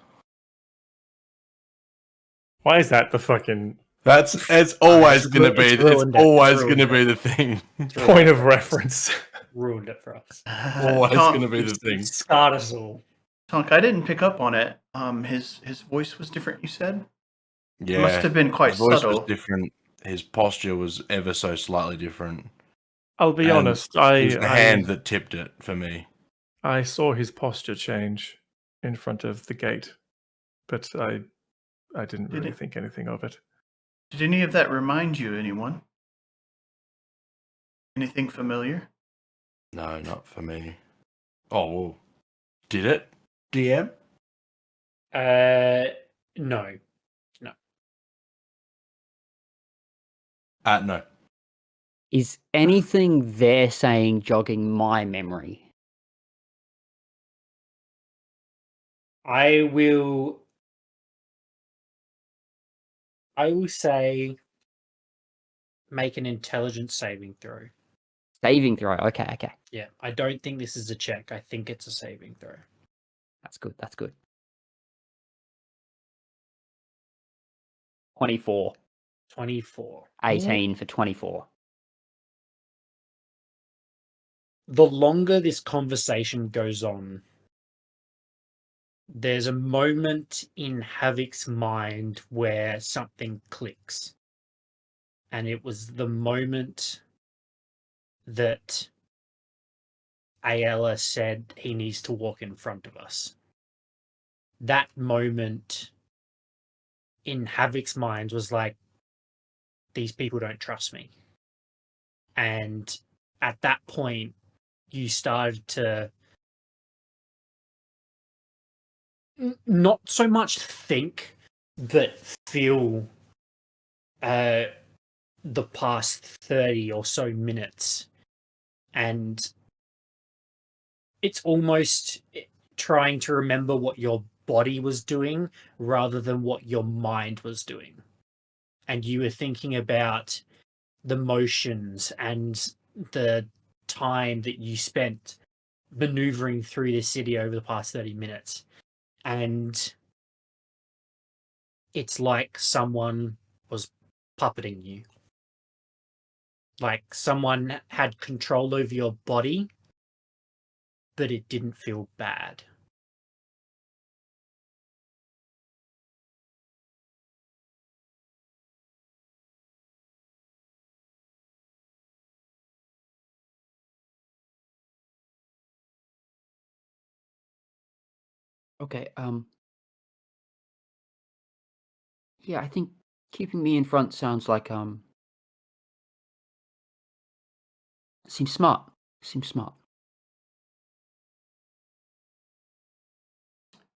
why is that the fucking It's always It's going to be. it's It's ruined it. always It's going to ruined be it. the thing. It's ruined point it of for us. reference? Ruined it for us. Always Tonk, going to be the It's thing. scarred us all. Tonk, I didn't pick up on it. His voice was different. You said Yeah, it must have been quite his voice subtle. was different. His posture was ever so slightly different. I'll be And honest. It was the hand that tipped it for me. I saw his posture change in front of the gate, but I didn't Did really it- think anything of it. Did any of that remind you of anyone? Anything familiar? No, not for me. Oh, well. Did it? DM? No. No. Is anything they're saying jogging my memory? I will say make an intelligence saving throw. Saving throw. Okay. Yeah, I don't think this is a check. I think it's a saving throw. That's good. 24. 24. 18 for 24. The longer this conversation goes on, there's a moment in Havoc's mind where something clicks. And it was the moment that Ayala said he needs to walk in front of us. That moment in Havoc's mind was like, these people don't trust me. And at that point, you started to not so much think, but feel the past 30 or so minutes. And it's almost trying to remember what your body was doing rather than what your mind was doing. And you were thinking about the motions and the time that you spent maneuvering through this city over the past 30 minutes. And it's like someone was puppeting you. Like someone had control over your body, but it didn't feel bad. Okay, yeah, I think keeping me in front sounds like, seems smart. Seems smart.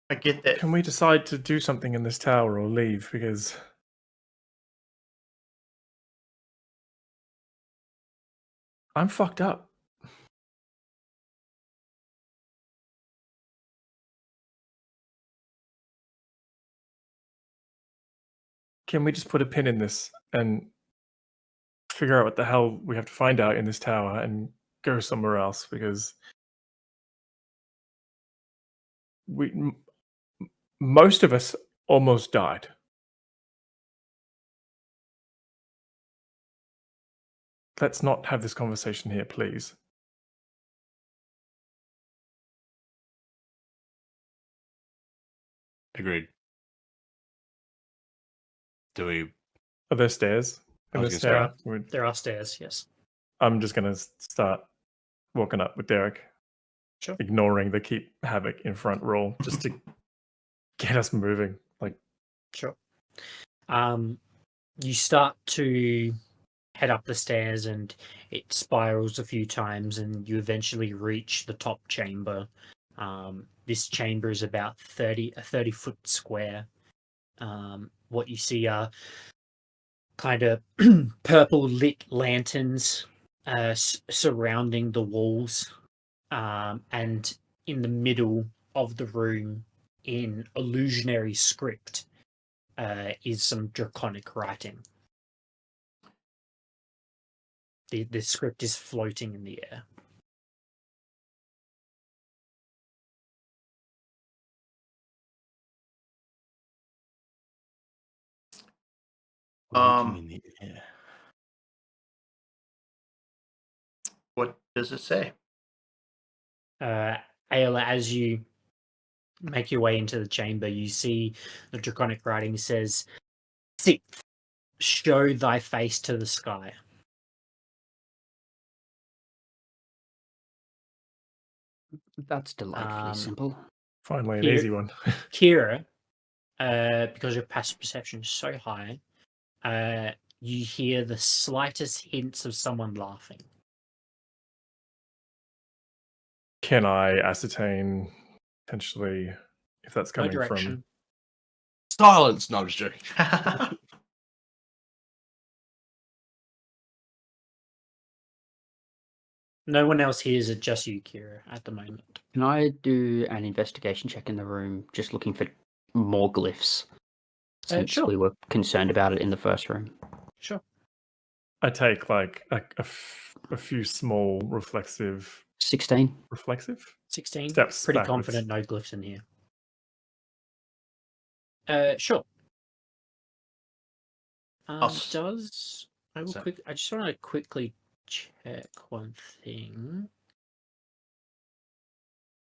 I get that. Can we decide to do something in this tower or leave? Because I'm fucked up. Can we just put a pin in this and figure out what the hell we have to find out in this tower and go somewhere else? Because most of us almost died. Let's not have this conversation here, please. Agreed. Do we? Are there stairs in I was this gonna tower? There are stairs, yes. I'm just going to start walking up with Derek. Sure. Ignoring the keep havoc in front rule just to get us moving. Like, Sure. You start to head up the stairs and it spirals a few times and you eventually reach the top chamber. This chamber is about 30-foot square. What you see are kind of purple lit lanterns surrounding the walls. And in the middle of the room, in illusionary script, is some draconic writing. The script is floating in the air. Floating in the air. What does it say? Ayla, as you make your way into the chamber, you see the draconic writing says, "Sixth, show thy face to the sky." That's delightfully simple. finally, an Here- easy one. Kira, because your passive perception is so high, you hear the slightest hints of someone laughing. Can I ascertain potentially if that's No coming direction. from? Silence! No, I'm just joking. No one else hears it, just you, Kira, at the moment. Can I do an investigation check in the room, just looking for more glyphs? Since Sure. we were concerned about it in the first room. Sure. I take like a few small reflexive 16. 16. steps. Pretty backwards. confident no glyphs in here. Sure. I just want to quickly check one thing.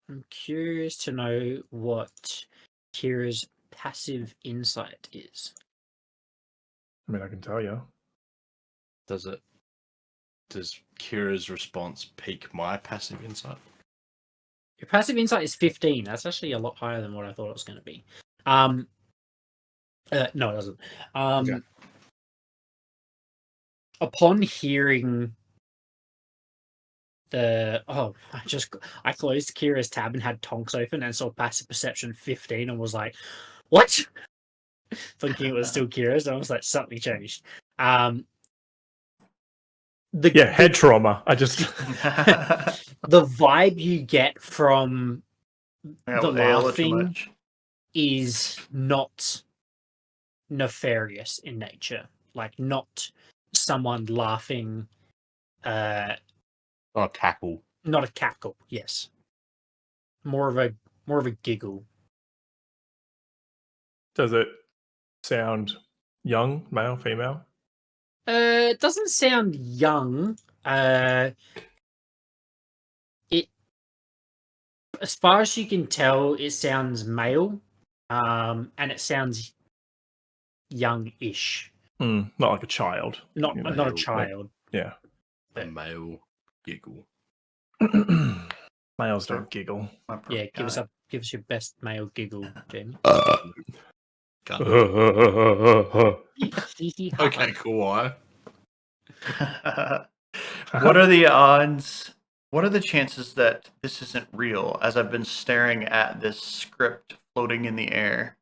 I'm curious to know what Kira's passive insight is. I mean, I can tell you. Does Kira's response pique my passive insight? Your passive insight is 15. That's actually a lot higher than what I thought it was going to be. No, it doesn't. Okay. Upon hearing I closed Kira's tab and had Tonks open and saw passive perception 15 and was like, what? Thinking it was still Kira's, and I was like, something changed. Head trauma. I just the vibe you get from the laughing is not nefarious in nature. Like, not someone laughing Oh, cackle. Not a cackle. Yes. More of a giggle. Does it sound young, male, female? It doesn't sound young. It, as far as you can tell, it sounds male, and it sounds young-ish. Not like a child. Not you know, not a Male, child. Yeah. A male giggle. Males don't giggle. My perfect Yeah, give guy. us your best male giggle, Jamie. Cut. Okay, Okay, cool. What are the odds? What are the chances that this isn't real as I've been staring at this script floating in the air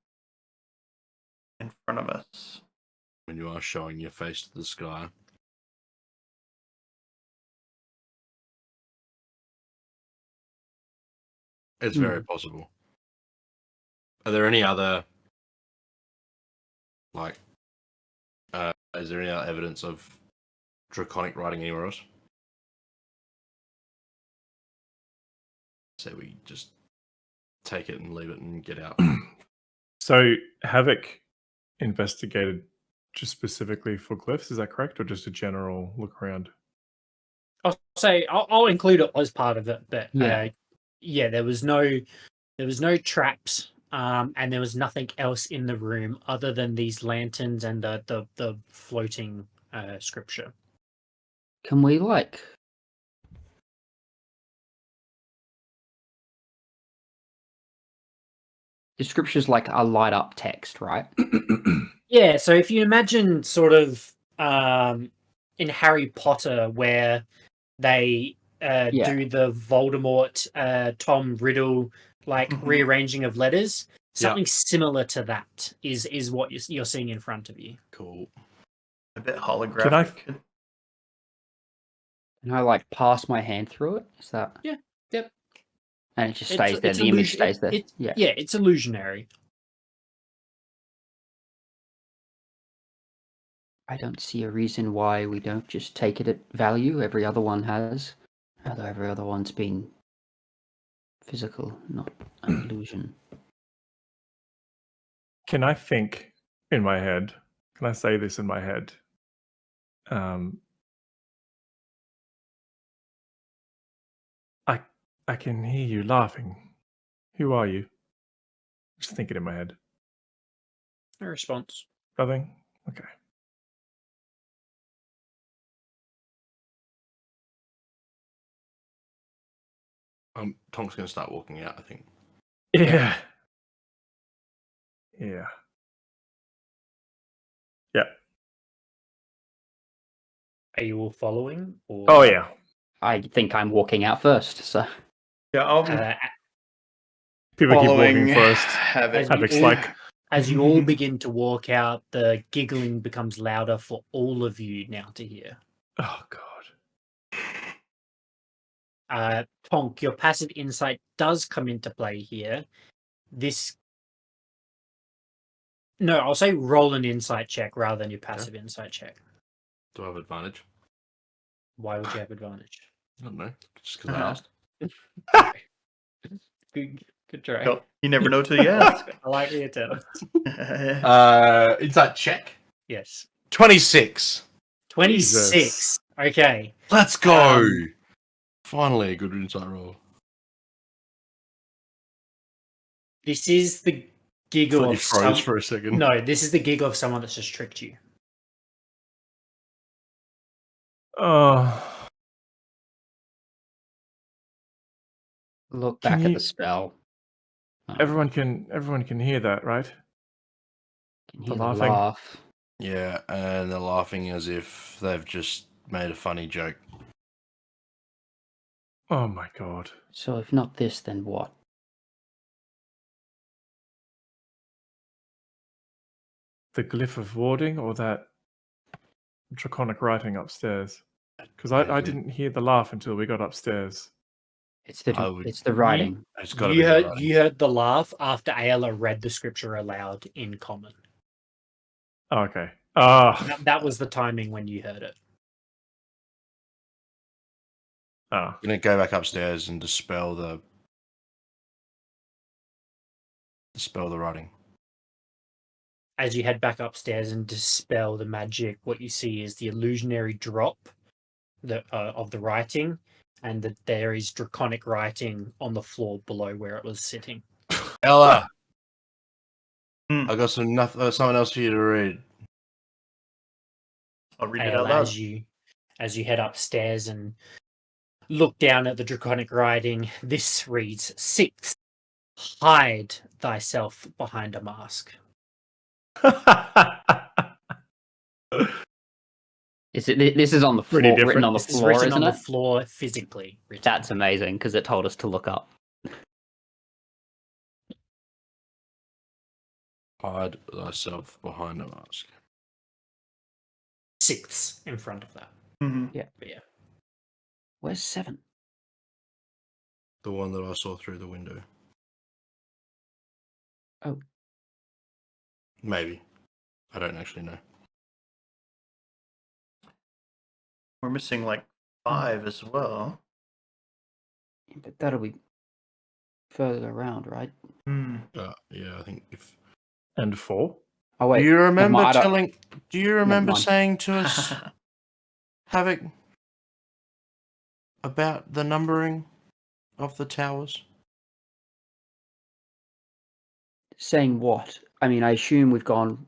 in front of us? When you are showing your face to the sky. It's very possible. Are there any other, like, is there any other evidence of draconic writing anywhere else? So we just take it and leave it and get out. So Havoc investigated just specifically for glyphs, is that correct? Or just a general look around? I'll include it as part of it, but Yeah. there was no traps, and there was nothing else in the room other than these lanterns and the floating scripture. Can we like the scripture's like a light up text, right? Yeah, so if you imagine sort of in Harry Potter where they Yeah. do the Voldemort, Tom Riddle, like Mhm. rearranging of letters, Yeah. something similar to that is what you're seeing in front of you. Cool. A bit holographic. Can I like pass my hand through it? Is that? Yeah. Yep. And it just stays there. The image stays there. Yeah. Yeah, it's illusionary. I don't see a reason why we don't just take it at value. Every other one has. Although every other one's been physical, not an illusion. Can I think in my head? Can I say this in my head? I can hear you laughing. Who are you? Just think it in my head. No response. Nothing? Okay. Tonk's going to start walking out, I think. Yeah. Yeah. Yeah. Are you all following? Or... Oh, yeah. I think I'm walking out first, so. Yeah, I'll be People keep following walking first. As like, as you all begin to walk out, the giggling becomes louder for all of you now to hear. oh, God. Tonk, your passive insight does come into play here. No, I'll say roll an insight check rather than your passive insight check. Do I have advantage? Why would you have advantage? I don't know. Just because I asked. Good try. Well, you never know till you ask. I like the attempt. Insight check. Yes. 26. 26. Jesus. Okay. Let's go. Finally, a good insight roll. This is the giggle Thought you of froze for a second. No, this is the giggle of someone that's just tricked you. Look Can back at you- the spell. Everyone can hear that, right? Can hear the the laughing. laugh. Yeah, and they're laughing as if they've just made a funny joke. Oh, my God. So if not this, then what? The glyph of warding or that draconic writing upstairs? Because I didn't hear the laugh until we got upstairs. It's I would- the writing. It's got to You be heard, the writing. you heard the laugh after Ayla read the scripture aloud in common. Oh, okay. That was the timing when you heard it. Oh, Gonna go back upstairs and dispel the writing. As you head back upstairs and dispel the magic, what you see is the illusionary drop of the writing, and that there is draconic writing on the floor below where it was sitting. Ella, Hmm. I got something else for you to read. I'll read it Ale, out loud. as you head upstairs and look down at the draconic writing, this reads 6. Hide thyself behind a mask. Is it? This is on the floor, Pretty written different. on the This is floor, written isn't on it? the floor, physically written. That's amazing because it told us to look up. Hide thyself behind a mask. 6 in front of that. Mhm. But yeah. Where's 7? The one that I saw through the window. Oh. Maybe. I don't actually know. We're missing like 5 as well. But that'll be further around, right? Hmm. Yeah, I think if. And 4? Oh wait. Do you remember I don't- telling? Do you remember mind. saying to us, Havoc, about the numbering of the towers? Saying what? I mean, I assume we've gone.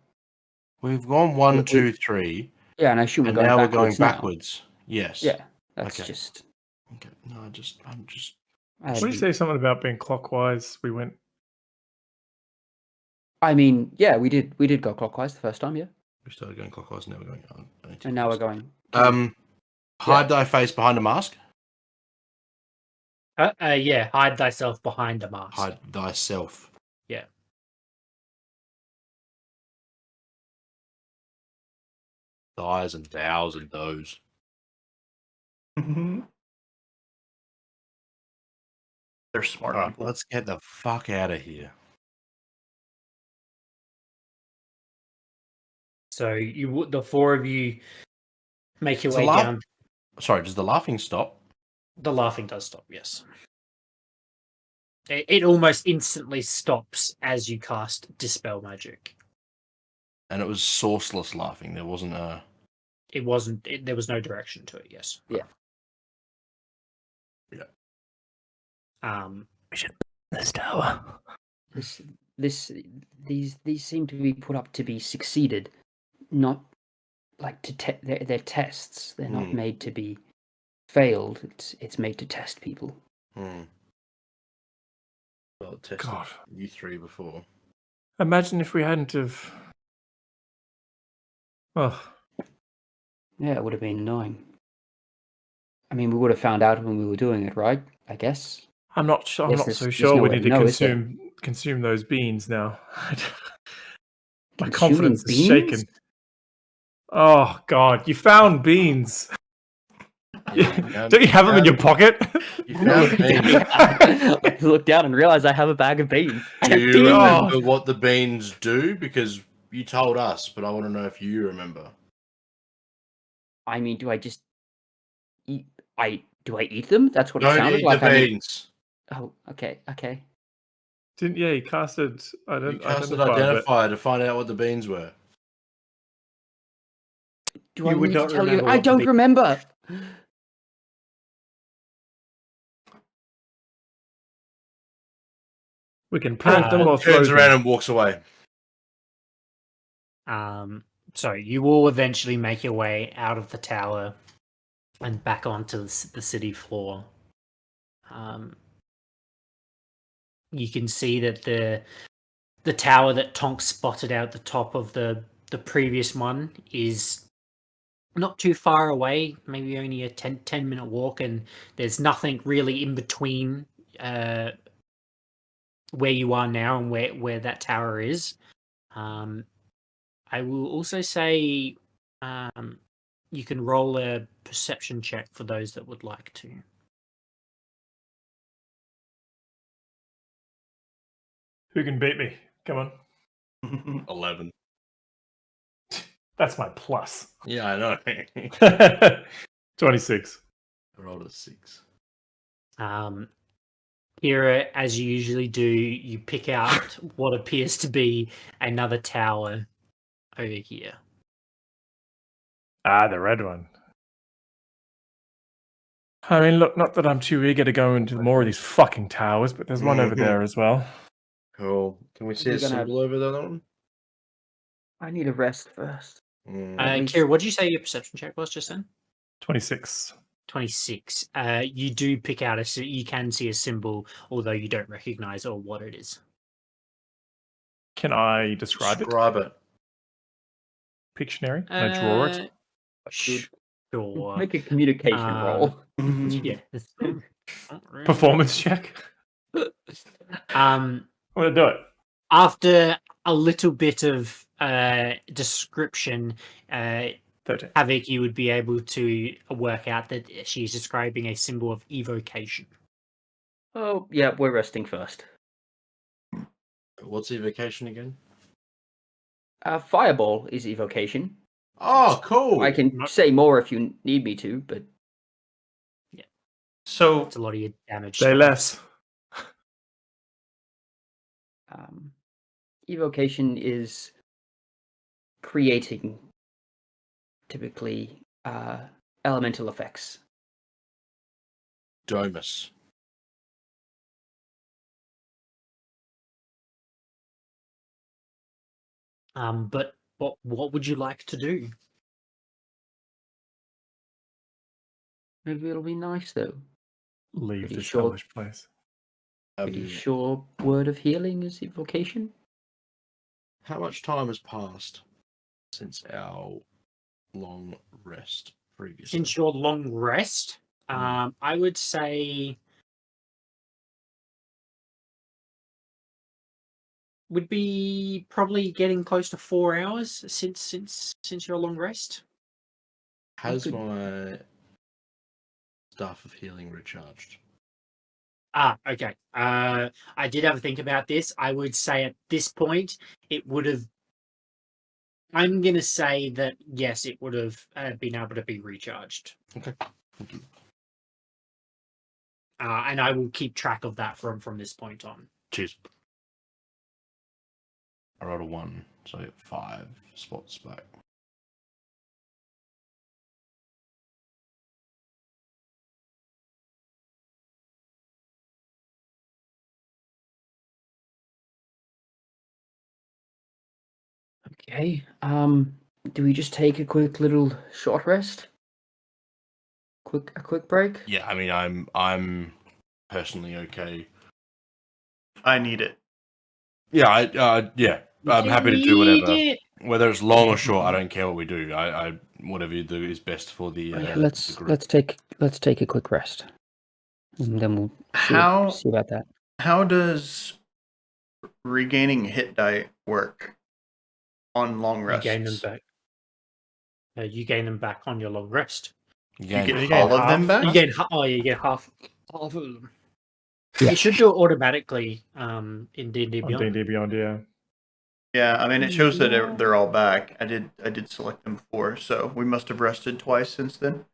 We've gone 1, 2, 3, Yeah, and I assume we're and going now we're backwards going now. backwards. Yes. Yeah, that's Okay. just. Okay. No, I'm just. I What did you say something about being clockwise? We went. I mean, yeah, we did go clockwise the first time, yeah, We started going clockwise. Now we're going. and now we're going. Hide thy face behind a mask. Yeah, hide thyself behind a mask. Hide thyself. Yeah. Thighs and thous and those. Mhm. They're smart All right, people. let's get the fuck out of here. So the 4 of you make your Does way the laugh- down. Sorry, does the laughing stop? The laughing does stop, yes. It almost instantly stops as you cast Dispel Magic. And it was sourceless laughing. There wasn't a. It wasn't. There was no direction to it. Yes. Yeah. Yeah. We should this tower. These seem to be put up to be succeeded, not like they're tests. They're not made to be failed. It's made to test people. Well, it tested God. you 3 before. Imagine if we hadn't have. Oh, Yeah, it would have been annoying. I mean, we would have found out when we were doing it, right? I guess. I'm not sure. I'm Yes, not there's- so there's sure no we way need to to know, is there? consume those beans now. My Consuming confidence is beans? shaken. Oh God, you found beans. Don't you have them in your pocket? You found beans. I looked down and realized I have a bag of beans. Do you Beans. remember what the beans do? Because you told us, but I want to know if you remember. I mean, do I just eat? Do I eat them? That's what it Don't sounded eat like. the I mean, beans. oh, okay. You casted You casted identify to find out what the beans were. Do You I would need to not tell you? remember I what the don't bean- remember. We can plant them or throw Turns them. around and walks away. So you will eventually make your way out of the tower and back onto the city floor. You can see that the tower that Tonk spotted out the top of the previous one is not too far away, maybe only a 10-minute walk, and there's nothing really in between where you are now and where that tower is. I will also say you can roll a perception check for those that would like to. Who can beat me? Come on. 11. That's my plus. Yeah, I know. 26. I rolled a 6. Kira, as you usually do, you pick out what appears to be another tower over here. Ah, the red one. I mean, look, not that I'm too eager to go into more of these fucking towers, but there's one over there as well. Cool. Can we see We're a gonna- symbol over there? That one? I need a rest first. Mm. least- Kira, what did you say your perception check was just then? 26. 26. You do pick out you can see a symbol, although you don't recognize or what it is. Can I describe it? Describe it. Pictionary? Can I draw it? Sure. Make a communication roll. Yeah. Performance check? Um, I'm going to do it. after a little bit of description, 13. Havoc, you would be able to work out that she's describing a symbol of evocation. Oh, yeah, we're resting first. What's evocation again? Fireball is evocation. Oh, cool. I can say more if you need me to, but So It's a lot of your damage. Say less. evocation is creating typically elemental effects. Domus. But what would you like to do? Maybe it'll be nice though. Leave Pretty this sure- hellish place. Pretty sure word of healing is evocation. How much time has passed since our long rest previously? Since your long rest, I would say would be probably getting close to 4 hours since your long rest. Has Good. my staff of healing recharged? Okay. I did have a think about this. I would say at this point it would have. I'm gonna say that yes, it would have been able to be recharged. Okay. Thank you. And I will keep track of that from this point on. Cheers. I rolled a 1, so I get 5 spots back. Okay. Do we just take a quick little short rest? A quick break? Yeah, I mean, I'm personally okay. I need it. Yeah, I'm happy to do whatever. Whether it's long or short, I don't care what we do. I whatever you do is best for the. Okay, the group. let's take a quick rest, and then we'll see about that. How does regaining hit die work on long rests? You gain them back. You gain them back on your long rest. You Yeah, get all of them back? You get you get half of them. Yeah. You should do it automatically in D&D On Beyond. D&D Beyond, yeah. Yeah, I mean it shows that they're all back. I did select them before, so we must have rested twice since then.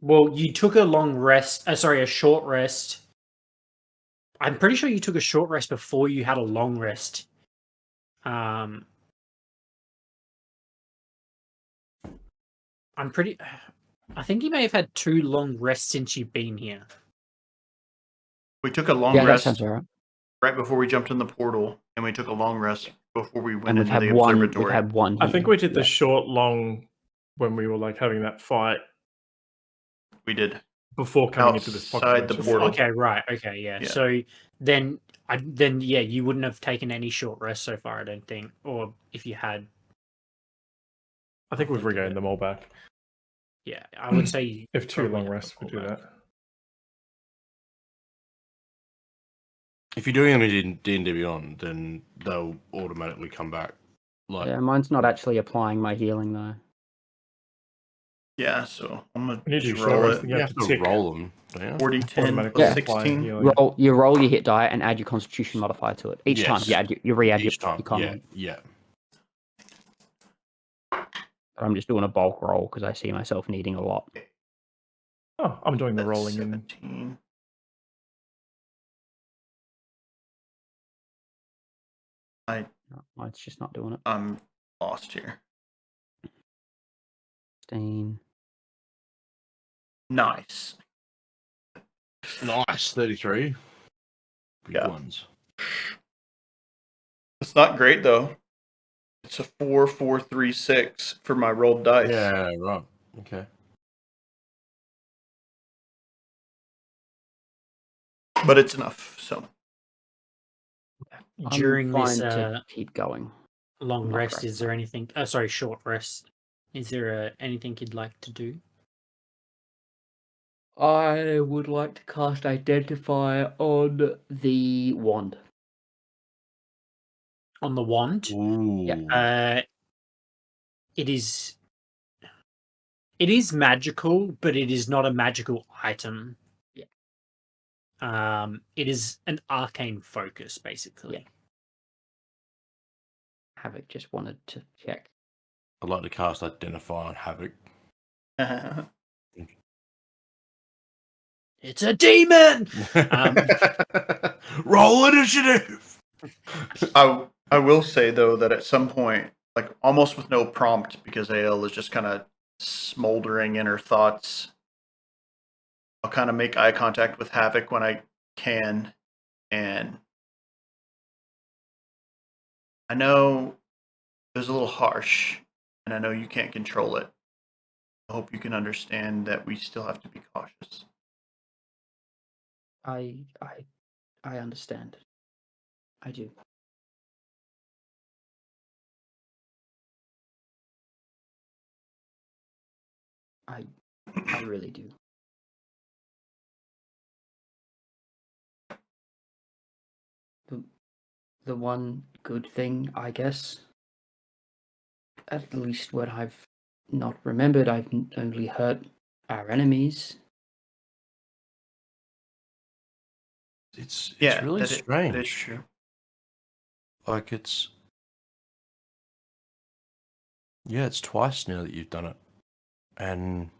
Well, you took a long rest. A short rest. I'm pretty sure you took a short rest before you had a long rest. I'm pretty. I think you may have had 2 long rests since you've been here. We took a long Yeah, that rest sounds alright. right before we jumped in the portal, and we took a long rest before we went And we've into the had one. We've observatory. had one. I think here. we did the Yeah. short, long when we were like having that fight We did. before coming into this Outside the population. portal. Okay, right. Okay, yeah. Yeah. So then, yeah, you wouldn't have taken any short rest so far, I don't think. Or if you had, I think we've Think of regained it. them all back. yeah, I would say you If 2 probably long have rests would them do all back. that. If you're doing them in D&D Beyond, then they'll automatically come back. Like, Yeah, mine's not actually applying my healing though. Yeah, so I'm gonna We need to just do short roll rest. it. You have to tick. roll them. Don't you? 40, 10, Automatically plus apply 16. healing. You roll your hit die and add your Constitution modifier to it each time. Yes. You add you re-add Each your time. con Yeah, one. yeah. I'm just doing a bulk roll because I see myself needing a lot. Oh, I'm doing the That's rolling in. 17. No, it's just not doing it. I'm lost here. 16. Nice. Nice, 33. Big Yeah. ones. It's not great though. It's a 4, 4, 3, 6 for my rolled dice. Yeah, right. Okay. But it's enough. So During I'm this fine to keep going. long not rest, great. is there anything? Sorry, short rest. Is there anything you'd like to do? I would like to cast Identify on the wand. On the wand? Ooh. It is magical, but it is not a magical item. Yeah. It is an arcane focus, basically. Yeah. Havoc just wanted to check. I'd like to cast Identify on Havoc. It's a demon! Roll initiative! I will say though that at some point, like almost with no prompt, because AL is just kind of smoldering in her thoughts, I'll kind of make eye contact with Havoc when I can, and I know it was a little harsh, and I know you can't control it. I hope you can understand that we still have to be cautious. I understand. I do. I really do. The one good thing, I guess, at least what I've not remembered, I've only hurt our enemies. It's Yeah, really that strange. is true. Like it's twice now that you've done it. And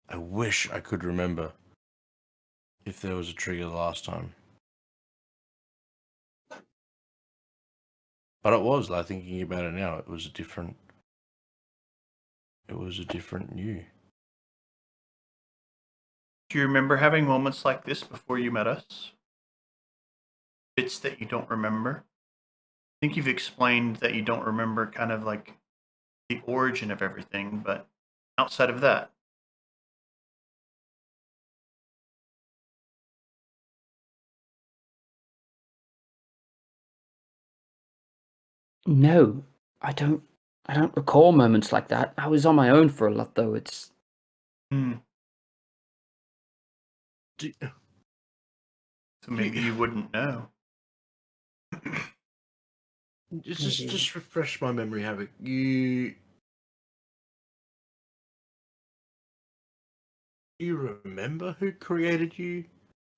I wish I could remember if there was a trigger the last time. But it was, like thinking about it now, it was a different you. Do you remember having moments like this before you met us? Bits that you don't remember? I think you've explained that you don't remember kind of like the origin of everything, but outside of that. No, I don't recall moments like that. I was on my own for a lot though. It's So maybe you wouldn't know. Just refresh my memory, Havoc. You remember who created you,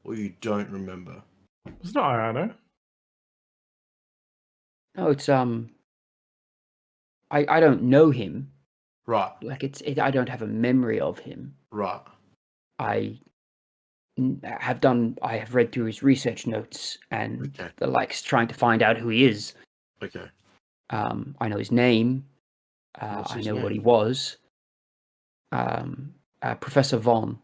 or you don't remember? It's not Ayano. no, it's I don't know him. Right. Like I don't have a memory of him. Right. I have read through his research notes and Okay. the likes, trying to find out who he is. Okay. I know his name. What's I his know what he name? was. Professor Vaughn.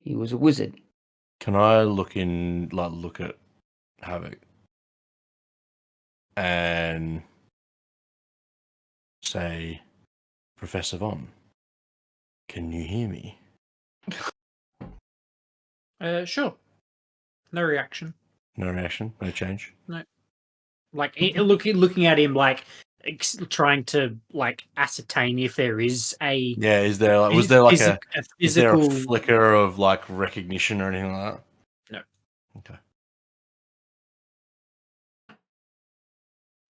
He was a wizard. Can I look at Havoc and say, Professor Von, can you hear me? Sure. No reaction. No reaction, no change. Like looking at him, like trying to like ascertain if there is a Yeah, is there like was there like a is there physical a flicker of like recognition or anything like that? No. Okay.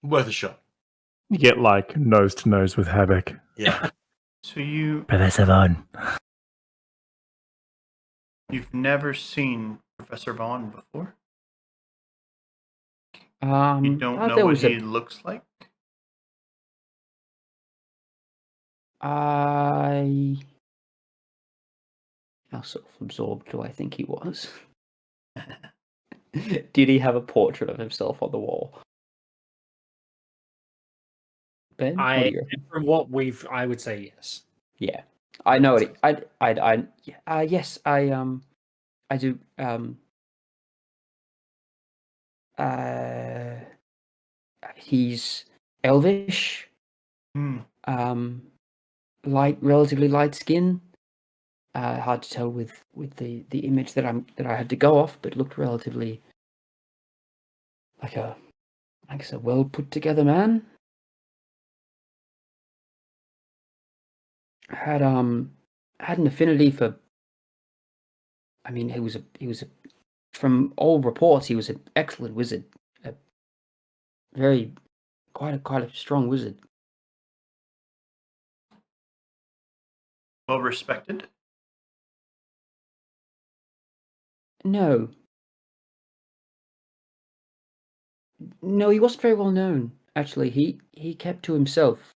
Worth a shot. You get like nose to nose with Havoc. Yeah. So Professor Vaughn. you've never seen Professor Vaughn before? You don't know there what was he looks like? How self-absorbed do I think he was? Did he have a portrait of himself on the wall? Ben, what do you reckon? From what I would say yes. Yeah, I know it. Yes, I do. He's elvish. Hmm. Relatively light skin. Hard to tell with the image that I had to go off, but looked relatively like a well put together man. Had an affinity for. I mean, he was a from all reports he was an excellent wizard, a very quite a strong wizard. Well respected. No, he wasn't very well known. Actually, he kept to himself.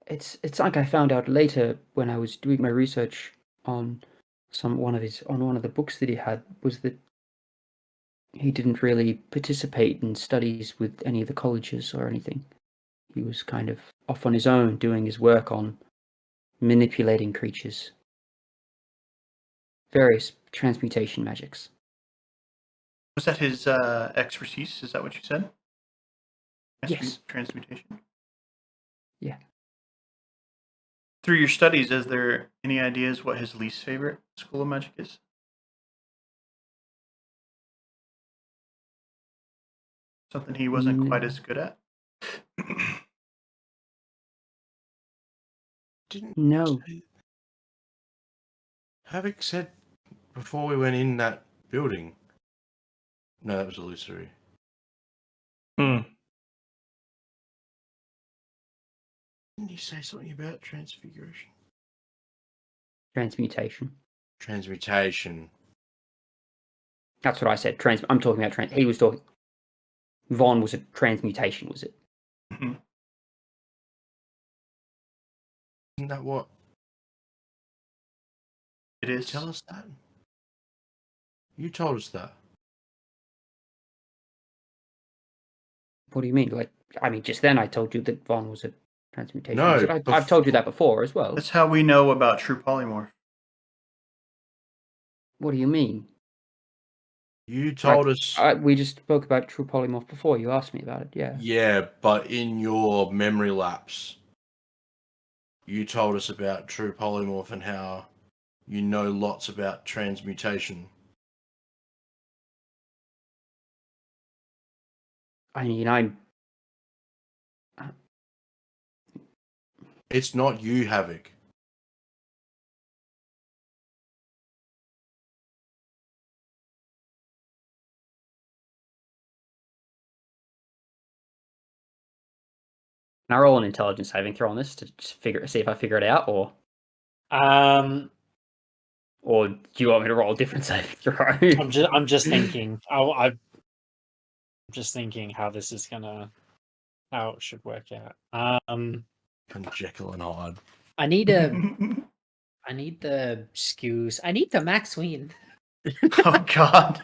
It's like I found out later when I was doing my research on one of the books that he had, was that he didn't really participate in studies with any of the colleges or anything. He was kind of off on his own doing his work on manipulating creatures. Various transmutation magics. Was that his expertise? Is that what you said? Yes. Transmutation? Yeah. Through your studies, is there any ideas what his least favorite school of magic is? Something he wasn't quite as good at? No. Havoc said before we went in that building. No, that was illusory. Hmm. Didn't you say something about transfiguration? Transmutation. Transmutation. That's what I said. I'm talking about he was talking. Vaughn was a transmutation, was it? Mhm. Isn't that what? It is. Tell us that. You told us that. What do you mean? Like, I mean, just then I told you that Vaughn was a transmutation. No, was it? I've told you that before as well. That's how we know about true polymorph. What do you mean? You told us. We just spoke about true polymorph before. You asked me about it. Yeah. Yeah, but in your memory lapse, you told us about true polymorph and how you know lots about transmutation. I mean, It's not you, Havoc. Can I roll an intelligence saving throw on this to just see if I figure it out, or do you want me to roll a different saving throw? I'm just thinking. I'm just thinking how this is how it should work out. And Jekyll and Hyde. I need the skills. I need the max win. Oh God.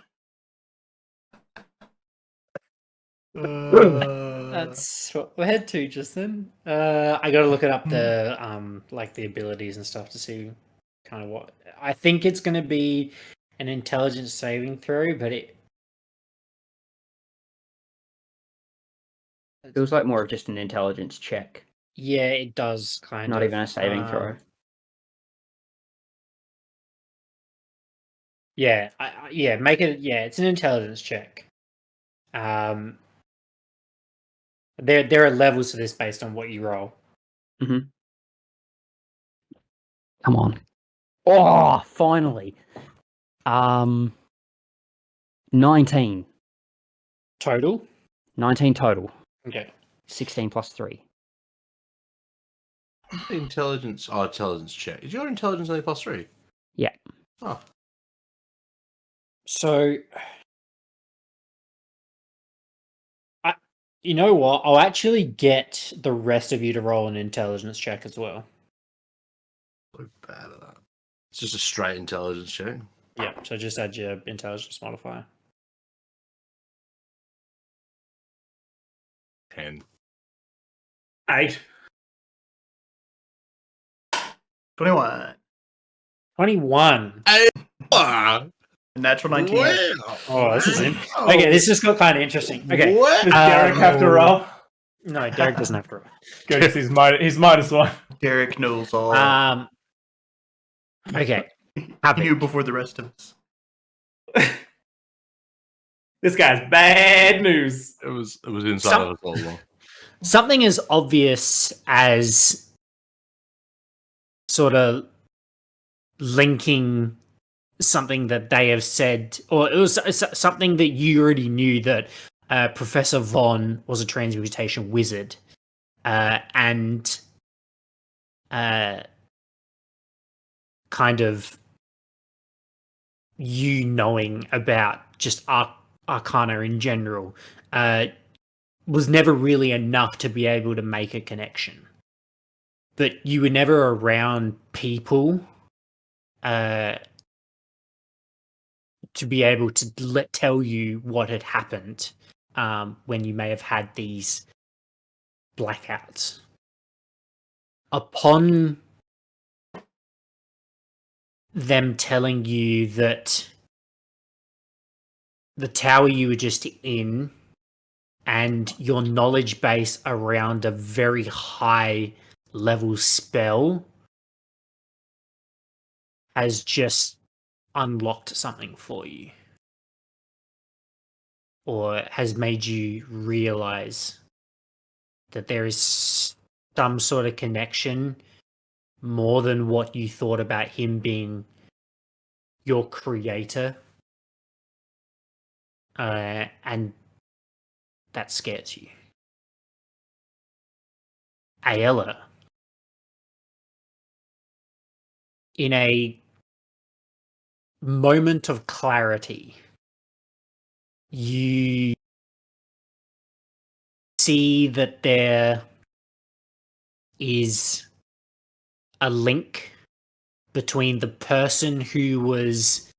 That's what we had to just then. I got to look it up the like the abilities and stuff to see kind of what I think it's going to be an intelligence saving throw, but it feels like more of just an intelligence check. Yeah, it does kind of. Not even a saving throw. Yeah, make it. Yeah, it's an intelligence check. There are levels to this based on what you roll. Mm-hmm. Come on. Oh, finally. 19. Total? 19 total. Okay. 16 plus 3. Intelligence check. Is your intelligence only plus 3? Yeah. Oh. So, You know what? I'll actually get the rest of you to roll an intelligence check as well. So bad at that. It's just a straight intelligence check. Yeah, so just add your intelligence modifier. 10. 8. 21. 21. Ah, Natural 19. wow. Oh, this is okay. This just got kind of interesting. Okay, Does Derek have to roll? no, Derek doesn't have to roll. Good, 'cause he's minus 1. Derek knows all. Okay, He Havoc. knew before the rest of us. This guy's bad news. It was inside of us all along. Something as obvious as sort of linking something that they have said, or it was something that you already knew, that Professor Von was a transmutation wizard, and kind of you knowing about just Arcana in general was never really enough to be able to make a connection. But you were never around people to be able to tell you what had happened when you may have had these blackouts. Upon them telling you that the tower you were just in and your knowledge base around a very high level spell has just unlocked something for you, or has made you realize that there is some sort of connection more than what you thought about him being your creator, and that scares you. Aella, in a moment of clarity, you see that there is a link between the person who was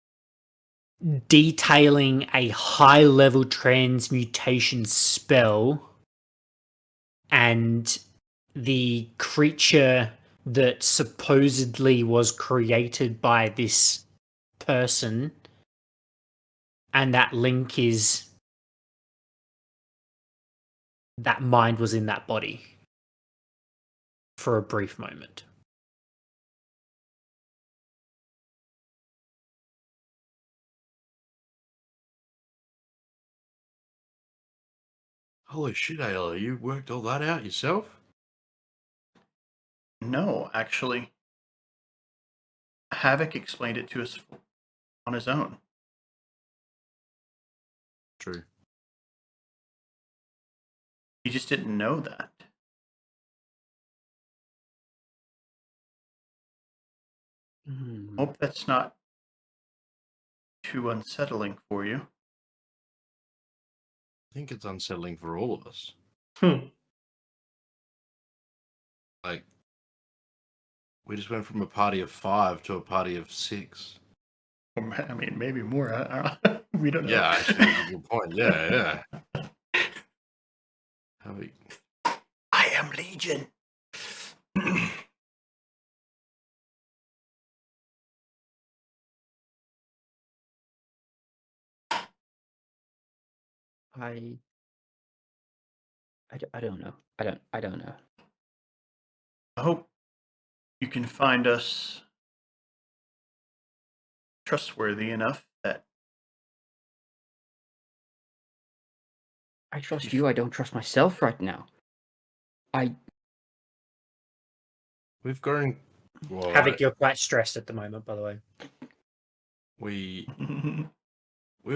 detailing a high-level transmutation spell and the creature that supposedly was created by this person, and that link is that mind was in that body for a brief moment. Holy shit, Ayla, you worked all that out yourself? No, actually. Havoc explained it to us on his own. True. He just didn't know that. Hope that's not too unsettling for you. I think it's unsettling for all of us. Like, we just went from a party of 5 to a party of 6. I mean, maybe more. We don't know. Yeah, actually, that's a good point. Yeah. I am Legion. I don't know. I don't know. I hope you can find us trustworthy enough that I trust you. I don't trust myself right now. We've grown. Well, Havoc, you're quite stressed at the moment, by the way. We've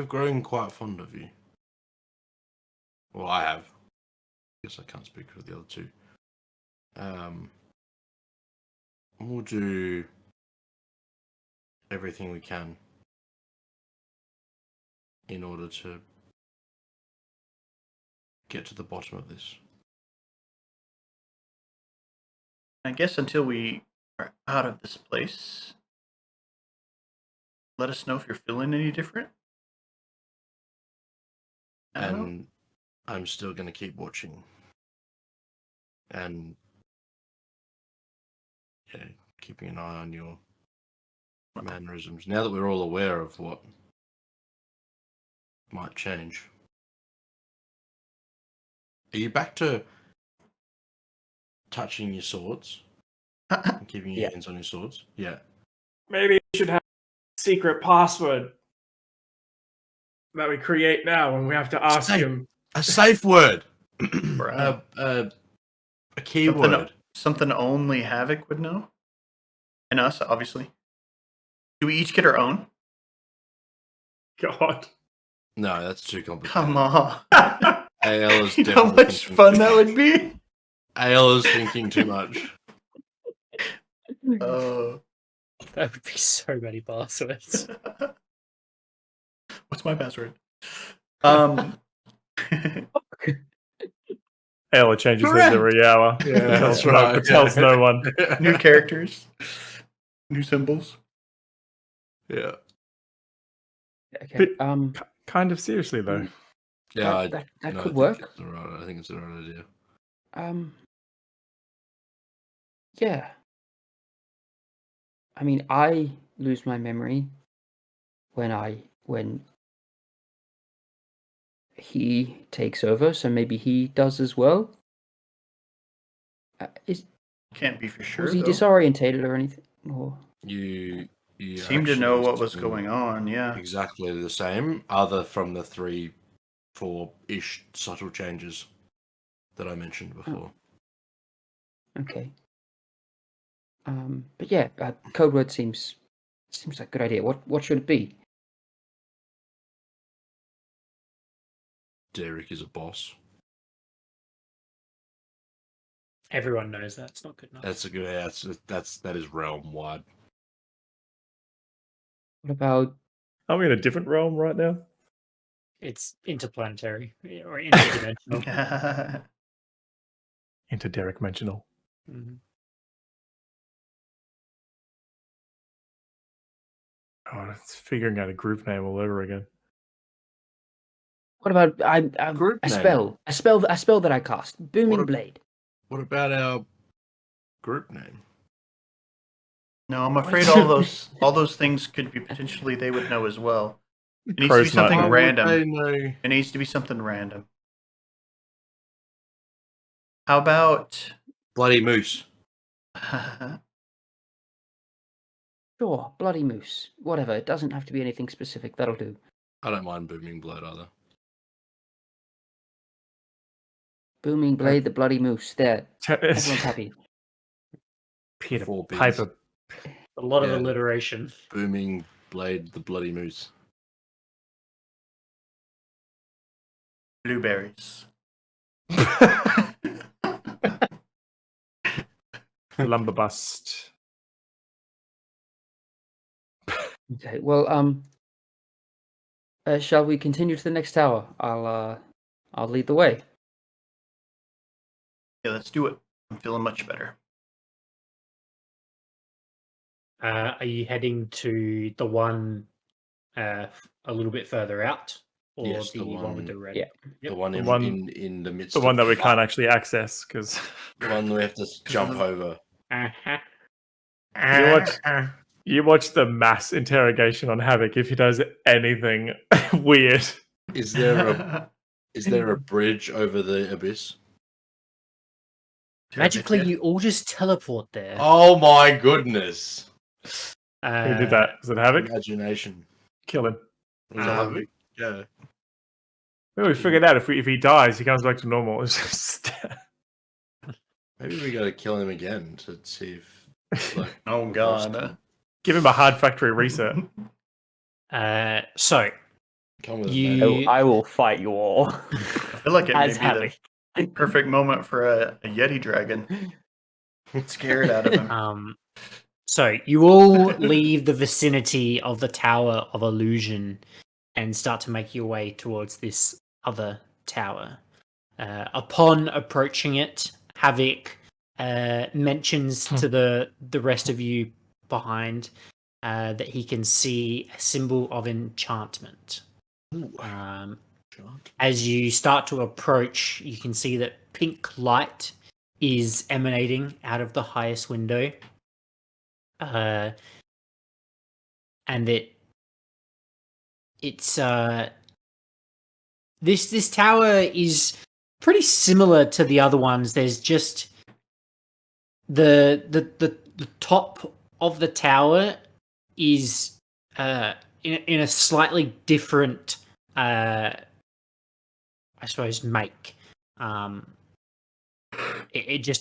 grown quite fond of you. Well, I have. Guess I can't speak for the other two. We'll do everything we can in order to get to the bottom of this. I guess until we are out of this place, let us know if you're feeling any different. I don't know. And I'm still going to keep watching. And yeah, keeping an eye on your mannerisms. Now that we're all aware of what might change. Are you back to touching your swords and keeping your Yeah. hands on your swords? Yeah. Maybe you should have a secret password that we create now, and we have to ask Safe. him. A safe word. Right. A keyword. Something only Havoc would know. And us, obviously. Do we each get our own? God. No, that's too complicated. Come on. AL is You know definitely how much thinking fun too that much. would be? AL is thinking too much. Oh. That would be so many passwords. What's my password? Ella changes heads every hour. Yeah, tells that's no, right. but tells no one. New characters. New symbols. Yeah. Okay. But- Kind of seriously, though. Yeah, that no, could I think work. it's the right- I think it's the right idea. Yeah. I mean, I lose my memory when he takes over, so maybe he does as well. Can't be for sure. Was he though. disorientated or anything? Or You Seemed to know actually what was seem going on, yeah. exactly the same, other from the 3-4-ish subtle changes that I mentioned before. okay. But yeah, code word seems like a good idea. What should it be? Derek is a boss. Everyone knows that. It's not good enough. That's a good. That is realm wide. What about Are we in a different realm right now? It's interplanetary or interdimensional. Interdimensional. Mhm. Oh, it's figuring out a group name all over again. what about Group a name. spell a spell that I cast, Booming What a- Blade. What about our group name? No, I'm afraid all those things could be potentially they would know as well. It needs to be Crow's nut. something Why would random. they know? It needs to be something random. How about Bloody moose. Sure, Bloody Moose. Whatever. It doesn't have to be anything specific. That'll do. I don't mind booming blood either. Booming Blade, the Bloody Moose. There. Everyone's happy. Peter 4 Bs. Piper. A lot of Yeah. alliteration. Booming blade, the bloody moose. Blueberries. Lumberbust. Okay. Well, shall we continue to the next tower? I'll lead the way. Yeah, let's do it. I'm feeling much better. Are you heading to the one a little bit further out, or Yes, the the one with one- the red? Yeah. The one in, one- in the midst The one of that we can't actually access because The one we have to jump over. you watch the mass interrogation on Havoc if he does anything weird. Is there a bridge over the abyss? Magically, you all just teleport there. Oh my goodness. Who did that? Is it Havoc? Imagination. Kill him. Was that Havoc? Yeah. Well, we figured out if he dies, he comes back to normal. It's just Maybe we gotta kill him again to see if like Oh god. give him a hard factory reset. So come with You- I will fight you all. I feel like it As may be the perfect moment for a Yeti dragon. Scared out of him. So you all leave the vicinity of the Tower of Illusion and start to make your way towards this other tower. Upon approaching it, Havoc mentions to the rest of you behind that he can see a symbol of enchantment. As you start to approach, you can see that pink light is emanating out of the highest window, and it's this tower is pretty similar to the other ones. There's just the top of the tower is in a slightly different I suppose make. It just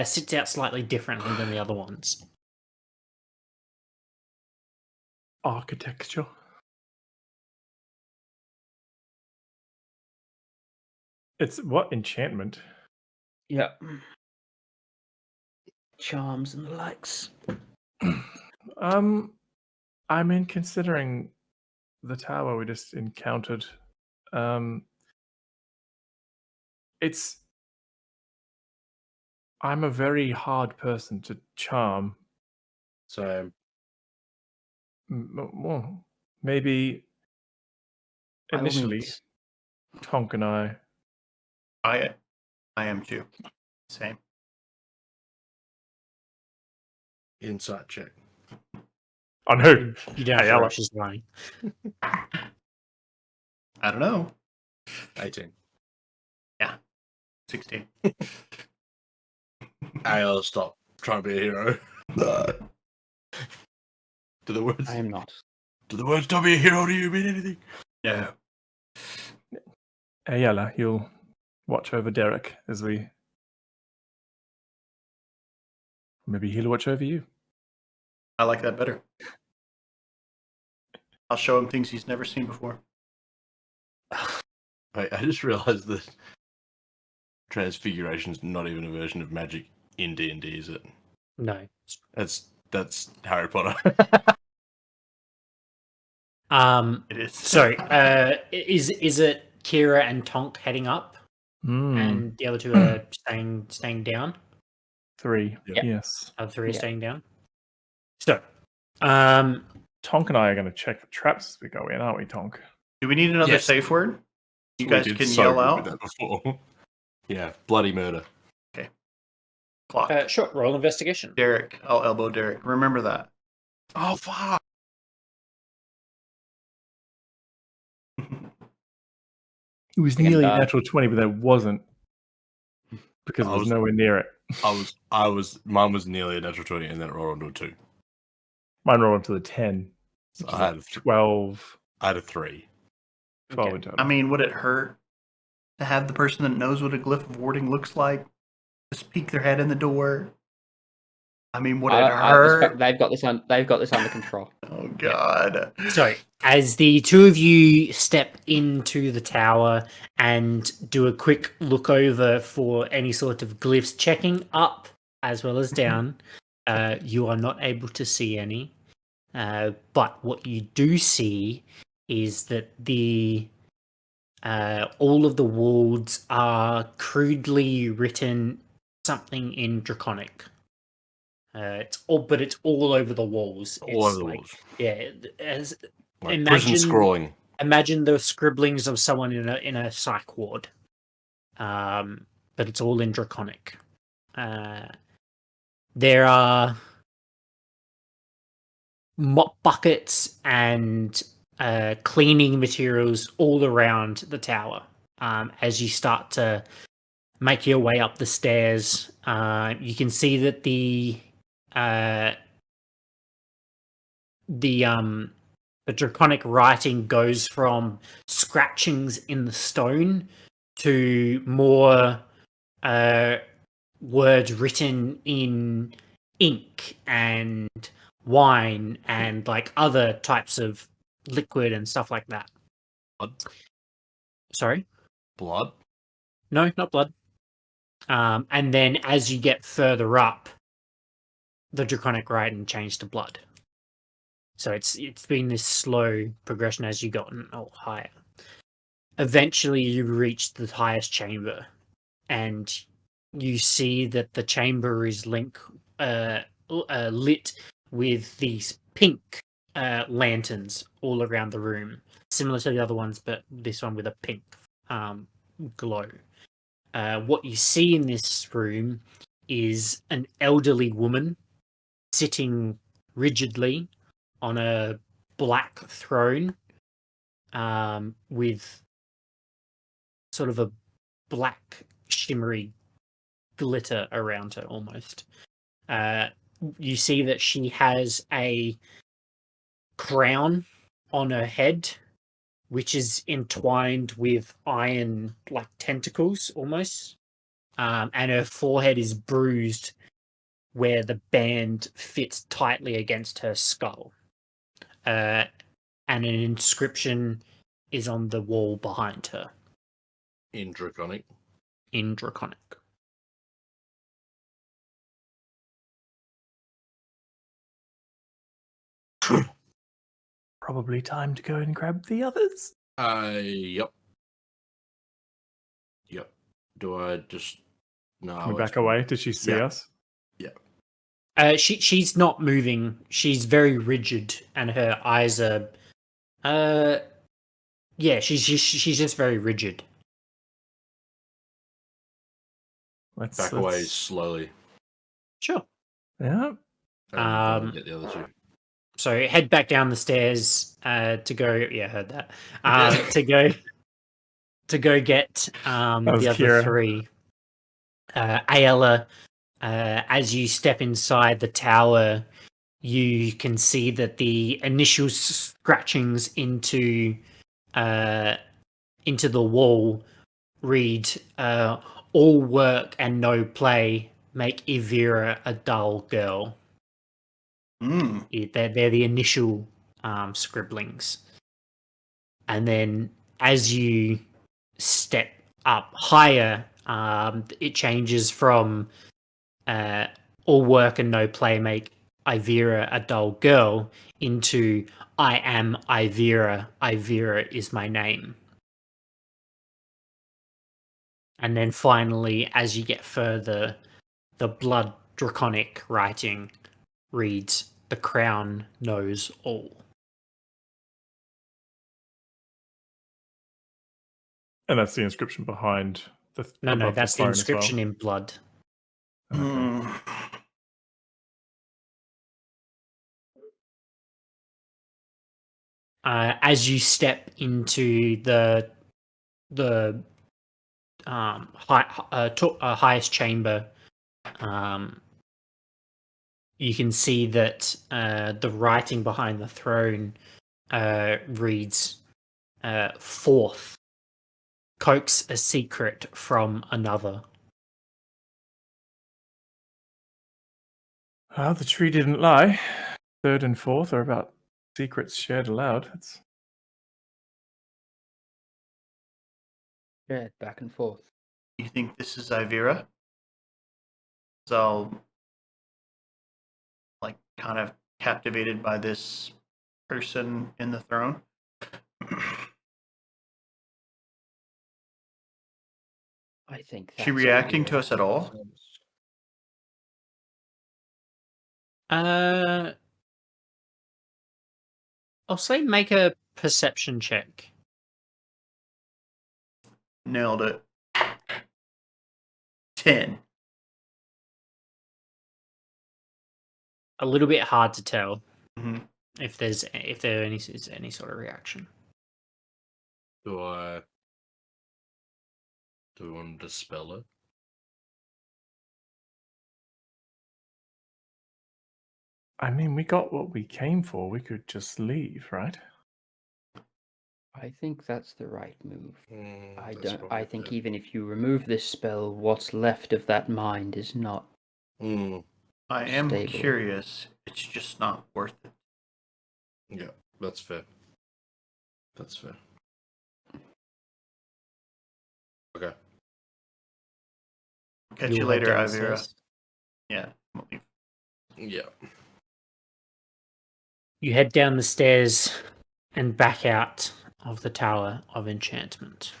sits out slightly differently than the other ones. Architecture. It's what enchantment? Yeah. Charms and the likes. I mean, considering the tower we just encountered, it's. I'm a very hard person to charm. So Well, maybe By all initially, means. Tonk and I. I am too. Same. insight check. On who? You don't have to Ayala. rush his running. I don't know. 18. 16. I'll stop trying to be a hero. Do the words? I am not. Do the words "don't be a hero" to you mean anything? No. Ayala, you'll watch over Derek as we. Maybe he'll watch over you. I like that better. I'll show him things he's never seen before. I just realised that Transfiguration's not even a version of magic in D&D, is it? No. That's Harry Potter. It is. Sorry. Is it Kira and Tonk heading up, and the other two are staying down? 3. Yeah. Yes. Other three are Yeah. staying down. So, Tonk and I are going to check for traps as we go in, aren't we, Tonk? Do we need another Yes. safe word? You We guys did can so yell good out. with that before. Yeah, bloody murder. Clock. sure. Roll investigation. Derek. I'll elbow Derek. Remember that. Oh fuck! It was Again, nearly a bad. natural 20, but there wasn't because it I was was- nowhere near it. Mine was nearly a natural 20 and then it rolled onto a 2. Mine rolled into the 10. So I had a 12. I had a 3. 12 Okay. in total. I mean, would it hurt to have the person that knows what a glyph of warding looks like just peek their head in the door? I mean, would it I hurt? suspect they've got this under control. Oh God. So, as the two of you step into the tower and do a quick look over for any sort of glyphs, checking up as well as down, you are not able to see any. But what you do see is that all of the walls are crudely written something in Draconic. It's all over the walls. All It's over the like, walls. yeah, Like prison imagine- scrolling. imagine the scribblings of someone in a psych ward. But it's all in Draconic. There are mop buckets and cleaning materials all around the tower. As you start to make your way up the stairs, you can see that the Draconic writing goes from scratchings in the stone to more words written in ink and wine and like other types of liquid and stuff like that. Blood. Sorry? Blood. No, not blood. And then as you get further up, the Draconic writing changed to blood. So it's been this slow progression as you gotten higher. eventually you reach the highest chamber, and you see that the chamber is lit with these pink lanterns all around the room, similar to the other ones, but this one with a pink glow. What you see in this room is an elderly woman sitting rigidly on a black throne with sort of a black shimmery glitter around her almost. You see that she has a crown on her head, which is entwined with iron like tentacles almost. And her forehead is bruised where the band fits tightly against her skull. And an inscription is on the wall behind her. In Draconic. In Draconic. Probably time to go and grab the others. Yep. Yep. Do I just... No. Can we back away? Did she see us? She's not moving. She's very rigid, and her eyes are. Yeah, she's just very rigid. Let's back away slowly. Sure. Yeah. And get the other two. So head back down the stairs to go. Yeah, heard that. To go get the other Kira. three. Ayala. As you step inside the tower, you can see that the initial scratchings into the wall read, all work and no play make Evira a dull girl. They're the initial scribblings. And then as you step up higher, it changes from all work and no play make Ivira a dull girl into I am Ivira. Ivira is my name. And then finally, as you get further, the blood draconic writing reads, "The crown knows all." And that's the inscription behind the. No, that's the inscription in blood. Okay. As you step into the highest chamber, you can see that the writing behind the throne reads, "Fourth, coax a secret from another." Well, the tree didn't lie. Third and fourth are about secrets shared aloud. It's... Yeah, back and forth. You think this is Ivira? So, like, kind of captivated by this person in the throne. I think she reacting to us at all? I'll say make a perception check. Nailed it. 10. A little bit hard to tell if there is any sort of reaction. Do we want to dispel it? I mean, we got what we came for. We could just leave, right? I think that's the right move. I That's don't. I think probably even if you remove this spell, what's left of that mind is not. I am stable. curious. It's just not worth it. Yeah, that's fair. That's fair. Okay. Catch you later, Ivira. Yeah. Yeah. You head down the stairs and back out of the Tower of Enchantment.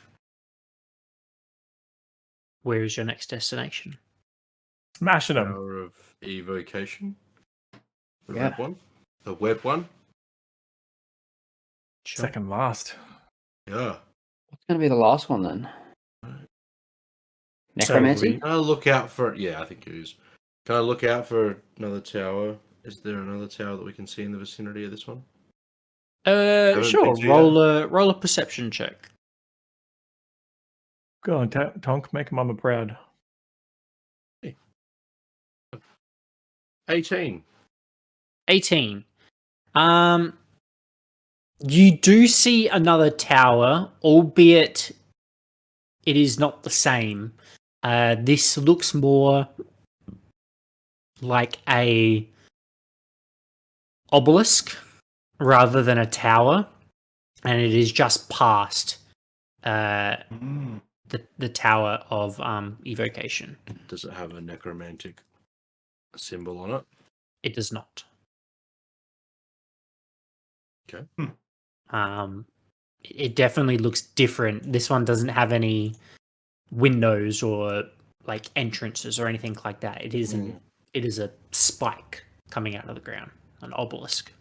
Where is your next destination? Smashing them. Power of Evocation. The Yeah. red one. The web one. Sure. Second last. Yeah. What's going to be the last one then? Necromancy? Can I look out for it? Yeah, I think it is. Can I look out for another tower? Is there another tower that we can see in the vicinity of this one? Haven't Sure. been to Roll a perception check. Go on, Tonk, make mama proud. 18. 18. You do see another tower, albeit it is not the same. This looks more like a obelisk rather than a tower, and it is just past Mm. the tower of evocation. Does it have a necromantic symbol on it? It does not. Okay. It definitely looks different. This one doesn't have any windows or like entrances or anything like that. It is it is a spike coming out of the ground, an obelisk.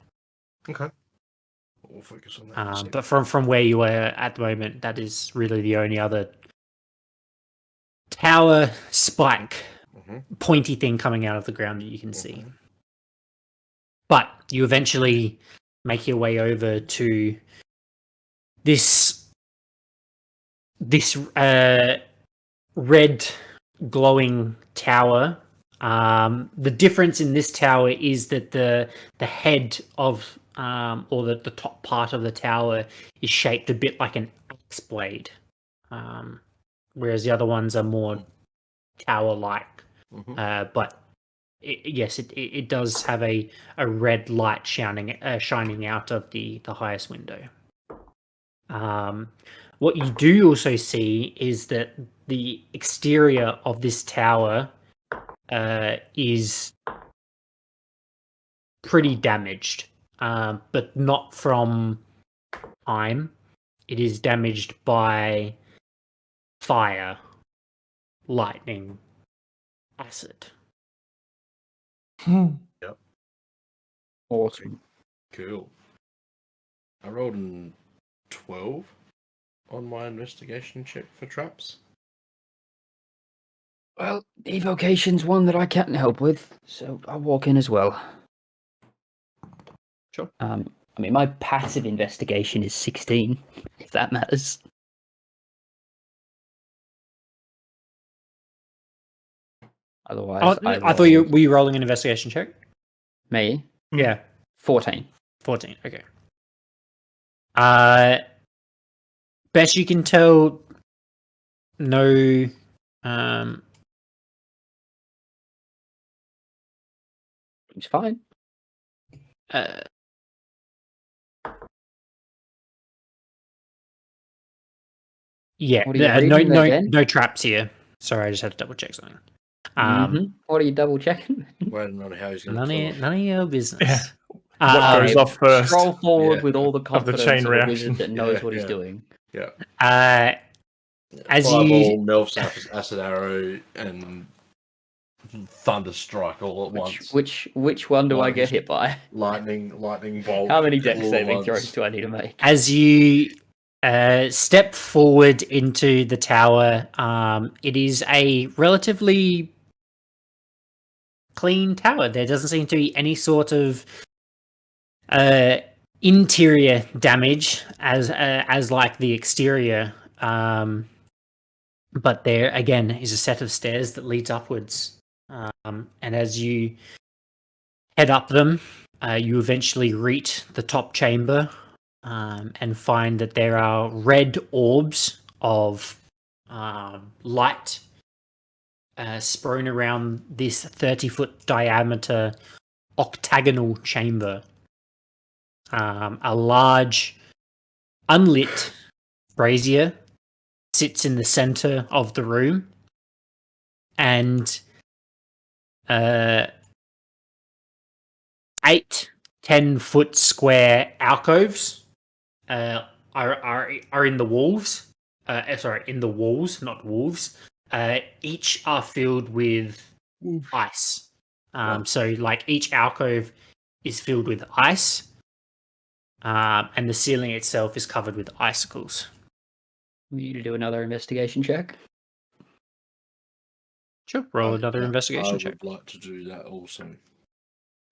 Okay. We'll focus on that. But from where you are at the moment, that is really the only other tower spike pointy thing coming out of the ground that you can see. But you eventually make your way over to this red glowing tower. The difference in this tower is that the head of or the top part of the tower is shaped a bit like an axe blade, whereas the other ones are more tower-like. But it does have a red light shining out of the highest window. What you do also see is that the exterior of this tower is pretty damaged, but not from time. It is damaged by fire, lightning, acid. Awesome. Cool. I rolled a 12 on my investigation check for traps. Well, evocation's one that I can't help with, so I'll walk in as well. Sure. I mean, my passive investigation is 16, if that matters. Otherwise, I thought were you rolling an investigation check? Me? Yeah. 14. 14, okay. Best you can tell, no It's fine. Yeah, What are you reading there, Ben? no traps here. Sorry, I just had to double check something. What are you double checking? Waiting on how he's going None of your business. Yeah. What goes off first? Scroll forward Yeah. with all the Of the confidence chain of a reaction. wizard that knows Yeah, what he's yeah. doing. Yeah. As Fireball, you Melf's acid arrow, and Thunderstrike all at once. Which one do I get hit by? lightning bolt. How many dex all at saving once. throws do I need to make? as you step forward into the tower, it is a relatively clean tower. There doesn't seem to be any sort of interior damage as like the exterior. But there again is a set of stairs that leads upwards, and as you head up them, you eventually reach the top chamber. And find that there are red orbs of light strewn around this 30-foot diameter octagonal chamber. A large, unlit brazier sits in the center of the room, and 8 10-foot square alcoves are in the wolves. Sorry, in the walls, not wolves. Each are filled with ice. So like each alcove is filled with ice, and the ceiling itself is covered with icicles. We need to do another investigation check. Sure, roll another investigation I check. would like to do that also.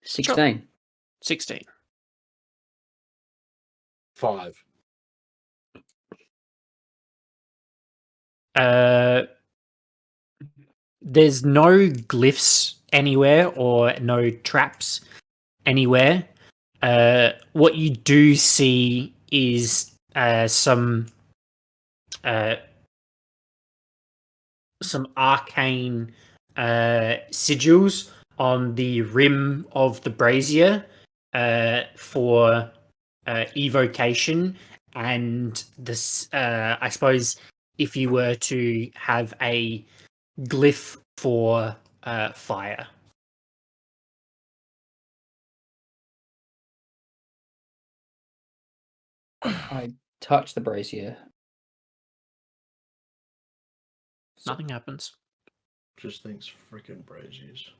16. 16. 5. There's no glyphs anywhere or no traps anywhere. What you do see is some arcane sigils on the rim of the brazier for evocation, and this I suppose if you were to have a glyph for fire. I touch the brazier. Nothing happens. Just thinks freaking braziers.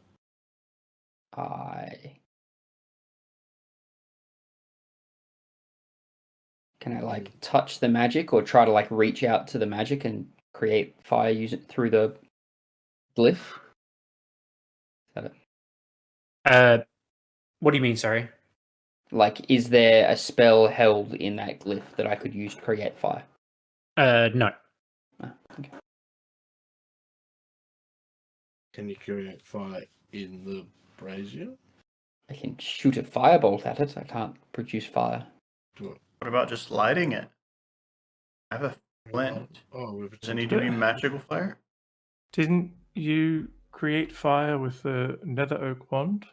Can I like touch the magic or try to like reach out to the magic and create fire using through the glyph? Is that it? What do you mean, sorry? Like, is there a spell held in that glyph that I could use to create fire? No. Oh, okay. Can you create fire in the brazier? I can shoot a firebolt at it. I can't produce fire. What about just lighting it? I have a flint. Oh, Does any do any magical fire? Didn't you create fire with the nether oak wand?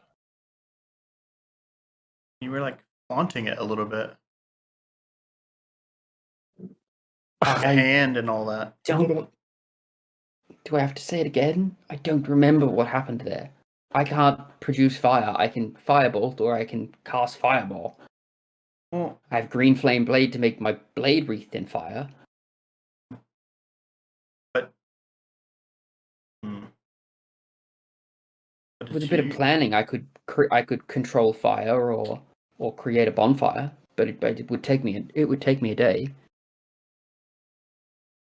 You were like flaunting it a little bit. I Hand and all that. don't. Do I have to say it again? I don't remember what happened there. I can't produce fire. I can firebolt or I can cast fireball. Well, I have green flame blade to make my blade wreathed in fire. but With a bit of planning, I could control fire or create a bonfire, but it would take me a day.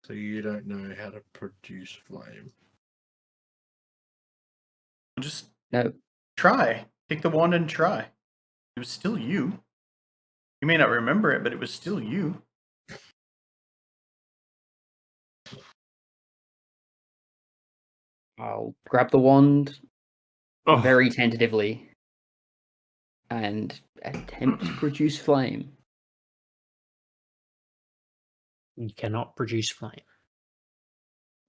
So you don't know how to produce flame. just No, try. Take the wand and try. It was still you. You may not remember it, but it was still you. I'll grab the wand Oh, very tentatively and attempt to produce flame. You cannot produce flame.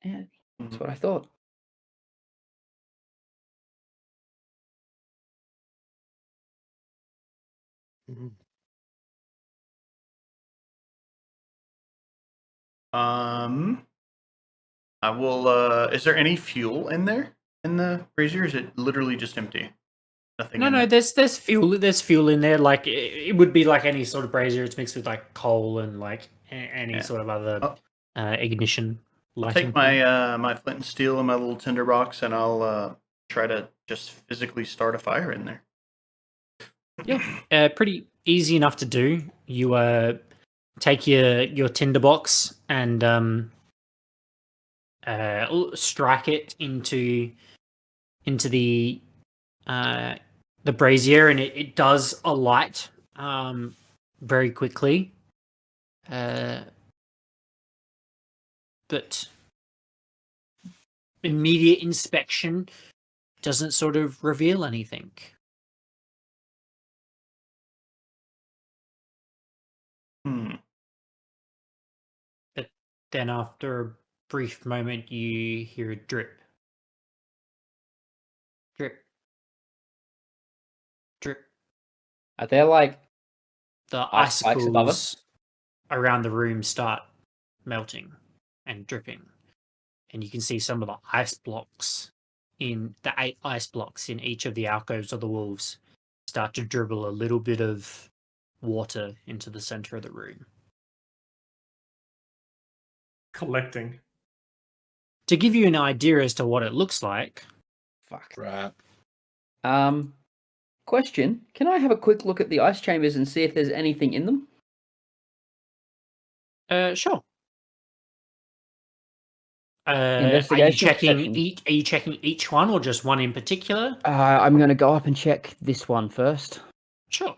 Yeah, that's what I thought. Mm-hmm. I will. Is there any fuel in there in the brazier? Or is it literally just empty? Nothing. No, in no. there? There's fuel. There's fuel in there. Like it would be like any sort of brazier. It's mixed with like coal and like any Yeah. sort of other Oh. ignition. I'll Lighting. take my my flint and steel and my little tinderbox, and I'll try to just physically start a fire in there. Yeah, pretty easy enough to do. You take your tinderbox and strike it into the brazier, and it does alight very quickly. But immediate inspection doesn't sort of reveal anything. But then after a brief moment, you hear a drip. Drip. Drip. Are there like The ice spikes above us? icicles around the room start melting and dripping. And you can see some of the ice blocks in the 8 ice blocks in each of the alcoves of the wolves start to dribble a little bit of water into the center of the room. collecting. To give you an idea as to what it looks like, Fuck. Right. Question: can I have a quick look at the ice chambers and see if there's anything in them? sure. Are you Investigation or checking perception? Are you checking each one or just one in particular? I'm going to go up and check this one first. Sure.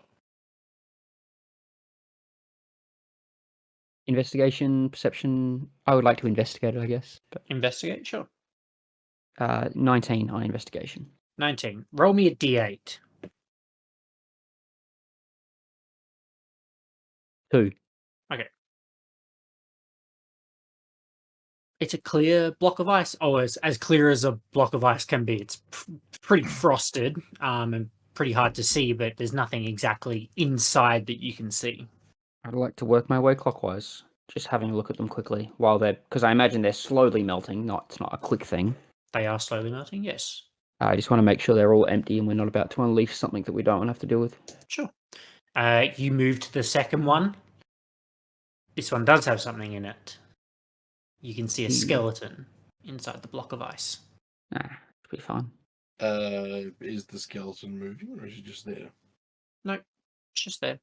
Investigation, perception. I would like to investigate it, I guess. But, Investigate. Sure. 19 on investigation. 19. Roll me a d8. 2. It's a clear block of ice. Oh, as clear as a block of ice can be. It's pretty frosted and pretty hard to see, but there's nothing exactly inside that you can see. I'd like to work my way clockwise. Just having a look at them quickly while they're, because I imagine they're slowly melting. It's not a quick thing. They are slowly melting. Yes. I just want to make sure they're all empty and we're not about to unleash something that we don't want to have to deal with. Sure. You move to the second one. This one does have something in it. You can see a skeleton inside the block of ice. Nah, it'll be fine. Is the skeleton moving, or is it just there? No, it's just there.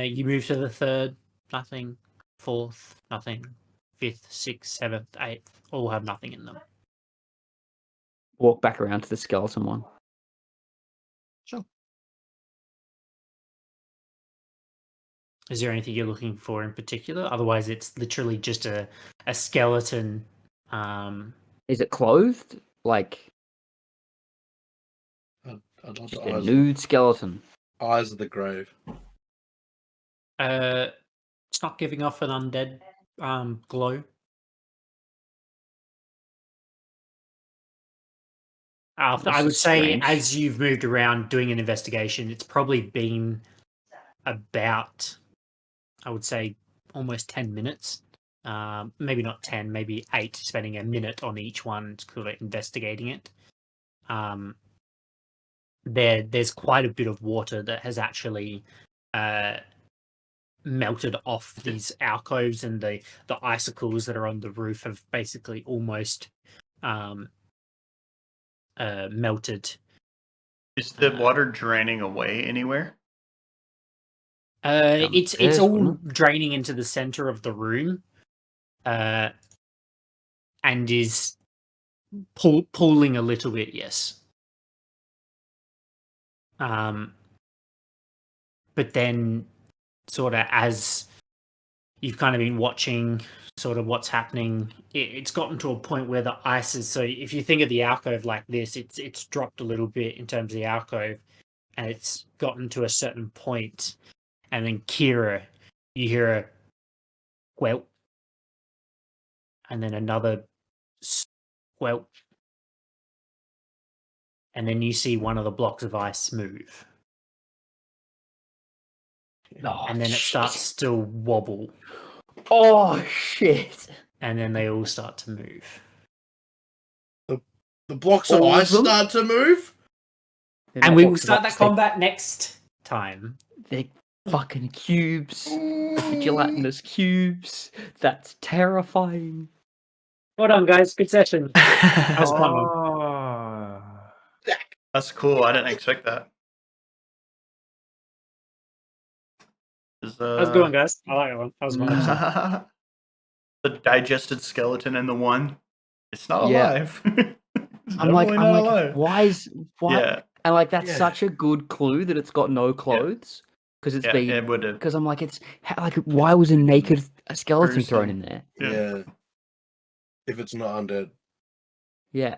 You move to the third, nothing. Fourth, nothing. Fifth, sixth, seventh, eighth, all have nothing in them. Walk back around to the skeleton one. Sure. Is there anything you're looking for in particular? Otherwise, it's literally just a skeleton. Is it clothed? Like I'd like just the a nude skeleton? eyes of the grave. It's not giving off an undead glow. I would say, Strange. as you've moved around doing an investigation, it's probably been about, I would say, almost 10 minutes. Maybe not 10, maybe 8, spending a minute on each one to call it investigating it. There's quite a bit of water that has actually melted off these alcoves, and the icicles that are on the roof have basically almost melted. Is the water draining away anywhere? It's all draining into the center of the room, and is pooling a little bit. Yes. But then, sort of as you've kind of been watching sort of what's happening, it's gotten to a point where the ice is, so if you think of the alcove like this, it's dropped a little bit in terms of the alcove, and it's gotten to a certain point, and then Kira, you hear a squelch, and then another squelch, and then you see one of the blocks of ice move. Oh, and then it starts to wobble, Oh shit! and then they all start to move. The blocks of All of ice them? start to move. They're And not we will blocks of start that ice, they're- combat next time. They're fucking cubes. They're gelatinous cubes. That's terrifying. Well done, guys. Good session. How's it going? Ah. That's cool. I didn't expect that. How's it going, guys? I like that one. That was one episode. The digested skeleton and the one. It's not Yeah. alive. It's I'm like, definitely not alive. why? Yeah, And like, that's Yeah. such a good clue that it's got no clothes because it's yeah, been. it would have. Because I'm like, why was a naked skeleton thrown Gruesome. in there? Yeah. If it's not undead. Yeah.